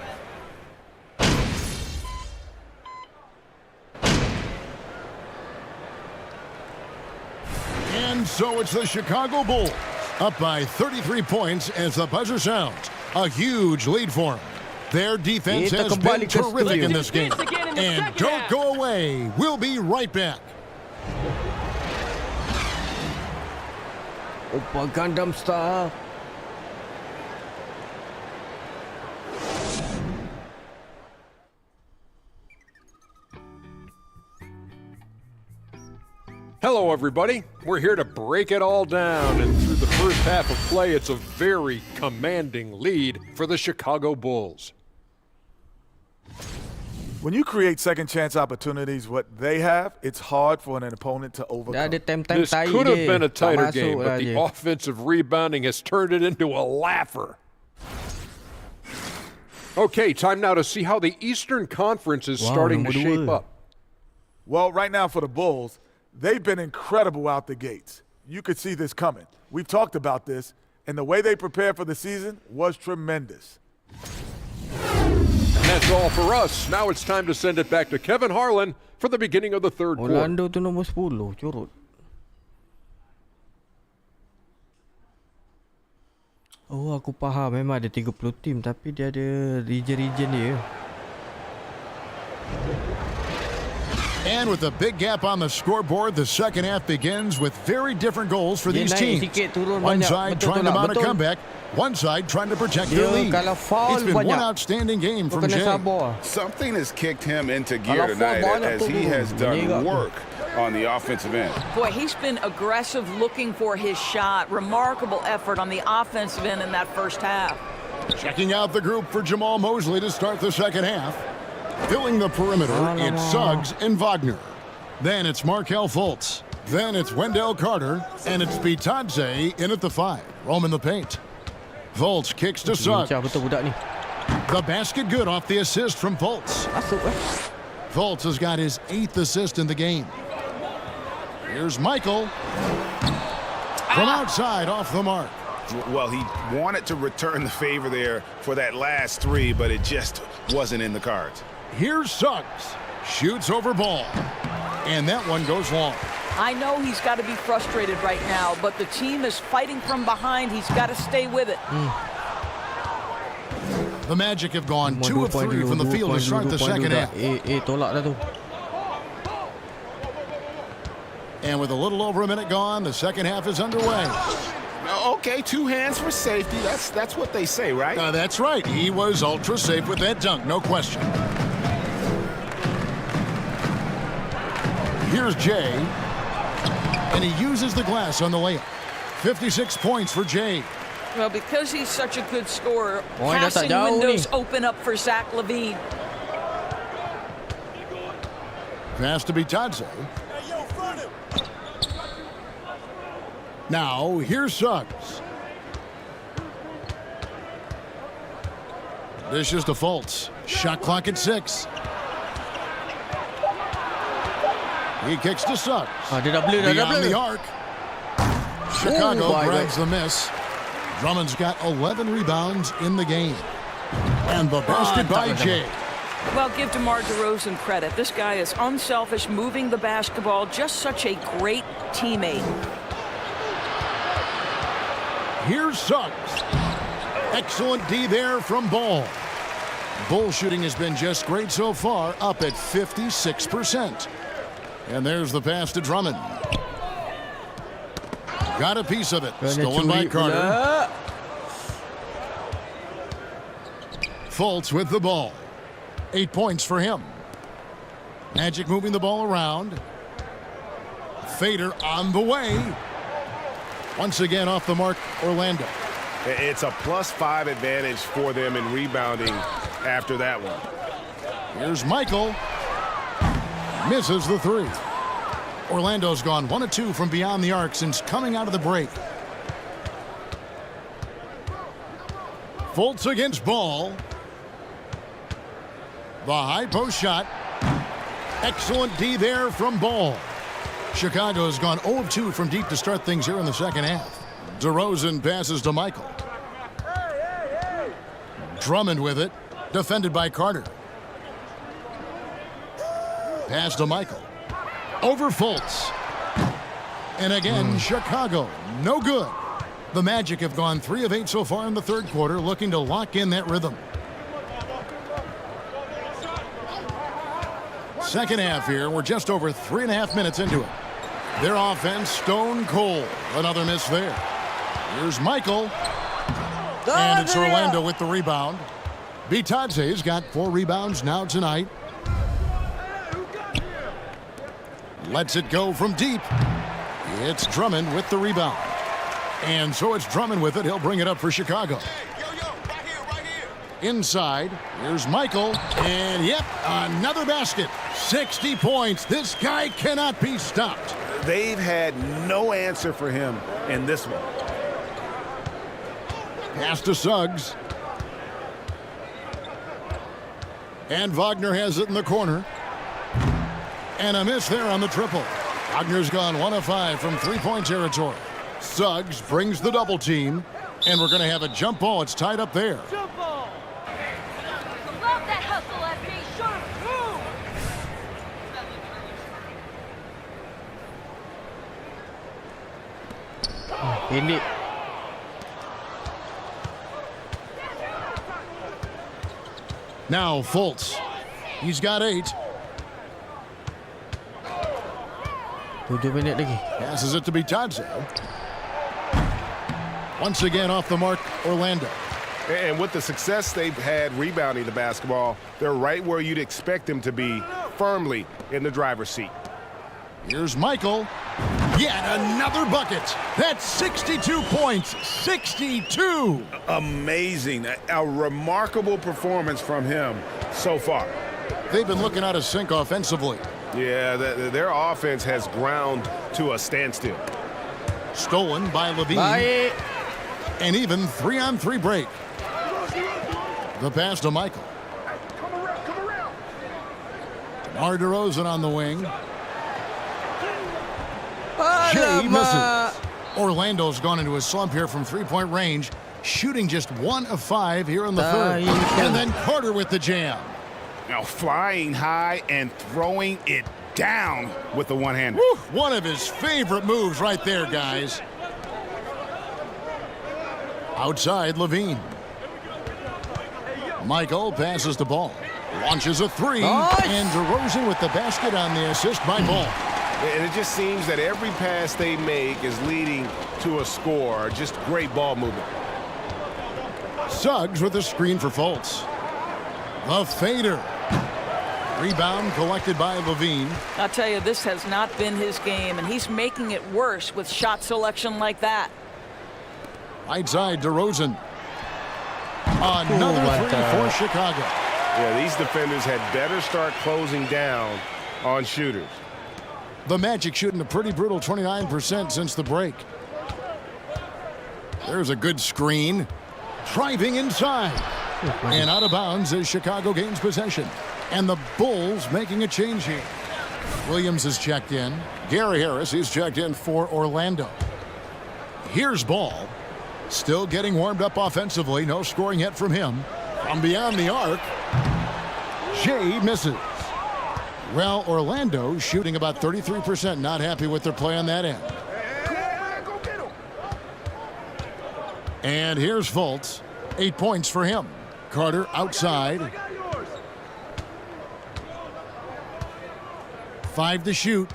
C: And so it's the Chicago Bulls. Up by 33 points as the buzzer sounds. A huge lead for them. Their defense has been terrific in this game. And don't go away. We'll be right back.
A: Opa Gundam Star.
H: Hello, everybody. We're here to break it all down, and through the first half of play, it's a very commanding lead for the Chicago Bulls.
J: When you create second chance opportunities, what they have, it's hard for an opponent to overcome.
H: This could have been a tighter game, but the offensive rebounding has turned it into a laugher. Okay, time now to see how the Eastern Conference is starting to shape up.
J: Well, right now for the Bulls, they've been incredible out the gates. You could see this coming. We've talked about this, and the way they prepared for the season was tremendous.
H: And that's all for us. Now it's time to send it back to Kevin Harlan for the beginning of the third quarter.
A: Orlando tu nombor 10, curut. Oh, aku faham memang ada 30 tim tapi dia ada region-region dia.
C: And with a big gap on the scoreboard, the second half begins with very different goals for these teams. One side trying to mount a comeback, one side trying to protect their lead. It's been one outstanding game from Jay.
D: Something has kicked him into gear tonight as he has done work on the offensive end.
U: Boy, he's been aggressive looking for his shot. Remarkable effort on the offensive end in that first half.
C: Checking out the group for Jamal Mosley to start the second half. Filling the perimeter, it's Suggs and Wagner. Then it's Markelle Fultz. Then it's Wendell Carter. And it's Bitadze in at the 5. Roaming the paint. Fultz kicks to Suggs. The basket good off the assist from Fultz. Fultz has got his 8th assist in the game. Here's Michael. From outside off the mark.
D: Well, he wanted to return the favor there for that last 3, but it just wasn't in the cards.
C: Here's Suggs. Shoots over ball. And that one goes long.
U: I know he's got to be frustrated right now, but the team is fighting from behind. He's got to stay with it.
C: The Magic have gone 2 of 3 from the field to start the second half. And with a little over a minute gone, the second half is underway.
D: Okay, 2 hands for safety. That's what they say, right?
C: That's right. He was ultra safe with that dunk, no question. Here's Jay. And he uses the glass on the layup. 56 points for Jay.
U: Well, because he's such a good scorer, passing windows open up for Zach LaVine.
C: Pass to Bitadze. Now, here's Suggs. This is to Fultz. Shot clock at 6. He kicks to Suggs. Beyond the arc. Chicago grabs the miss. Drummond's got 11 rebounds in the game. And the basket by Jay.
U: Well, give DeMar DeRozan credit. This guy is unselfish, moving the basketball, just such a great teammate.
C: Here's Suggs. Excellent D there from Ball. Bull shooting has been just great so far, up at 56%. And there's the pass to Drummond. Got a piece of it. Stolen by Carter. Fultz with the ball. 8 points for him. Magic moving the ball around. Fader on the way. Once again off the mark, Orlando.
D: It's a +5 advantage for them in rebounding after that one.
C: Here's Michael. Misses the 3. Orlando's gone 1 of 2 from beyond the arc since coming out of the break. Fultz against Ball. The high post shot. Excellent D there from Ball. Chicago has gone 0 of 2 from deep to start things here in the second half. DeRozan passes to Michael. Drummond with it. Defended by Carter. Pass to Michael. Over Fultz. And again, Chicago. No good. The Magic have gone 3 of 8 so far in the third quarter, looking to lock in that rhythm. Second half here. We're just over 3.5 minutes into it. Their offense stone cold. Another miss there. Here's Michael. And it's Orlando with the rebound. Bitadze's got 4 rebounds now tonight. Lets it go from deep. It's Drummond with the rebound. And so it's Drummond with it. He'll bring it up for Chicago. Inside, here's Michael. And yep, another basket. 60 points. This guy cannot be stopped.
D: They've had no answer for him in this one.
C: Pass to Suggs. And Wagner has it in the corner. And a miss there on the triple. Wagner's gone 1 of 5 from 3-point territory. Suggs brings the double team. And we're going to have a jump ball. It's tied up there.
K: Jump ball. Love that hustle, FP. Sure.
A: Ini.
C: Now Fultz. He's got 8.
A: 7 minit lagi.
C: Passes it to Bitadze. Once again off the mark, Orlando.
D: And with the success they've had rebounding the basketball, they're right where you'd expect them to be, firmly in the driver's seat.
C: Here's Michael. Yet another bucket. That's 62 points. 62.
D: Amazing. A remarkable performance from him so far.
C: They've been looking out of sync offensively.
D: Yeah, their offense has ground to a standstill.
C: Stolen by Levine.
A: Baik.
C: An even 3-on-3 break. The pass to Michael. DeMar DeRozan on the wing. Jay misses. Orlando's gone into a slump here from three-point range, shooting just 1 of 5 here in the third. And then Carter with the jam.
D: Now flying high and throwing it down with the one-hander.
C: One of his favorite moves right there, guys. Outside, Levine. Michael passes the ball. Launches a 3.
A: Nice.
C: And DeRozan with the basket on the assist by Ball.
D: And it just seems that every pass they make is leading to a score. Just great ball movement.
C: Suggs with a screen for Fultz. The fader. Rebound collected by Levine.
U: I'll tell you, this has not been his game, and he's making it worse with shot selection like that.
C: Right side, DeRozan. Another 3 for Chicago.
D: Yeah, these defenders had better start closing down on shooters.
C: The Magic shooting a pretty brutal 29% since the break. There's a good screen. Driving inside. And out of bounds as Chicago gains possession. And the Bulls making a change here. Williams is checked in. Gary Harris is checked in for Orlando. Here's Ball. Still getting warmed up offensively. No scoring yet from him. From beyond the arc. Jay misses. Well, Orlando shooting about 33%. Not happy with their play on that end. And here's Fultz. 8 points for him. Carter outside. 5 to shoot.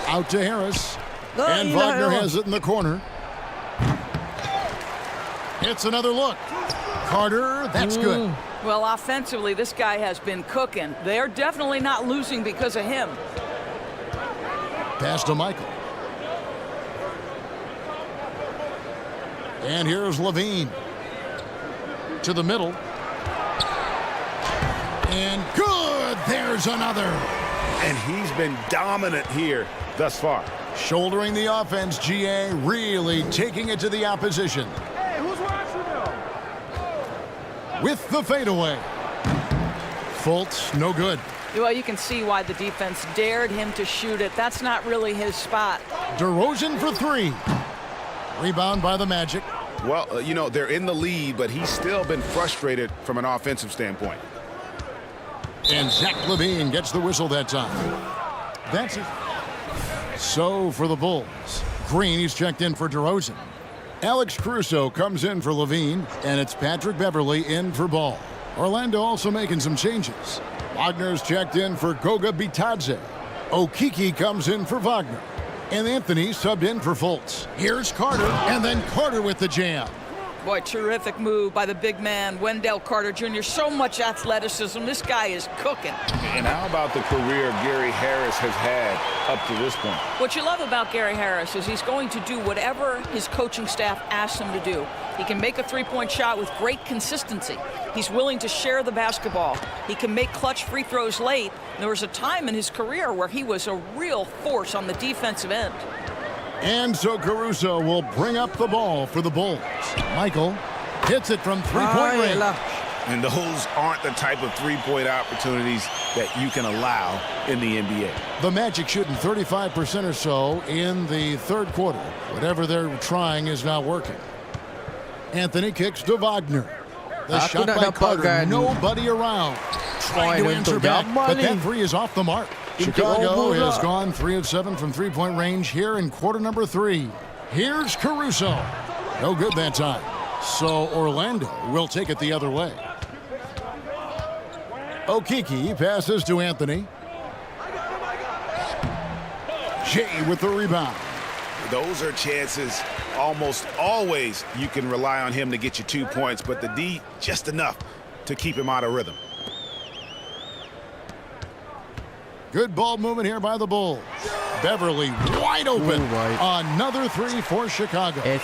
C: Out to Harris. And Wagner has it in the corner. It's another look. Carter, that's good.
U: Well, offensively, this guy has been cooking. They're definitely not losing because of him.
C: Pass to Michael. And here's Levine. To the middle. And good. There's another.
D: And he's been dominant here thus far.
C: Shouldering the offense, GA really taking it to the opposition.
J: Hey, who's watching them?
C: With the fadeaway. Fultz, no good.
U: Well, you can see why the defense dared him to shoot it. That's not really his spot.
C: DeRozan for 3. Rebound by the Magic.
D: Well, you know, they're in the lead, but he's still been frustrated from an offensive standpoint.
C: And Zach LaVine gets the whistle that time. That's it. So for the Bulls, Green, he's checked in for DeRozan. Alex Caruso comes in for Levine, and it's Patrick Beverly in for Ball. Orlando also making some changes. Wagner's checked in for Goga Bitadze. Okiki comes in for Wagner. And Anthony subbed in for Fultz. Here's Carter, and then Carter with the jam.
U: Boy, terrific move by the big man, Wendell Carter Jr. So much athleticism. This guy is cooking.
D: And how about the career Gary Harris has had up to this point?
U: What you love about Gary Harris is he's going to do whatever his coaching staff asks him to do. He can make a three-point shot with great consistency. He's willing to share the basketball. He can make clutch free throws late. There was a time in his career where he was a real force on the defensive end.
C: And so Caruso will bring up the ball for the Bulls. Michael hits it from three-point range.
D: And those aren't the type of three-point opportunities that you can allow in the NBA.
C: The Magic shooting 35% or so in the third quarter. Whatever they're trying is not working. Anthony kicks to Wagner. The shot by Carter, nobody around. Trying to answer back, but that 3 is off the mark. Chicago has gone 3 of 7 from three-point range here in quarter number 3. Here's Caruso. No good that time. So Orlando will take it the other way. Okiki passes to Anthony. Jay with the rebound.
D: Those are chances almost always you can rely on him to get you 2 points, but the D just enough to keep him out of rhythm.
C: Good ball movement here by the Bulls. Beverly wide open. Another three for Chicago.
D: And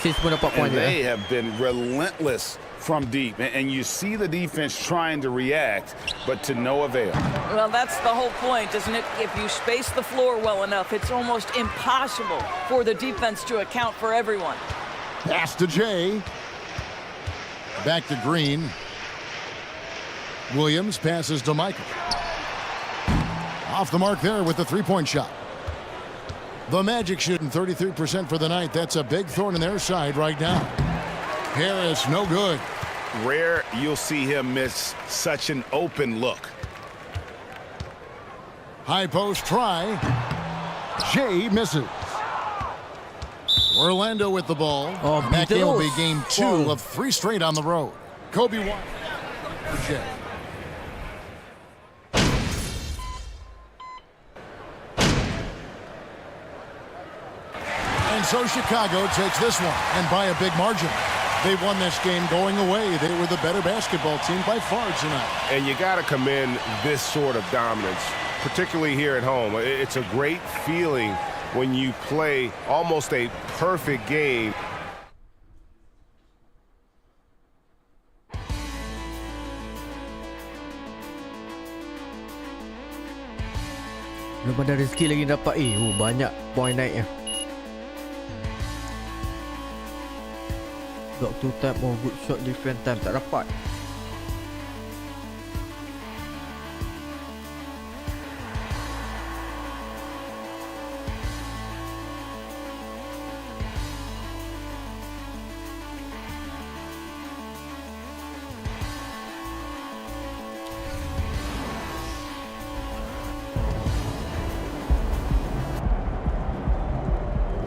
D: they have been relentless from deep, and you see the defense trying to react, but to no avail.
U: Well, that's the whole point, isn't it? If you space the floor well enough, it's almost impossible for the defense to account for everyone.
C: Pass to Jay. Back to Green. Williams passes to Michael. Off the mark there with the three-point shot. The Magic shooting 33% for the night. That's a big thorn in their side right now. Harris, no good.
D: Rare you'll see him miss such an open look.
C: High post try. Jay misses. Orlando with the ball. That game will be game 2 of 3 straight on the road. Kobe White for Jay. And so Chicago takes this one, and by a big margin. They won this game going away. They were the better basketball team by far tonight.
G: And you got to commend this sort of dominance, particularly here at home. It's a great feeling when you play almost a perfect game.
A: Belum ada rezeki lagi dapat. Banyak point naiknya. Block 2 time or good shot defense time tak dapat.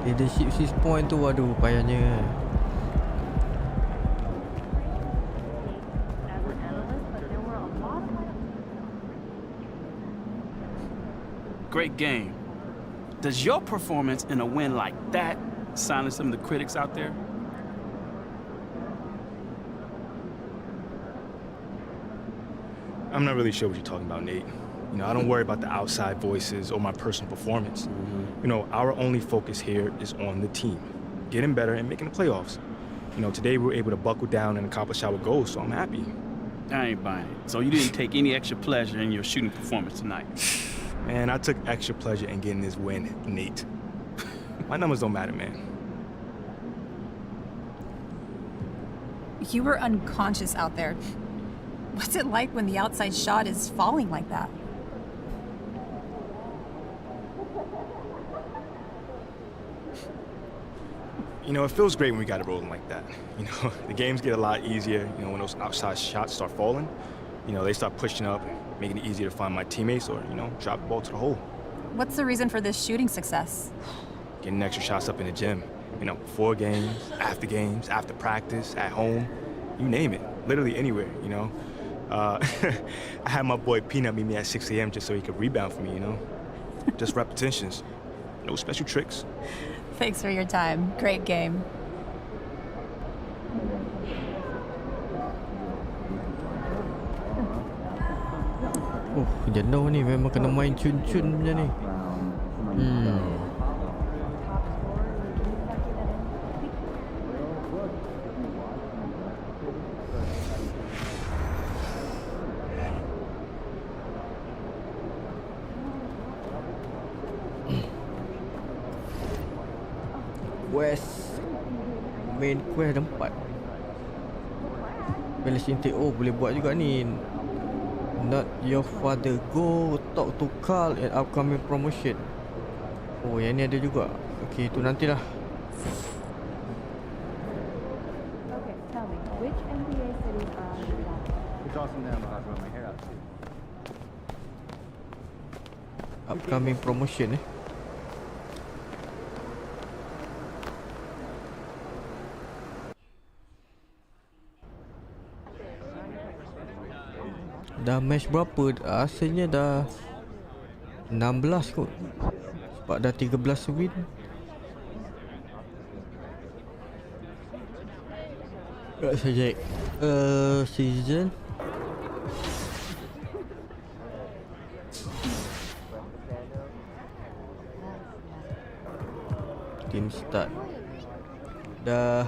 A: Leadership 6 point tu, waduh payahnya.
M: Great game. Does your performance in a win like that silence some of the critics out there?
L: I'm not really sure what you're talking about, Nate. You know, I don't worry about the outside voices or my personal performance. You know, our only focus here is on the team, getting better and making the playoffs. You know, today we were able to buckle down and accomplish our goals, so I'm happy.
M: I ain't buying it. So you didn't take any extra pleasure in your shooting performance tonight?
L: Man, I took extra pleasure in getting this win, Nate. My numbers don't matter, man.
V: You were unconscious out there. What's it like when the outside shot is falling like that?
L: You know, it feels great when we got it rolling like that. You know, the games get a lot easier, you know, when those outside shots start falling. You know, they start pushing up, making it easier to find my teammates or, you know, drop the ball to the hole.
V: What's the reason for this shooting success?
L: Getting extra shots up in the gym. You know, before games, after practice, at home, you name it. Literally anywhere, you know. I had my boy Peanut meet me at 6 a.m. just so he could rebound for me, you know. Just repetitions. No special tricks.
V: Thanks for your time. Great game.
A: Jenuh ni, memang kena main cun-cun macam ni. Quest main quest ada 4. Balance intake, boleh buat juga ni. Not your father, go talk to Carl at upcoming promotion. Yang ni ada juga. Okey, tu nantilah.
W: Okay, tell me, which NBA cities are on the map?
X: It's awesome now, but I grow my hair out too.
A: Upcoming promotion Dah match berapa? Rasanya dah 16 kot. Sebab dah 13 win. Saya season team start. Dah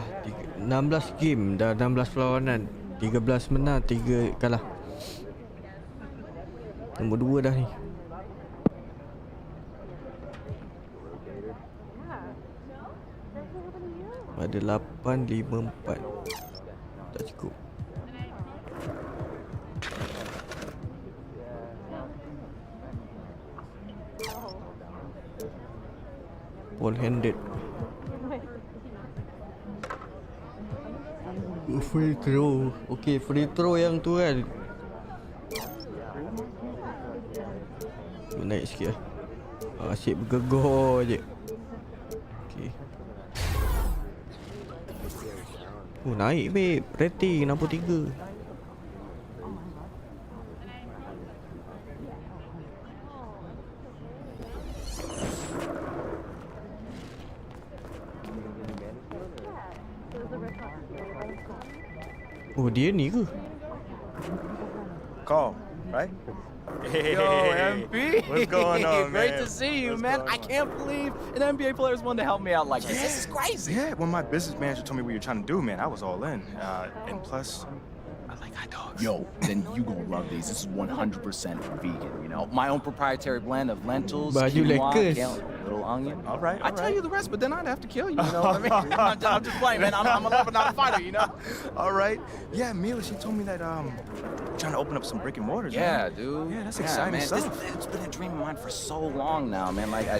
A: 16 game, dah 16 perlawanan, 13 menang, 3 kalah. Nombor 2 dah ni. Ada 8, 5, 4. Tak cukup. Ball handed. Free throw. Okay, free throw yang tu kan. Naik sikit lah. Asyik bergegor je. Okay. Oh, naik babe. Rating 63. Oh, dia ni ke?
L: Call, right?
B: Yo, MP.
L: What's going on,
B: Great
L: man?
B: to see you,
L: What's
B: man.
L: going
B: I can't believe an NBA player is wanting to help me out like this. This is crazy.
L: Yeah, when my business manager told me what you're trying to do, man, I was all in. And plus, I like hot dogs.
B: Yo, then you gonna love these. This is 100% vegan, you know. My own proprietary blend of lentils,
A: Baju
B: quinoa,
A: lekas.
B: little onion.
L: All right,
B: I'd tell you the rest, but then I'd have to kill you, you know what I mean? I'm just playing, man. I'm a lover, not a fighter, you know?
L: All right. Yeah, Mila, she told me that trying to open up some brick and mortars.
B: Yeah,
L: man.
B: dude.
L: Yeah, that's exciting
B: man.
L: stuff.
B: It's been a dream of mine for so long now, man. Like, I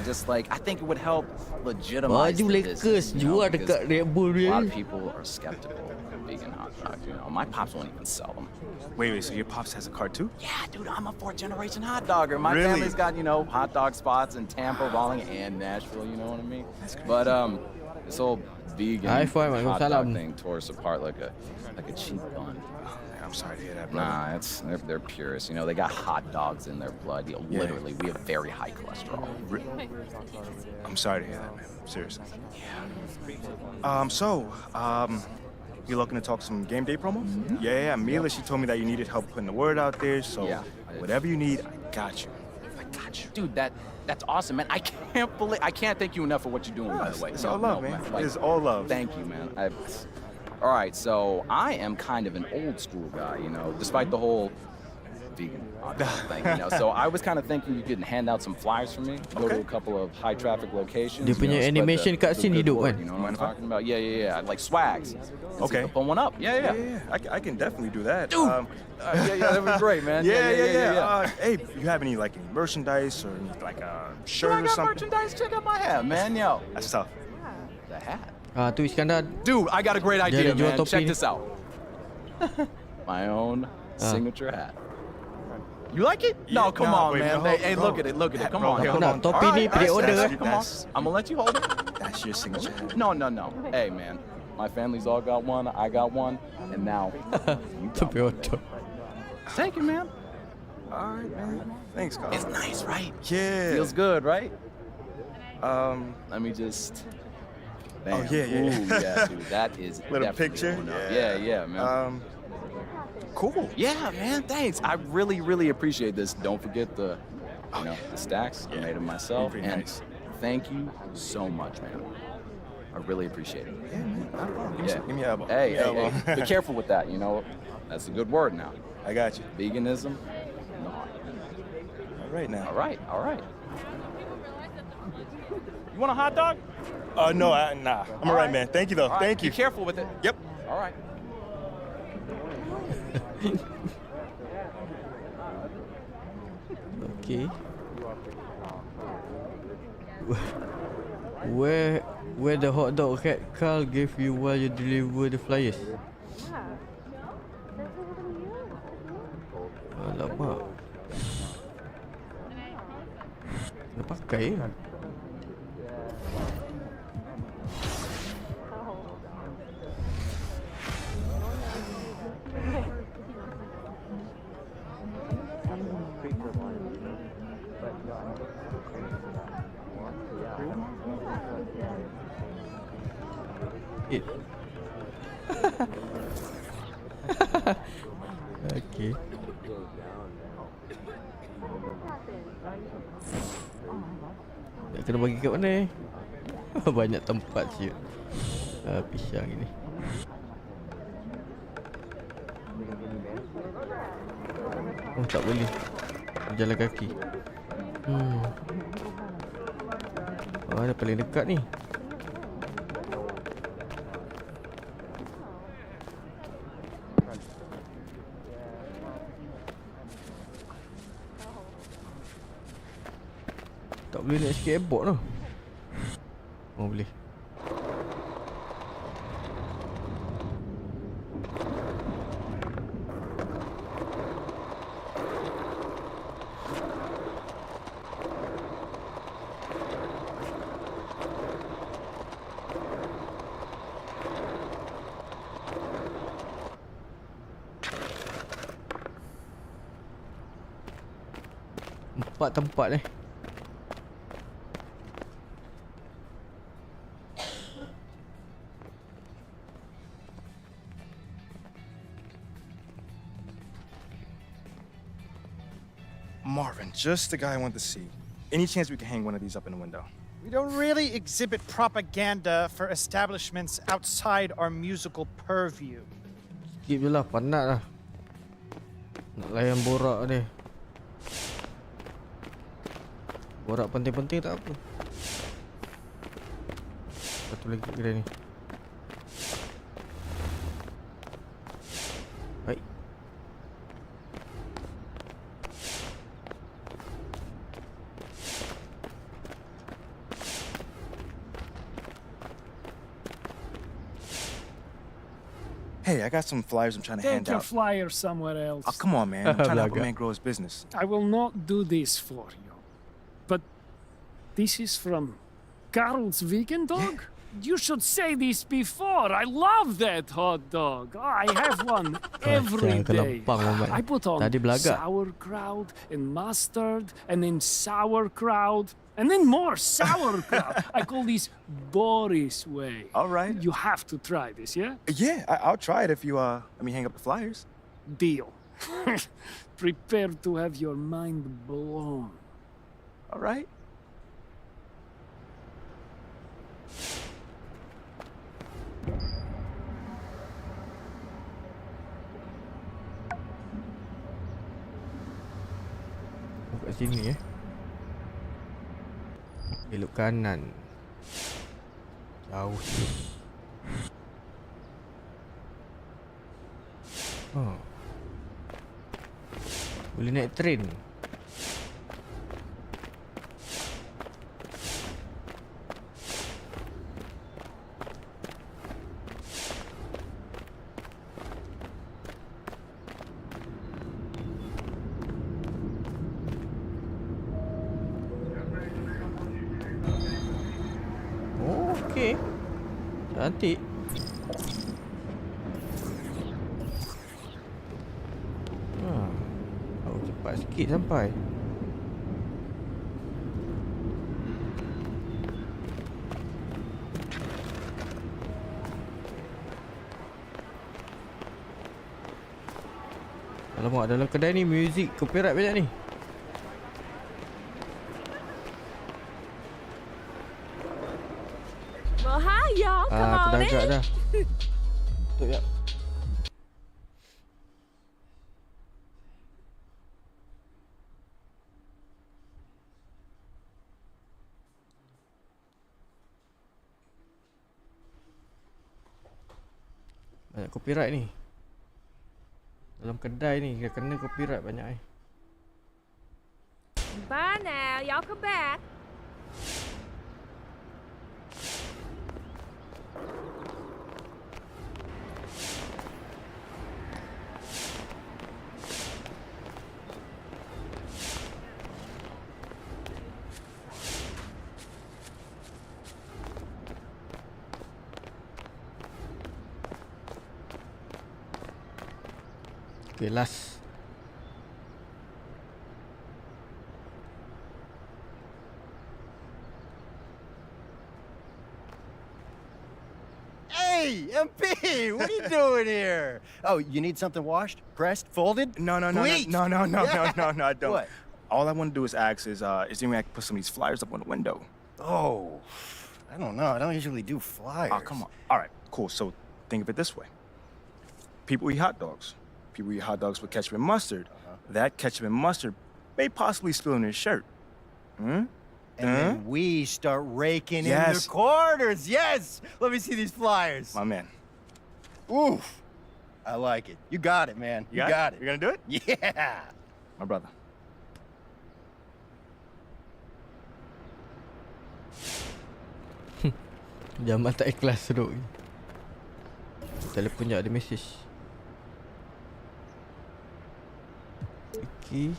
B: think it would help legitimize
A: Baju
B: the
A: lekas
B: business, you know,
A: jual
B: because
A: dekat Red Bull
B: a lot
A: ni.
B: of people are skeptical of vegan hot dogs, you know. My pops won't even sell them.
L: Wait, so your pops has a car too?
B: Yeah, dude, I'm a fourth-generation hot dogger. My
L: Really?
B: family's got, you know, hot dog spots in Tampa, Raleigh, and Nashville, you know what I mean? But this whole vegan
A: Hi, Foy,
B: hot
A: Waalaikumsalam.
B: dog thing tore us apart like a cheap bun.
L: I'm sorry to hear that, brother.
B: Nah, they're purists. You know, they got hot dogs in their blood. You know,
L: Yeah.
B: literally, we have very high cholesterol.
L: I'm sorry to hear that, man. Seriously. You're looking to talk some game day promos?
B: Mm-hmm.
L: Yeah, Mila, she told me that you needed help putting the word out there, so
B: Yeah.
L: whatever you need, I got you.
B: Dude, that's awesome, man. I can't thank you enough for what you're doing, by the way.
L: It's all love, man. It's all love.
B: Thank you, man. All right, so I am kind of an old school guy, you know, despite the whole vegan hot dog thing, you know. So I was kind of thinking you could hand out some flyers for me, go to a couple of high traffic locations.
A: Dia punya animation cut scene hidup kan?
B: You know what I'm talking about? Yeah. Like swags.
L: Okay.
B: Put one up. Yeah.
L: I can definitely do that.
B: Dude. Yeah, that would be great, man.
L: Yeah. Hey, you have any like any merchandise or any, like a shirt
B: I
L: or
B: got
L: something?
B: merchandise. Check out my hat, man. Yo.
L: That's tough.
B: The hat.
A: Tu Iskandar.
B: Dude, I got a great idea,
A: Dia jual
B: man.
A: topi
B: Check
A: ni.
B: this out. My own signature hat. You like it? No, come on,
L: wait,
B: man.
L: no,
B: Hey,
L: no.
B: look at it. Come
L: Bro,
B: on.
L: hold
A: Nak
L: on.
A: topi ni
B: All right,
A: pre-order
B: that's-
A: eh.
B: Come on. I'm gonna let you hold it.
L: That's your signature.
B: No. Hey, man. My family's all got one. I got one, and now you got one.
A: Pre-order.
B: Thank you, man.
L: All right, man. Thanks, Carl.
B: It's nice, right?
L: Yeah.
B: Feels good, right? Let me just. Bam.
L: yeah.
B: Ooh, yeah, dude. That is
L: Little
B: definitely
L: picture?
B: going up.
L: Yeah.
B: Yeah, man.
L: Cool.
B: Yeah, man. Thanks. I really appreciate this. Don't forget the stacks. I made them myself.
L: Pretty
B: And
L: nice.
B: thank you so much, man. I really appreciate it.
L: Yeah, man. Not a problem.
B: Yeah.
L: Give me your elbow.
B: Hey,
L: Give me your elbow.
B: be careful with that. You know, that's a good word now.
L: I got you.
B: Veganism. No.
L: All right now.
B: All right. You want a hot dog?
L: No, nah. I'm all right, man. Thank you, though.
B: All right,
L: Thank you.
B: Be careful with it.
L: Yep.
B: All right.
A: Okay. Where the hot dog hat Carl gave you while you deliver the flyers? Alamak. Kena pakai ya. Okay. Nak kena bagi kat mana? Banyak tempat siut. Pisang ini. Oh, tak boleh. Jalan kaki. Mana paling dekat ni? Tak boleh naik skateboard tu. Oh, boleh. Empat tempat ni.
L: Marvin, just the guy I want to see. Any chance we can hang one of these up in the window?
I: We don't really exhibit propaganda for establishments outside our musical purview.
A: Skip je lah, penat lah. Nak layan borak dia. Borak penting-penting tak apa. Satu lagi kedai ni. Baik.
L: Hey, I got some flyers I'm trying to hand
Q: Take your
L: out.
Q: flyer somewhere else.
L: Oh, come on, man. I'm trying to help a man grow his business.
Q: I will not do this for you. But this is from Carl's Vegan Dog? You should say this before. I love that hot dog. I have one every day. I put on sauerkraut and mustard and then sauerkraut and then more sauerkraut. I call this Boris way.
L: All right.
Q: You have to try this, yeah?
L: Yeah, I'll try it if you, hang up the flyers.
Q: Deal. Prepare to have your mind blown.
L: All right.
A: Kat sini belok kanan. Jauh sikit. Boleh naik train. Okey. Cantik. Cepat sikit sampai. Alamak, dalam kedai ni muzik copyright banyak ni.
K: Well, hi, y'all. Come on
A: terdagat
K: in.
A: dah. Tutup ya. Banyak copyright ni. Dalam kedai ni dia kena copyright banyak .
K: Bye now. Y'all come back.
A: Okay, last.
O: Hey, MP, what are you
N: doing here? Oh, you need something washed, pressed, folded?
L: No, I don't.
N: What?
L: All I want to do is ask is there any way I can put some of these flyers up on the window?
N: Oh, I don't know. I don't usually do flyers.
L: Oh, come on. All right, cool. So think of it this way. People eat hot dogs. People eat hot dogs with ketchup and mustard. That ketchup and mustard may possibly spill in his shirt.
N: And then we start raking in
L: Yes.
N: the quarters. Yes! Let me see these flyers.
L: My man.
N: Oof. I like it. You got it, man. You got it.
L: You gonna do it?
N: Yeah.
L: My brother.
A: Jamal tak ikhlas duduk. Telefon je ada message. Okay.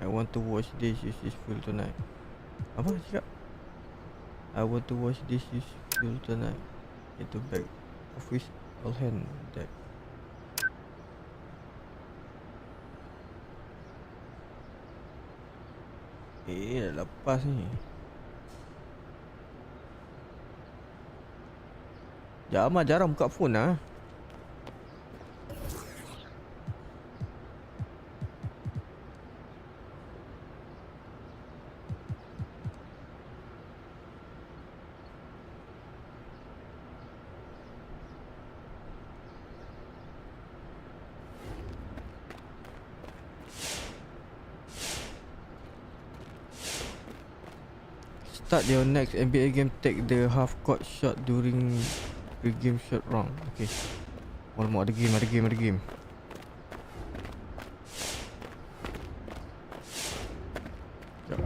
A: I want to wash dishes full tonight. Apa cakap? I want to wash dishes full tonight. Into bag. Office all hand that. Dah lepas ni. Jamal jarang buka phone lah. Start your next NBA game, take the half court shot during pre-game shot round. Okay. Alamak, ada game. Sekejap.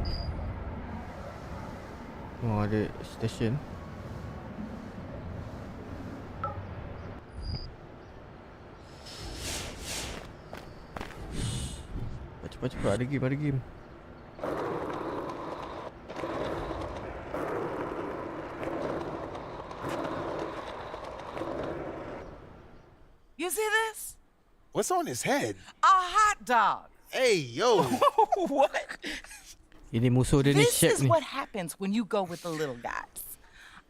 A: Oh, ada station. Cepat, ada game.
R: You see this?
S: What's on his head?
R: A hot dog.
S: Hey, yo.
R: What?
A: Ini musuh dia ni
R: This
A: chef
R: is
A: ni.
R: what happens when you go with the little guys.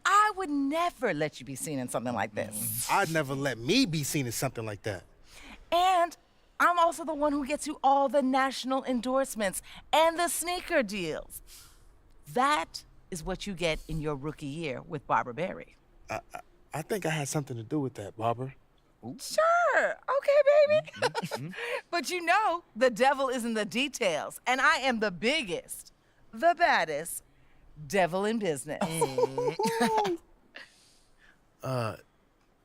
R: I would never let you be seen in something like this.
S: I'd never let me be seen in something like that.
R: And I'm also the one who gets you all the national endorsements and the sneaker deals. That is what you get in your rookie year with Barbara Berry.
S: I think I had something to do with that, Barbara.
R: Sure. Okay, baby. But you know, the devil is in the details, and I am the biggest, the baddest devil in business.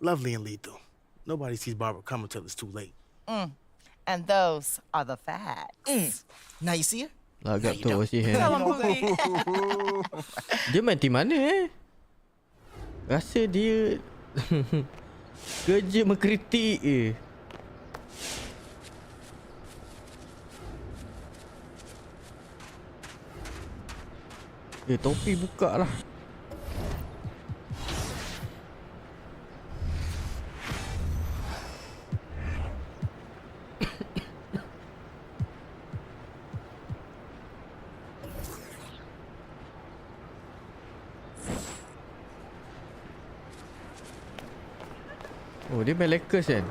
S: Lovely and lethal. Nobody sees Barbara coming till it's too late.
R: And those are the facts.
N: Now you see her?
A: Agak tu si Hen.
R: Tell him, Pookie.
A: Dia main tim mana Rasa dia kerja mengkritik topi buka lah. Oh, dia main Lakers kan?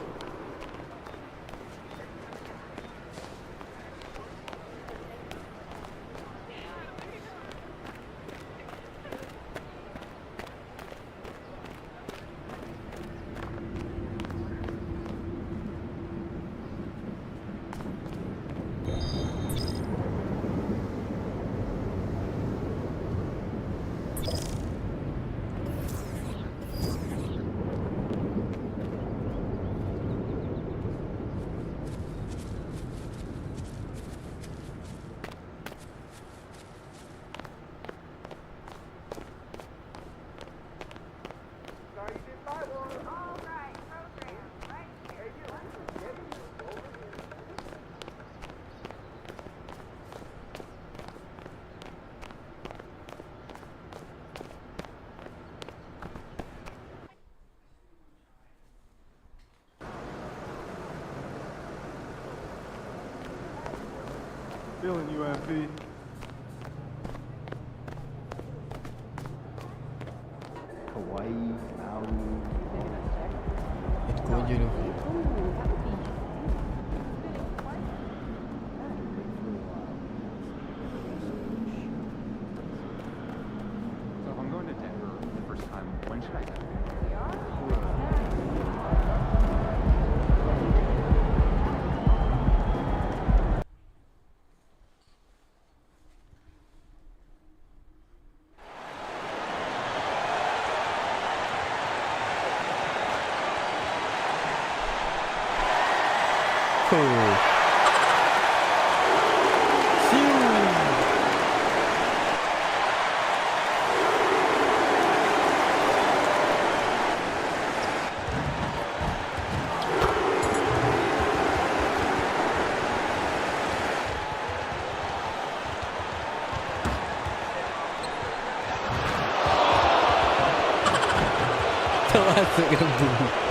T: Feeling you, MP.
A: Itu je. Genevieve.
X: So if I'm going to Denver the first time, when should I go?
A: Cool. Termasuk lembu.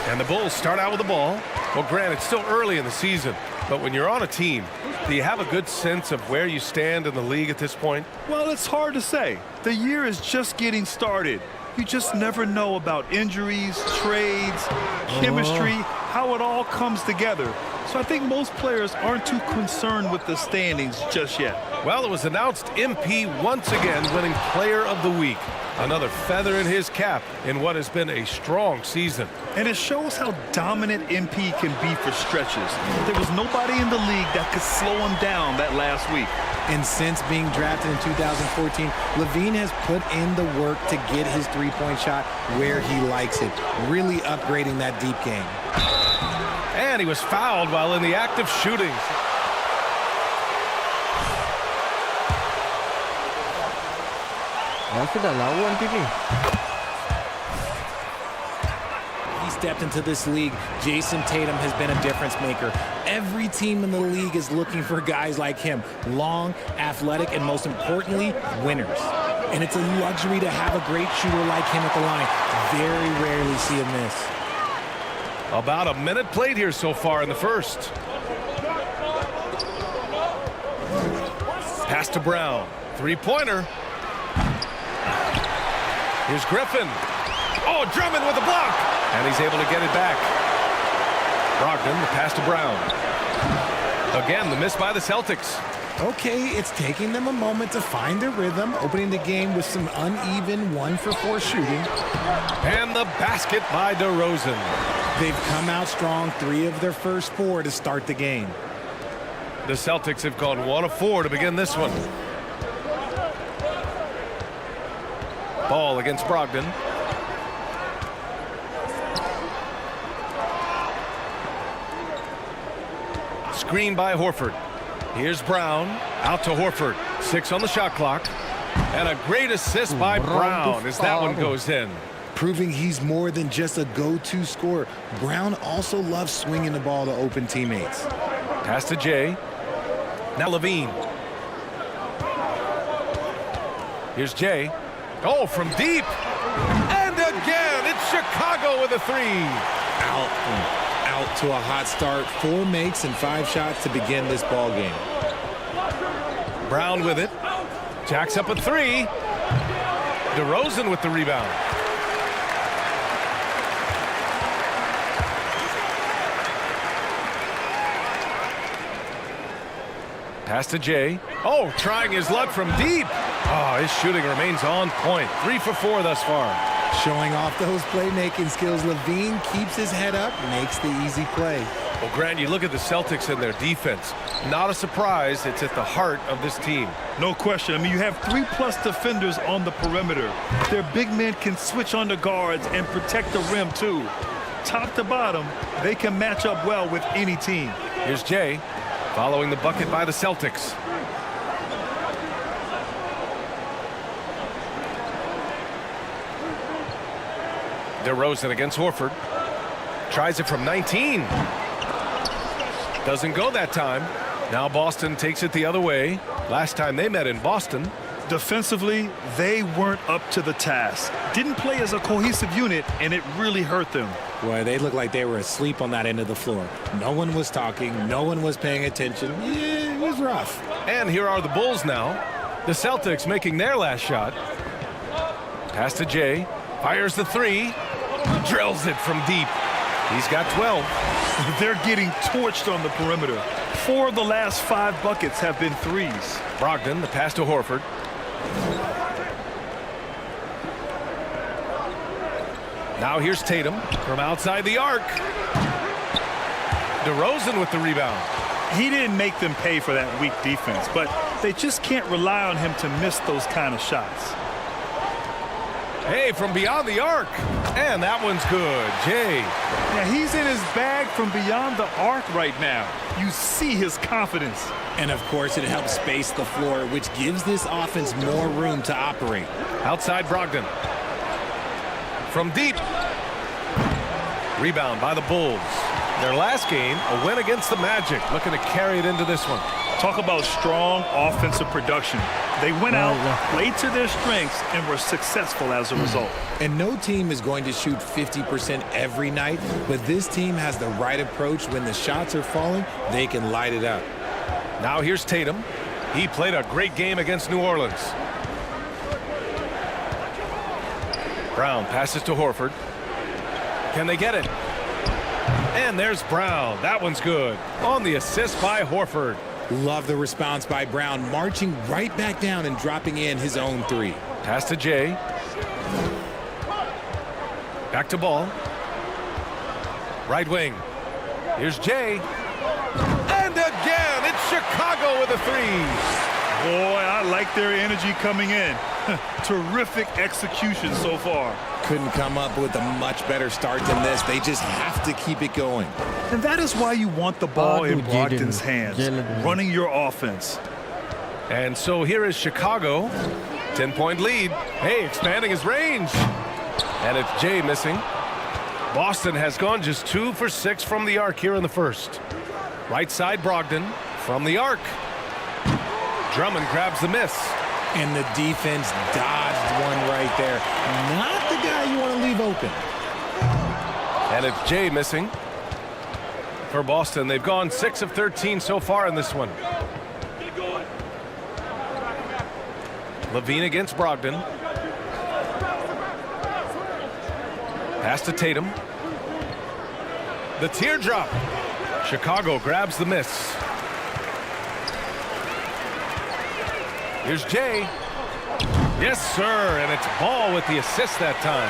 G: And the Bulls start out with the ball. Well, Grant, it's still early in the season, but when you're on a team, do you have a good sense of where you stand in the league at this point?
E: Well, it's hard to say. The year is just getting started. You just never know about injuries, trades, chemistry, how it all comes together. So I think most players aren't too concerned with the standings just yet.
G: Well, it was announced MP once again winning Player of the Week. Another feather in his cap in what has been a strong season.
E: And it shows how dominant MP can be for stretches. There was nobody in the league that could slow him down that last week.
F: And since being drafted in 2014, Levine has put in the work to get his three-point shot where he likes it, really upgrading that deep game.
G: And he was fouled while in the act of shooting.
A: Sudah lawan tu ni.
F: He stepped into this league. Jason Tatum has been a difference maker. Every team in the league is looking for guys like him. Long, athletic, and most importantly, winners. And it's a luxury to have a great shooter like him at the line. Very rarely see him miss.
G: About a minute played here so far in the first. Pass to Brown. Three-pointer. Here's Griffin. Oh, Drummond with the block. And he's able to get it back. Brogdon, the pass to Brown. Again, the miss by the Celtics.
F: Okay, it's taking them a moment to find their rhythm, opening the game with some uneven 1-for-4 shooting.
G: And the basket by DeRozan.
F: They've come out strong, 3 of their first 4 to start the game.
G: The Celtics have gone 1 of 4 to begin this one. Ball against Brogdon. Screen by Horford. Here's Brown. Out to Horford. 6 on the shot clock. And a great assist by Brown as that one goes in.
F: Proving he's more than just a go-to scorer. Brown also loves swinging the ball to open teammates.
G: Pass to Jay. Now Levine. Here's Jay. Oh, from deep. And again, it's Chicago with a 3.
F: Out to a hot start. 4 makes and 5 shots to begin this ball game.
G: Brown with it. Jacks up a 3. DeRozan with the rebound. Pass to Jay. Oh, trying his luck from deep. Oh, his shooting remains on point. 3 for 4 thus far.
F: Showing off those playmaking skills, Levine keeps his head up, makes the easy play.
G: Well, Grant, you look at the Celtics and their defense. Not a surprise, it's at the heart of this team.
E: No question. I mean, you have 3+ defenders on the perimeter. Their big men can switch on the guards and protect the rim, too. Top to bottom, they can match up well with any team.
G: Here's Jay, following the bucket by the Celtics. DeRozan against Horford. Tries it from 19. Doesn't go that time. Now Boston takes it the other way. Last time they met in Boston,
E: Defensively, they weren't up to the task. Didn't play as a cohesive unit, and it really hurt them.
F: Boy, they looked like they were asleep on that end of the floor. No one was talking. No one was paying attention. Yeah, it was rough.
H: And here are the Bulls now. The Celtics making their last shot. Pass to Jay. Fires the three. Drills it from deep. He's got 12.
E: They're getting torched on the perimeter. 4 of the last 5 buckets have been threes.
H: Brogdon, the pass to Horford. Now here's Tatum from outside the arc. DeRozan with the rebound.
E: He didn't make them pay for that weak defense, but they just can't rely on him to miss those kind of shots.
H: Hey, from beyond the arc. And that one's good. Jay.
E: Yeah, he's in his bag from beyond the arc right now. You see his confidence.
F: And of course, it helps space the floor, which gives this offense more room to operate.
H: Outside Brogdon. From deep. Rebound by the Bulls. Their last game, a win against the Magic. Looking to carry it into this one.
E: Talk about strong offensive production. They went out, played to their strengths, and were successful as a result.
F: And no team is going to shoot 50% every night, but this team has the right approach. When the shots are falling, they can light it up.
H: Now here's Tatum. He played a great game against New Orleans. Brown passes to Horford. Can they get it? And there's Brown. That one's good. On the assist by Horford.
F: Love the response by Brown, marching right back down and dropping in his own three.
H: Pass to Jay. Back to Ball. Right wing. Here's Jay. And again, it's Chicago with a three.
E: Boy, I like their energy coming in. Terrific execution so far.
F: Couldn't come up with a much better start than this. They just have to keep it going.
E: And that is why you want the ball in Brogdon's hands, running your offense.
H: And so here is Chicago. 10-point lead. Hey, expanding his range. And it's Jay missing. Boston has gone just 2 for 6 from the arc here in the first. Right side Brogdon from the arc. Drummond grabs the miss.
F: And the defense dodged one right there. Not the guy you want to leave open.
H: And it's Jay missing. For Boston, they've gone 6 of 13 so far in this one. Levine against Brogdon. Pass to Tatum. The teardrop. Chicago grabs the miss. Here's Jay. Yes, sir. And it's Ball with the assist that time.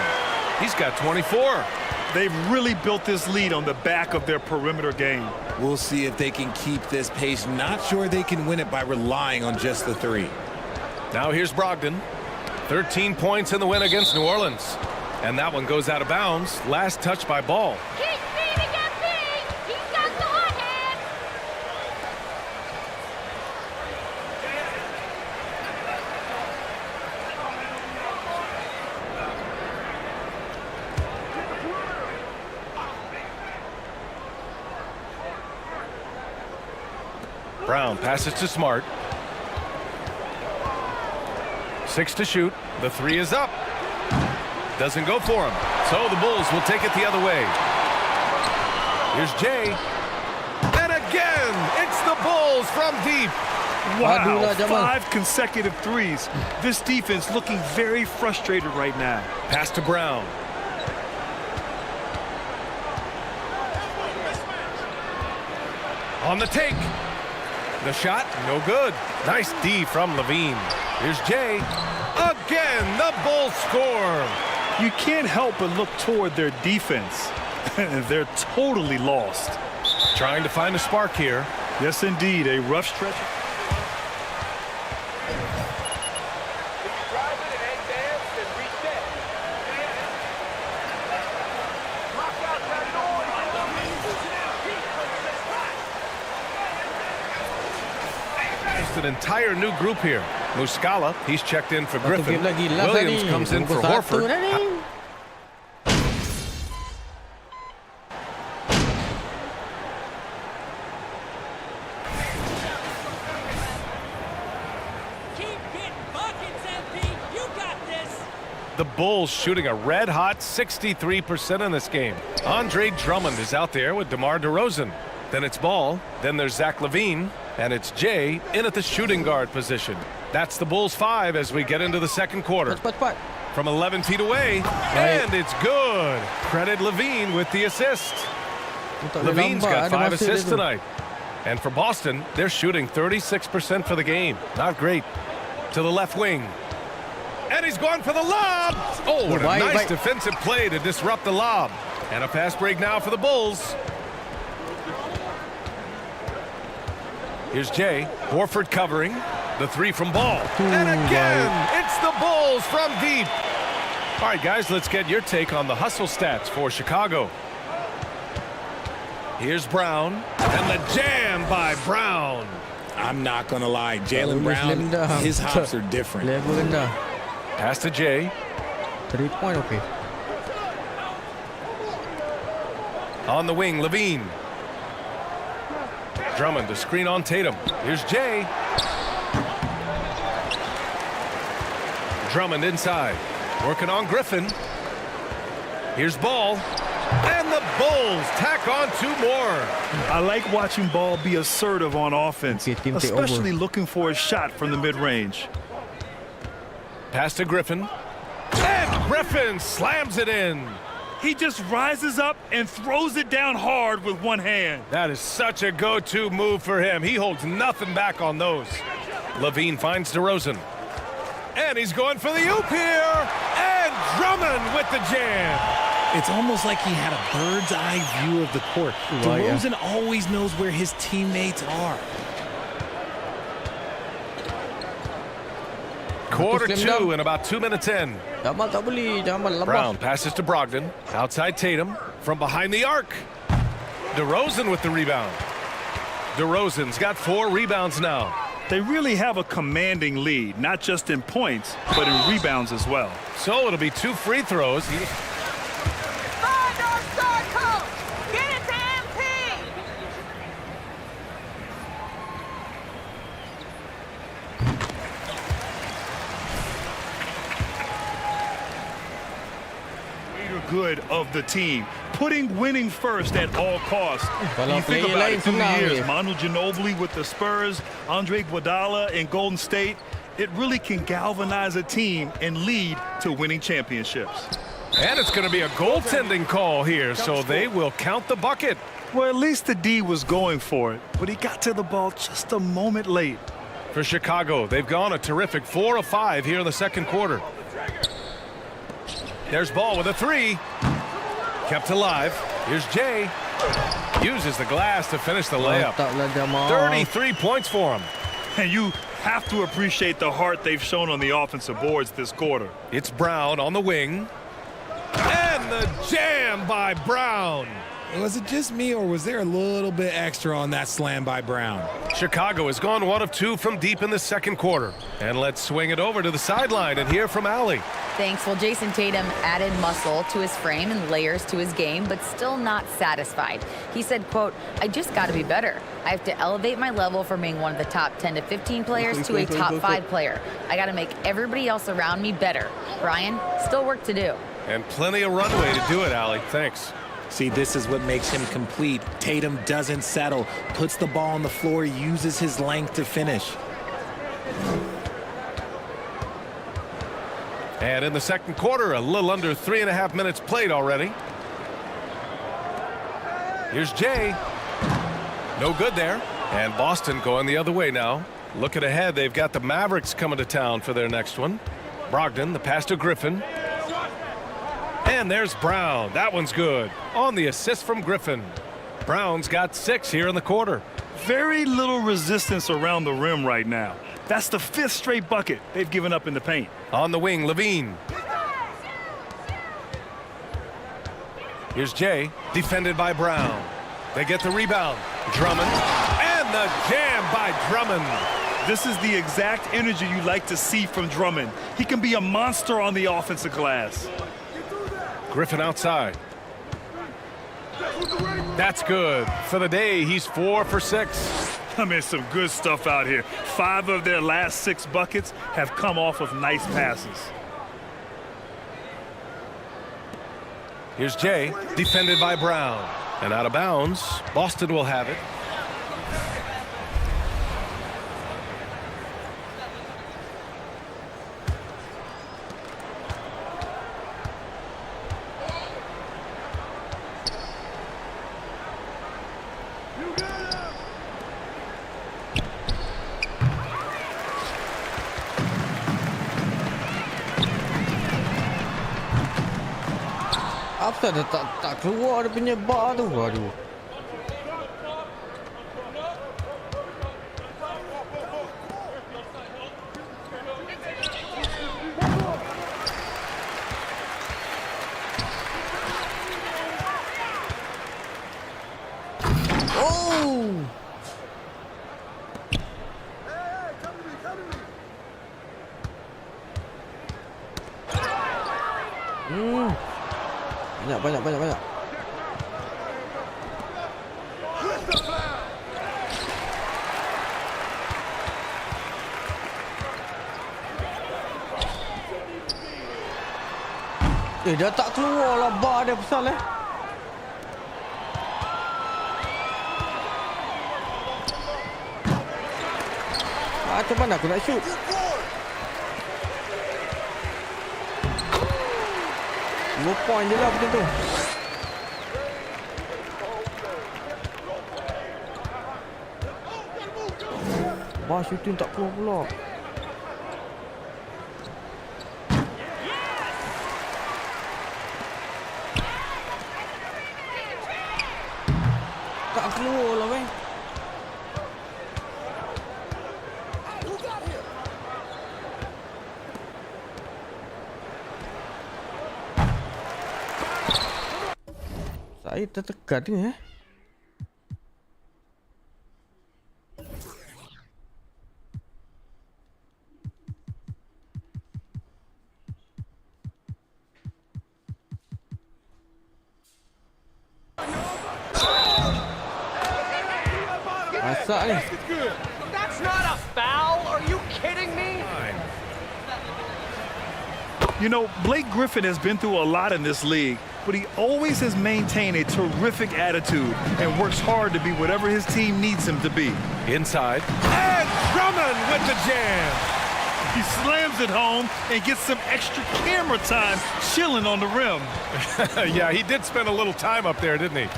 H: He's got 24.
E: They've really built this lead on the back of their perimeter game.
F: We'll see if they can keep this pace. Not sure they can win it by relying on just the three.
H: Now here's Brogdon. 13 points in the win against New Orleans. And that one goes out of bounds. Last touch by Ball. Brown passes to Smart. 6 to shoot. The three is up. Doesn't go for him. So the Bulls will take it the other way. Here's Jay. And again, it's the Bulls from deep.
E: Wow, 5 consecutive threes. This defense looking very frustrated right now.
H: Pass to Brown. On the take. The shot, no good. Nice D from Levine. Here's Jay. Again, the Bulls score.
E: You can't help but look toward their defense. They're totally lost.
H: Trying to find a spark here.
E: Yes, indeed. A rough stretch.
H: An entire new group here. Muscala, he's checked in for Griffin. Williams comes in for Horford.
K: Keep getting buckets,
H: The Bulls shooting a red-hot 63% in this game. Andre Drummond is out there with DeMar DeRozan. Then it's Ball. Then there's Zach LaVine. And it's Jay in at the shooting guard position. That's the Bulls 5 as we get into the second quarter. From 11 feet away. And it's good. Credit LaVine with the assist. LaVine's got 5 assists tonight. And for Boston, they're shooting 36% for the game. Not great. To the left wing. And he's going for the lob. Oh, what a nice defensive play to disrupt the lob. And a fast break now for the Bulls. Here's Jay. Horford covering. The 3 from Ball. And again, it's the Bulls from deep. All right, guys, let's get your take on the hustle stats for Chicago. Here's Brown. And the jam by Brown.
F: I'm not going to lie. Jaylen Brown, his hops are different.
H: Pass to Jay.
A: 3-point, okay.
H: On the wing, LaVine. Drummond to screen on Tatum. Here's Jay. Drummond inside. Working on Griffin. Here's Ball. And the Bulls tack on 2 more.
E: I like watching Ball be assertive on offense, especially looking for a shot from the mid-range.
H: Pass to Griffin. And Griffin slams it in.
E: He just rises up and throws it down hard with one hand.
H: That is such a go-to move for him. He holds nothing back on those. LaVine finds DeRozan. And he's going for the oop here. And Drummond with the jam.
F: It's almost like he had a bird's eye view of the court. DeRozan always knows where his teammates are.
H: Quarter 2 and about 2 minutes in. Brown passes to Brogdon. Outside Tatum. From behind the arc. DeRozan with the rebound. DeRozan's got 4 rebounds now.
E: They really have a commanding lead, not just in points, but in rebounds as well.
H: So it'll be 2 free throws.
E: Good of the team, putting winning first at all costs. You think about it, 2 years, Manu Ginobili with the Spurs, Andre Iguodala in Golden State. It really can galvanize a team and lead to winning championships.
H: And it's going to be a goaltending call here, so they will count the bucket.
E: Well, at least the D was going for it, but he got to the ball just a moment late.
H: For Chicago, they've gone a terrific 4 of 5 here in the second quarter. There's Ball with a 3. Kept alive. Here's Jay. Uses the glass to finish the layup. 33 points for him.
E: And you have to appreciate the heart they've shown on the offensive boards this quarter.
H: It's Brown on the wing. And the jam by Brown.
F: Was it just me, or was there a little bit extra on that slam by Brown?
H: Chicago has gone 1 of 2 from deep in the second quarter. And let's swing it over to the sideline and hear from Allie.
D: Thanks. Well, Jason Tatum added muscle to his frame and layers to his game, but still not satisfied. He said, quote, "I just got to be better. I have to elevate my level from being one of the top 10 to 15 players to a top 5 player. I got to make everybody else around me better. Brian, still work to do."
H: And plenty of runway to do it, Allie. Thanks.
F: See, this is what makes him complete. Tatum doesn't settle, puts the ball on the floor, uses his length to finish.
H: And in the second quarter, a little under 3.5 minutes played already. Here's Jay. No good there. And Boston going the other way now. Looking ahead, they've got the Mavericks coming to town for their next one. Brogdon, the pass to Griffin. And there's Brown. That one's good. On the assist from Griffin. Brown's got 6 here in the quarter.
E: Very little resistance around the rim right now. That's the 5th straight bucket they've given up in the paint.
H: On the wing, LaVine. Here's Jay, defended by Brown. They get the rebound. Drummond. And the jam by Drummond.
E: This is the exact energy you like to see from Drummond. He can be a monster on the offensive glass.
H: Griffin outside. That's good. For the day, he's 4 for 6.
E: I mean, some good stuff out here. 5 of their last 6 buckets have come off of nice passes.
H: Here's Jay, defended by Brown. And out of bounds, Boston will have it.
A: Apa dah tak keluar dia punya bar tu. Aduh. Oh. Banyak. Dah tak keluar lah bar dia pasal macam mana aku nak shoot? Dua point je lah betul tu. Bar shooting tak keluar pula. Tak keluar lah weh. Saya tertekan ni Masak ni.
K: That's not a foul. Are you kidding me?
E: You know, Blake Griffin has been through a lot in this league, but he always has maintained a terrific attitude and works hard to be whatever his team needs him to be.
H: Inside. And Drummond with the jam.
E: He slams it home and gets some extra camera time chilling on the rim.
H: Yeah, he did spend a little time up there, didn't he?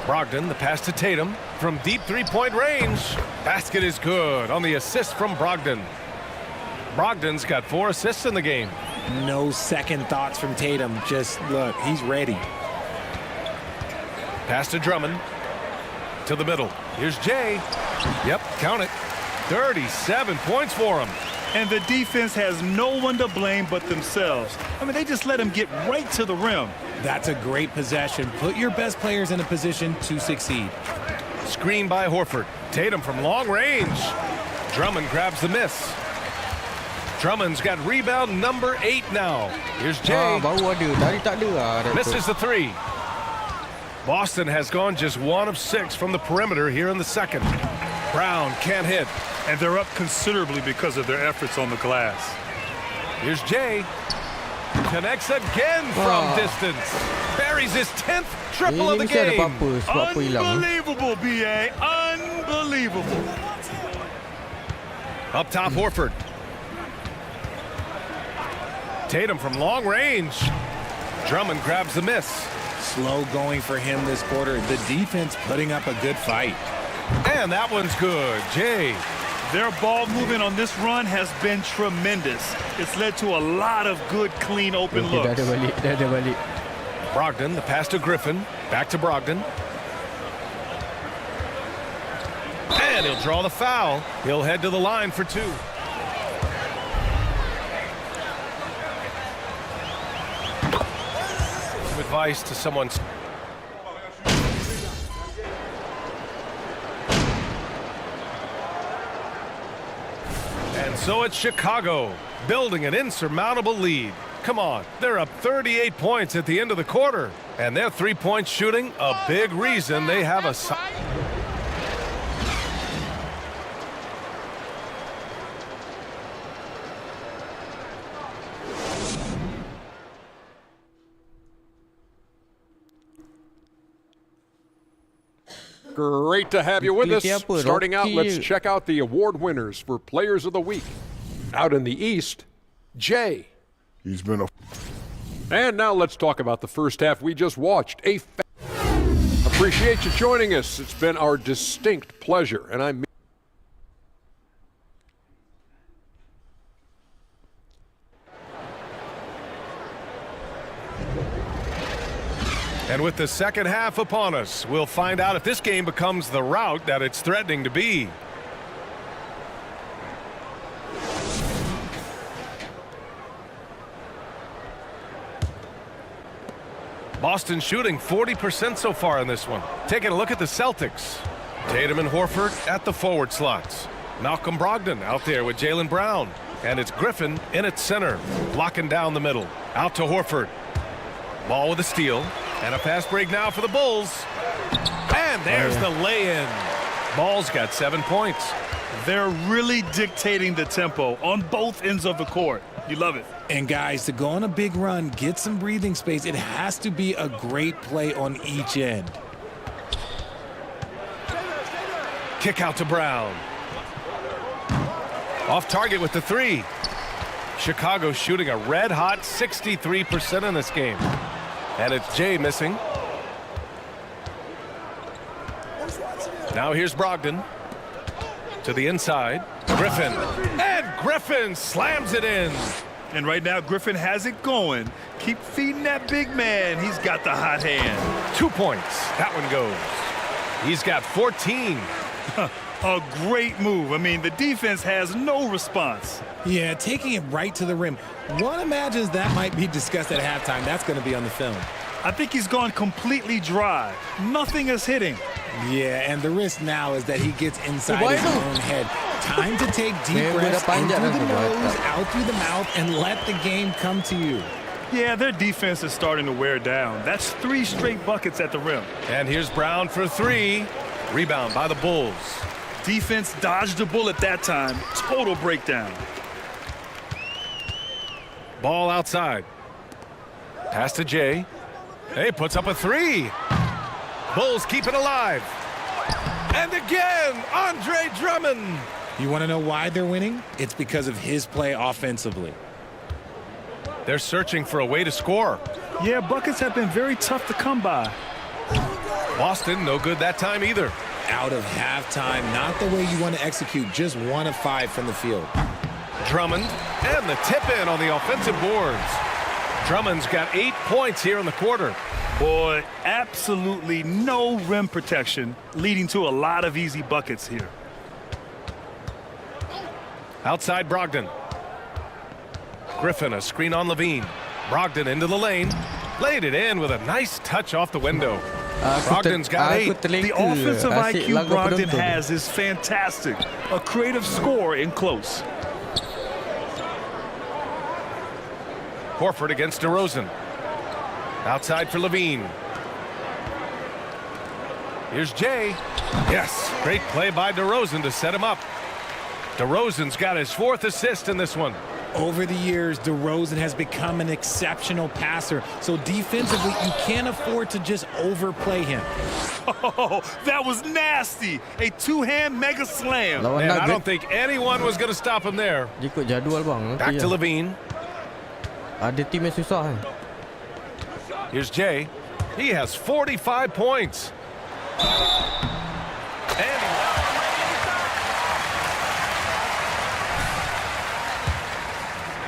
H: Brogdon, the pass to Tatum from deep three-point range. Basket is good on the assist from Brogdon. Brogdon's got 4 assists in the game.
F: No second thoughts from Tatum. Just look, he's ready.
H: Pass to Drummond. To the middle. Here's Jay. Yep, count it. 37 points for him.
E: And the defense has no one to blame but themselves. I mean, they just let him get right to the rim.
F: That's a great possession. Put your best players in a position to succeed.
H: Screen by Horford. Tatum from long range. Drummond grabs the miss. Drummond's got rebound number 8 now. Here's Jay.
A: Baru ada. Tadi tak ada.
H: Misses the 3. Boston has gone just 1 of 6 from the perimeter here in the second. Brown can't hit.
E: And they're up considerably because of their efforts on the glass.
H: Here's Jay. Connects again from distance. Buries his 10th triple of the game.
E: Unbelievable, B.A. Unbelievable.
H: Up top, Horford. Tatum from long range. Drummond grabs the miss.
F: Slow going for him this quarter. The defense putting up a good fight.
H: And that one's good. Jay.
E: Their ball movement on this run has been tremendous. It's led to a lot of good, clean, open looks.
A: Dah ada balik.
H: Brogdon, the pass to Griffin. Back to Brogdon. And he'll draw the foul. He'll head to the line for 2. Some advice to someone. And so it's Chicago, building an insurmountable lead. Come on, they're up 38 points at the end of the quarter. And their three-point shooting, a big reason they have a...
C: Great to have you with us.
A: Click apa,
C: Starting out, let's
A: Rocky?
C: check out the award winners for Players of the Week. Out in the East, Jay.
G: He's been a...
C: And now let's talk about the first half we just watched. Appreciate you joining us. It's been our distinct pleasure, and I'm...
H: And with the second half upon us, we'll find out if this game becomes the rout that it's threatening to be. Boston shooting 40% so far in this one. Taking a look at the Celtics. Tatum and Horford at the forward slots. Malcolm Brogdon out there with Jaylen Brown. And it's Griffin in at center, locking down the middle. Out to Horford. Ball with a steal. And a fast break now for the Bulls. And there's the lay-in. Ball's got 7 points.
E: They're really dictating the tempo on both ends of the court. You love it.
F: And guys, to go on a big run, get some breathing space, it has to be a great play on each end.
H: Kick out to Brown. Off target with the three. Chicago shooting a red-hot 63% in this game. And it's Jay missing. Now here's Brogdon. To the inside. Griffin. And Griffin slams it in.
E: And right now, Griffin has it going. Keep feeding that big man. He's got the hot hand.
H: 2 points. That one goes. He's got 14.
E: A great move. I mean, the defense has no response.
F: Yeah, taking it right to the rim. One imagines that might be discussed at halftime. That's going to be on the film.
E: I think he's gone completely dry. Nothing is hitting.
F: Yeah, and the risk now is that he gets inside his own head. Time to take deep breaths in through the nose, out through the mouth, and let the game come to you.
E: Yeah, their defense is starting to wear down. That's 3 straight buckets at the rim.
H: And here's Brown for 3. Rebound by the Bulls.
E: Defense dodged a bullet that time. Total breakdown.
H: Ball outside. Pass to Jay. Hey, puts up a 3. Bulls keep it alive. And again, Andre Drummond.
F: You want to know why they're winning? It's because of his play offensively.
H: They're searching for a way to score.
E: Yeah, buckets have been very tough to come by.
H: Boston, no good that time either.
F: Out of halftime, not the way you want to execute, just 1 of 5 from the field.
H: Drummond, and the tip in on the offensive boards. Drummond's got 8 points here in the quarter.
E: Boy, absolutely no rim protection, leading to a lot of easy buckets here.
H: Outside Brogdon. Griffin, a screen on Levine. Brogdon into the lane. Laid it in with a nice touch off the window. Brogdon's got 8.
E: The offensive IQ Brogdon has is fantastic. A creative scorer in close.
H: Horford against DeRozan. Outside for Levine. Here's Jay. Yes, great play by DeRozan to set him up. DeRozan's got his 4th assist in this one.
F: Over the years, DeRozan has become an exceptional passer. So defensively, you can't afford to just overplay him.
E: Oh, that was nasty. A 2-hand mega slam.
H: And I don't think anyone was going to stop him there.
A: Ikut jadual bang.
H: Back to Levine.
A: Ada tim yang susah kan.
H: Here's Jay. He has 45 points.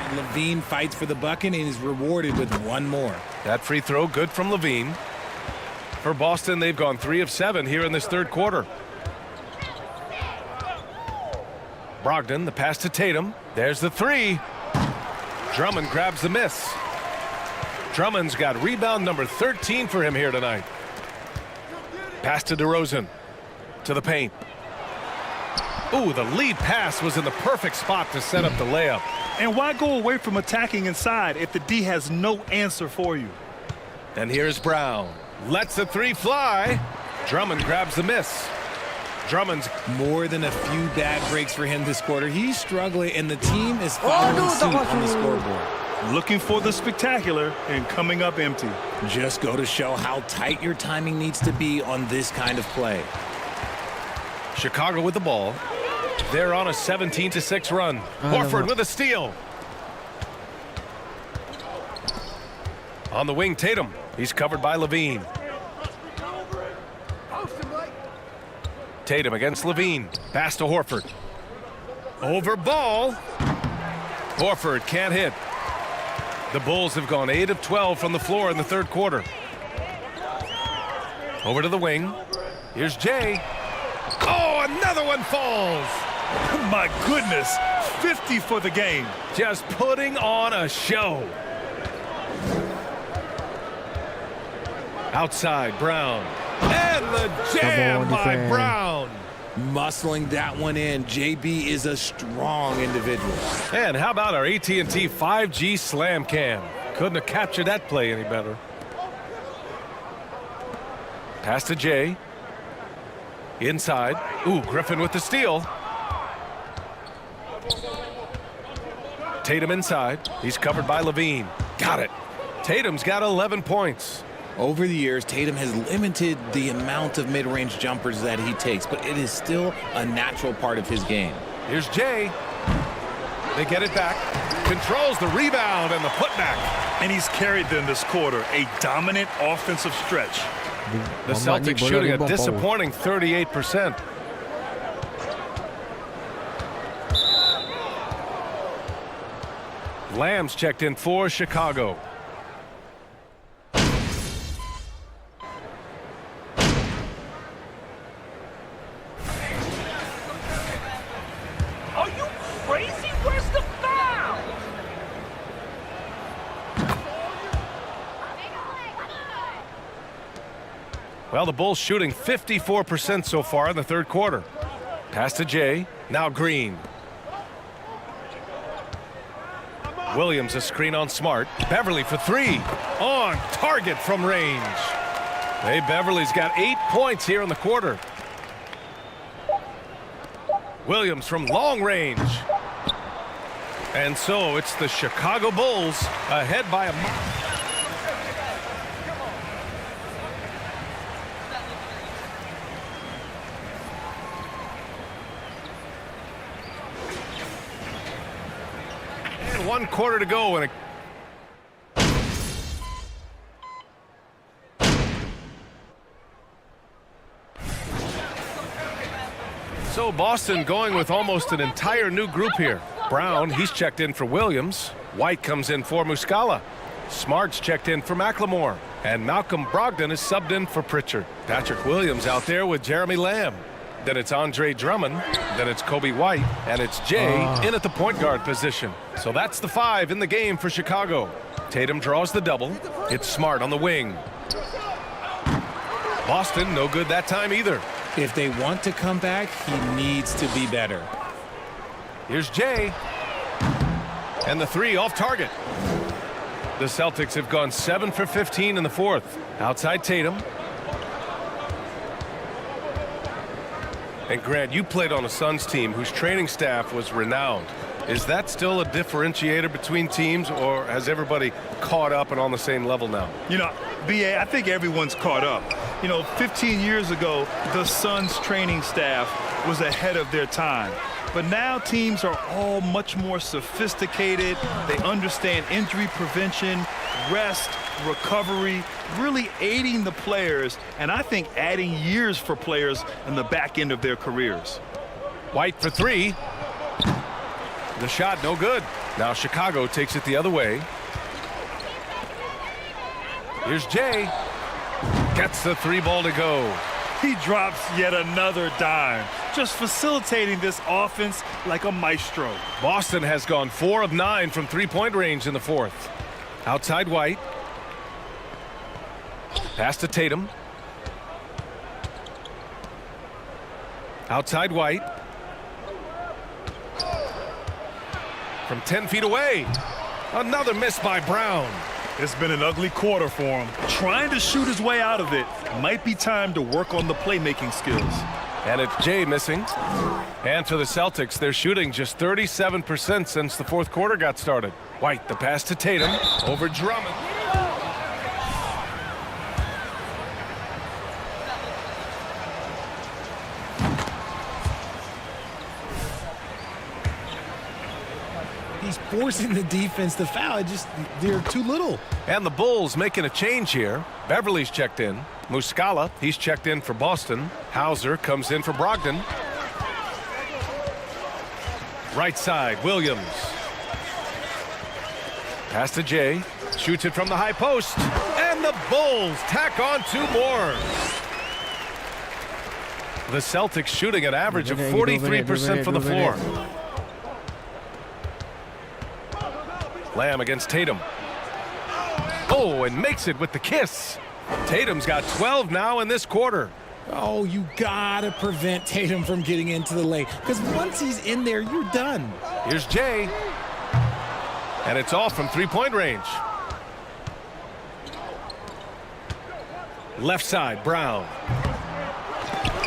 F: And Levine fights for the bucket and is rewarded with 1 more.
H: That free throw good from Levine. For Boston, they've gone 3 of 7 here in this 3rd quarter. Brogdon, the pass to Tatum. There's the 3. Drummond grabs the miss. Drummond's got rebound number 13 for him here tonight. Pass to DeRozan. To the paint. Ooh, the lead pass was in the perfect spot to set up the layup.
E: And why go away from attacking inside if the D has no answer for you?
H: And here's Brown. Lets the 3 fly. Drummond grabs the miss. Drummond's
F: more than a few bad breaks for him this quarter. He's struggling, and the team is following suit on the scoreboard.
E: Looking for the spectacular and coming up empty.
F: Just go to show how tight your timing needs to be on this kind of play.
H: Chicago with the ball. They're on a 17-6 run. Horford with a steal. On the wing, Tatum. He's covered by Levine. Tatum against Levine. Pass to Horford. Over ball. Horford can't hit. The Bulls have gone 8 of 12 from the floor in the third quarter. Over to the wing. Here's Jay. Oh, another one falls.
E: My goodness, 50 for the game.
H: Just putting on a show. Outside, Brown. And the jam by Brown.
F: Muscling that one in. JB is a strong individual.
H: And how about our AT&T 5G Slam Cam? Couldn't have captured that play any better. Pass to Jay. Inside. Ooh, Griffin with the steal. Tatum inside. He's covered by Levine. Got it. Tatum's got 11 points.
F: Over the years, Tatum has limited the amount of mid-range jumpers that he takes, but it is still a natural part of his game.
H: Here's Jay. They get it back. Controls the rebound and the putback.
E: And he's carried them this quarter. A dominant offensive stretch.
H: The Celtics shooting a disappointing 38%. Lamb's checked in for Chicago.
K: Are you crazy? Where's the foul?
H: Well, the Bulls shooting 54% so far in the third quarter. Pass to Jay. Now Green. Williams a screen on Smart. Beverly for three. On target from range. Hey, Beverly's got 8 points here in the quarter. Williams from long range. And so it's the Chicago Bulls ahead by a mile. And 1 quarter to go. And so Boston going with almost an entire new group here. Brown, he's checked in for Williams. White comes in for Muscala. Smart's checked in for McLemore. And Malcolm Brogdon is subbed in for Pritchard. Patrick Williams out there with Jeremy Lamb. Then it's Andre Drummond. Then it's Kobe White. And it's Jay in at the point guard position. So that's the 5 in the game for Chicago. Tatum draws the double. It's Smart on the wing. Boston, no good that time either.
F: If they want to come back, he needs to be better.
H: Here's Jay. And the 3 off target. The Celtics have gone 7 for 15 in the fourth. Outside Tatum. And Grant, you played on a Suns team whose training staff was renowned. Is that still a differentiator between teams, or has everybody caught up and on the same level now?
E: You know, BA, I think everyone's caught up. You know, 15 years ago, the Suns training staff was ahead of their time. But now teams are all much more sophisticated. They understand injury prevention, rest, recovery, really aiding the players, and I think adding years for players in the back end of their careers.
H: White for 3. The shot no good. Now Chicago takes it the other way. Here's Jay. Gets the 3 ball to go.
E: He drops yet another dime, just facilitating this offense like a maestro.
H: Boston has gone 4 of 9 from 3-point range in the fourth. Outside White. Pass to Tatum. Outside White. From 10 feet away. Another miss by Brown.
E: It's been an ugly quarter for him. Trying to shoot his way out of it. Might be time to work on the playmaking skills.
H: And it's Jay missing. And for the Celtics, they're shooting just 37% since the fourth quarter got started. White, the pass to Tatum. Over Drummond.
F: He's forcing the defense to foul. They're too little.
H: And the Bulls making a change here. Beverly's checked in. Muscala, he's checked in for Boston. Hauser comes in for Brogdon. Right side, Williams. Pass to Jay. Shoots it from the high post. And the Bulls tack on 2 more. The Celtics shooting an average of 43% from the floor. Lamb against Tatum. Oh, and makes it with the kiss. Tatum's got 12 now in this quarter.
F: Oh, you gotta prevent Tatum from getting into the lane, because once he's in there, you're done.
H: Here's Jay. And it's off from 3-point range. Left side, Brown.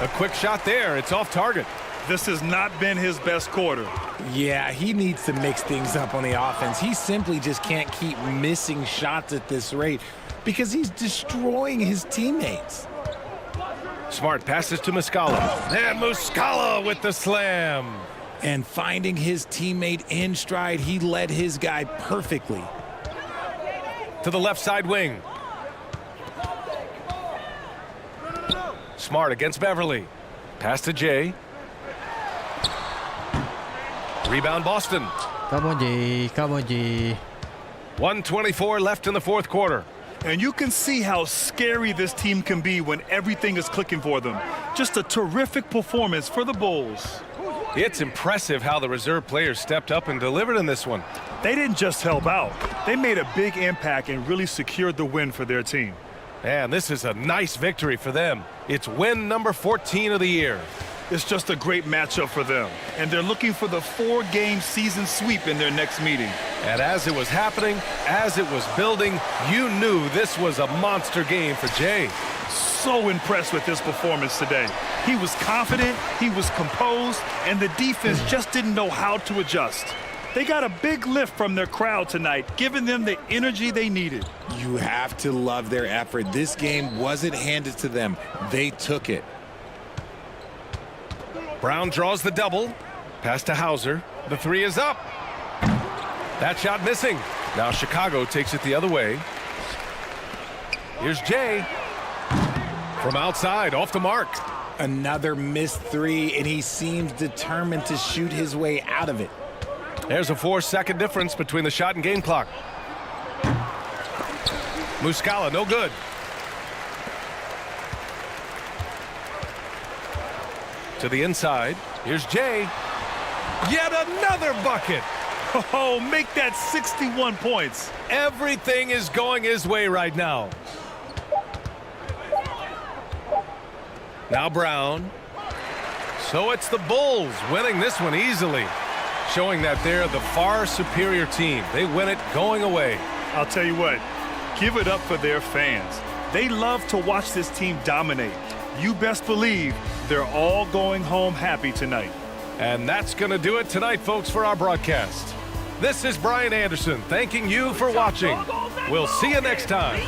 H: A quick shot there. It's off target.
E: This has not been his best quarter.
F: Yeah, he needs to mix things up on the offense. He simply just can't keep missing shots at this rate because he's destroying his teammates.
H: Smart passes to Muscala. And Muscala with the slam.
F: And finding his teammate in stride, he led his guy perfectly.
H: To the left side wing. Smart against Beverly. Pass to Jay. Rebound Boston.
A: Come on, Jay. Come on, Jay.
H: 1:24 left in the fourth quarter.
E: And you can see how scary this team can be when everything is clicking for them. Just a terrific performance for the Bulls.
H: It's impressive how the reserve players stepped up and delivered in this one.
E: They didn't just help out. They made a big impact and really secured the win for their team.
H: And this is a nice victory for them. It's win number 14 of the year.
E: It's just a great matchup for them. And they're looking for the 4-game season sweep in their next meeting.
H: And as it was happening, as it was building, you knew this was a monster game for Jay.
E: So impressed with his performance today. He was confident, he was composed, and the defense just didn't know how to adjust. They got a big lift from their crowd tonight, giving them the energy they needed.
F: You have to love their effort. This game wasn't handed to them. They took it.
H: Brown draws the double. Pass to Hauser. The 3 is up. That shot missing. Now Chicago takes it the other way. Here's Jay. From outside, off the mark.
F: Another missed 3, and he seems determined to shoot his way out of it.
H: There's a 4-second difference between the shot and game clock. Muscala, no good. To the inside. Here's Jay. Yet another bucket.
E: Oh, make that 61 points.
H: Everything is going his way right now. Now Brown. So it's the Bulls winning this one easily, showing that they're the far superior team. They win it going away.
E: I'll tell you what, give it up for their fans. They love to watch this team dominate. You best believe they're all going home happy tonight.
H: And that's going to do it tonight, folks, for our broadcast. This is Brian Anderson thanking you for watching. We'll see you next time.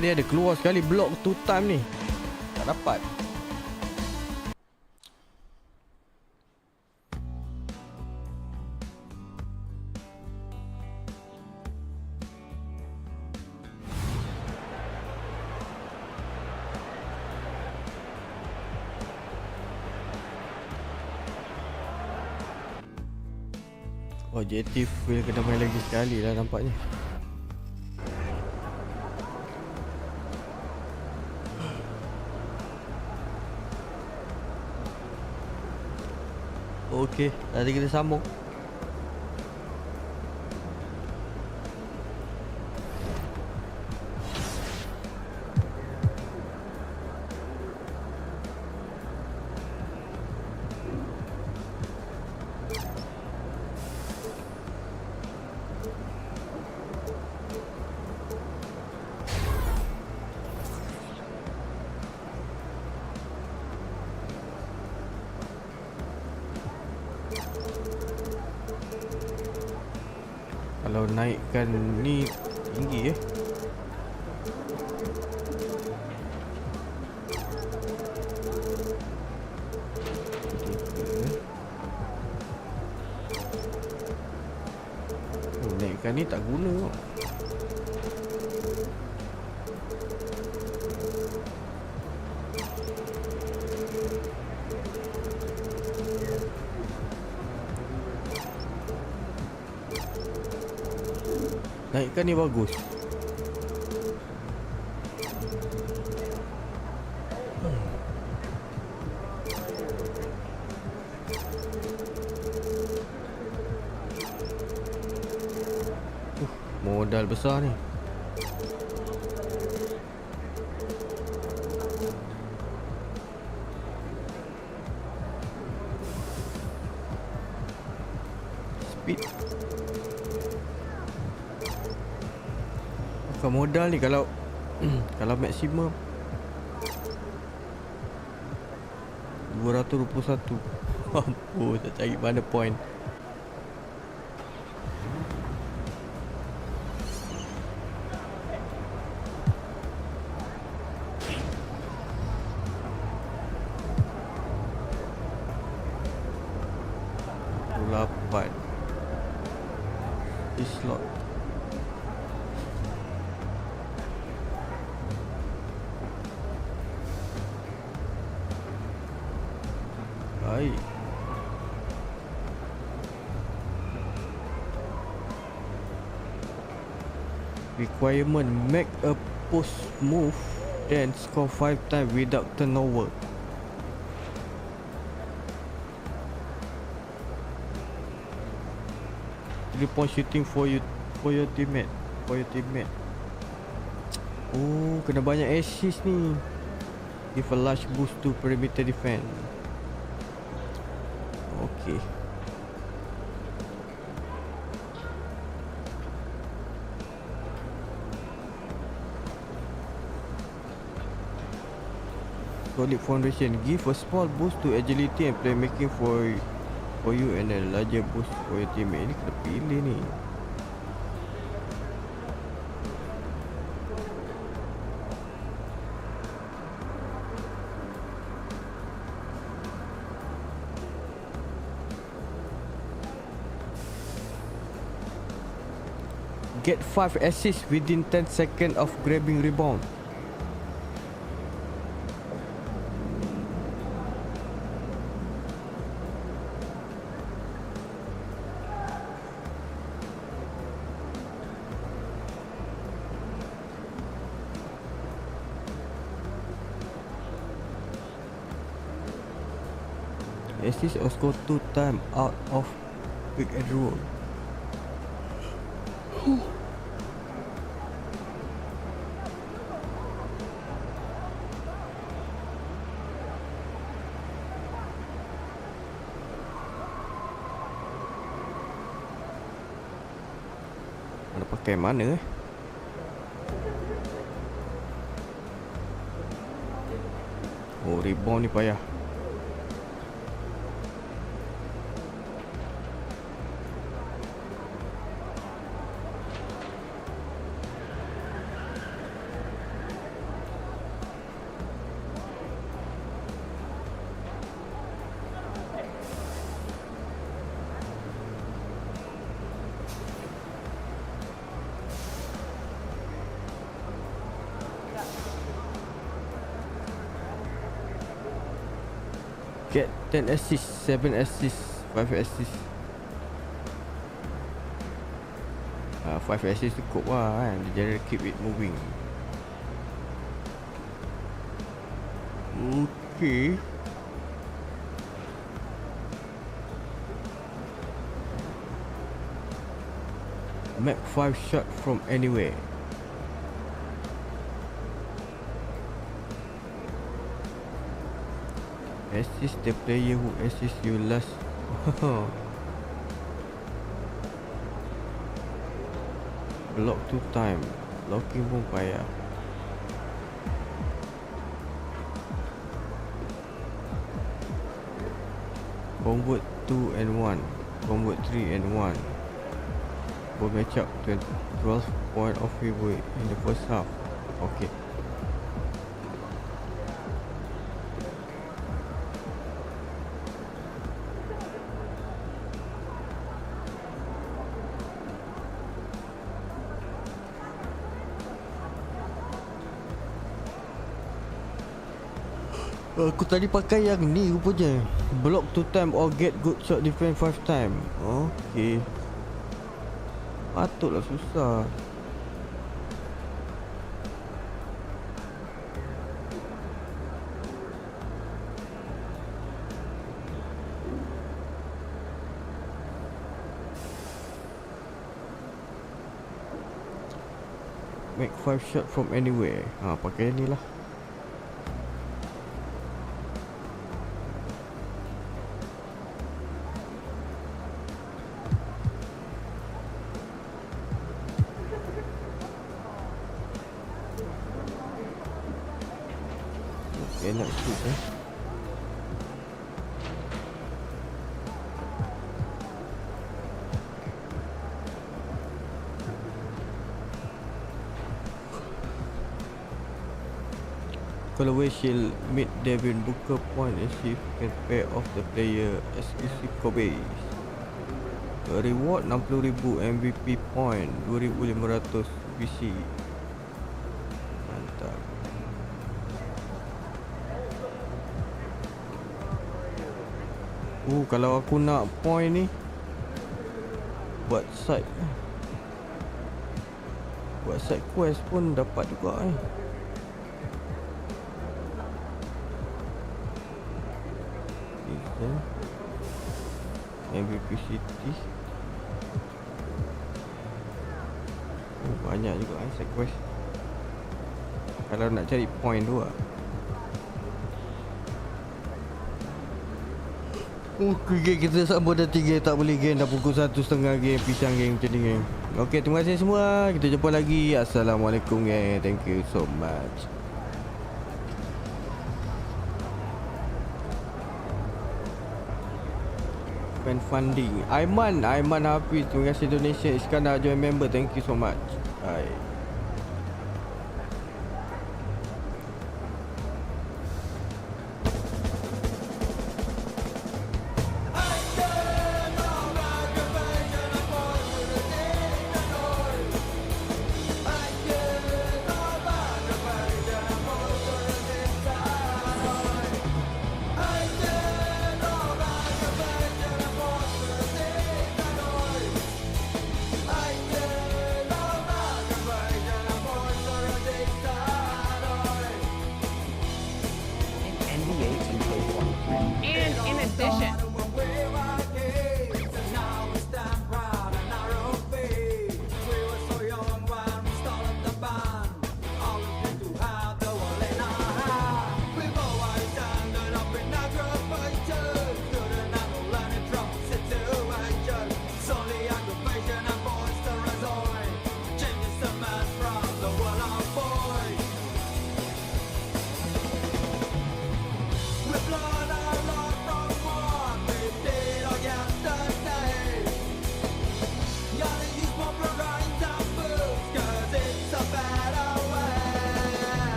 A: Dia ada keluar sekali block 2 time ni. Tak dapat. Oh, JT Phil kena main lagi sekali lah nampaknya. Okey, nanti kita sambung. naikkan ni tinggi naikkan ni tak guna kok. Naikkan ni bagus. Modal besar ni. Speed. Bukan modal ni kalau kalau maksimum 221. Mampu tak cari mana point. PESLOX. Baik. Requirement: make a post move then score 5 times without turnover. Point shooting for your teammate. Oh, kena banyak assist ni. Give a large boost to perimeter defense. Okay. Solid foundation. Give a small boost to agility and playmaking for you and a larger boost for your teammate. Ni kena pilih ni. Get 5 assists within 10 seconds of grabbing rebound. Assist or score 2 times out of pick and roll. Mana pakai mana Oh, rebound ni payah. Get 10 assists, 7 assists, 5 assists. 5 assists cukup lah kan. Dia jangan keep it moving. Okay. Make 5 shot from anywhere. Assist the player who assist you last. Block 2 times. Blocking pun payah. Convert 2 and 1. Convert 3 and 1. for matchup 12 point of favor in the first half. Okay. Aku tadi pakai yang ni rupanya. Block 2 time or get good shot defense 5 time. Okay. Patutlah susah. Make 5 shot from anywhere. Pakai ni lah. Nak shoot Kalau Shield mid Devin Booker point and see if can pair off the player exclusive Kobe. Reward 60,000 MVP point, 2,500 VC. Mantap. Kalau aku nak point ni, buat side quest pun dapat juga MVP City. Banyak juga side quest kalau nak cari point tu lah. Okay, kita sambut dah 3 tak boleh game. Dah pukul 1:30 game. Pisang game macam ni game. Okay, terima kasih semua. Kita jumpa lagi. Assalamualaikum gang. Thank you so much. Spend funding. Aiman Hafiz. Terima kasih donation. Iskandar join member. Thank you so much. Bye.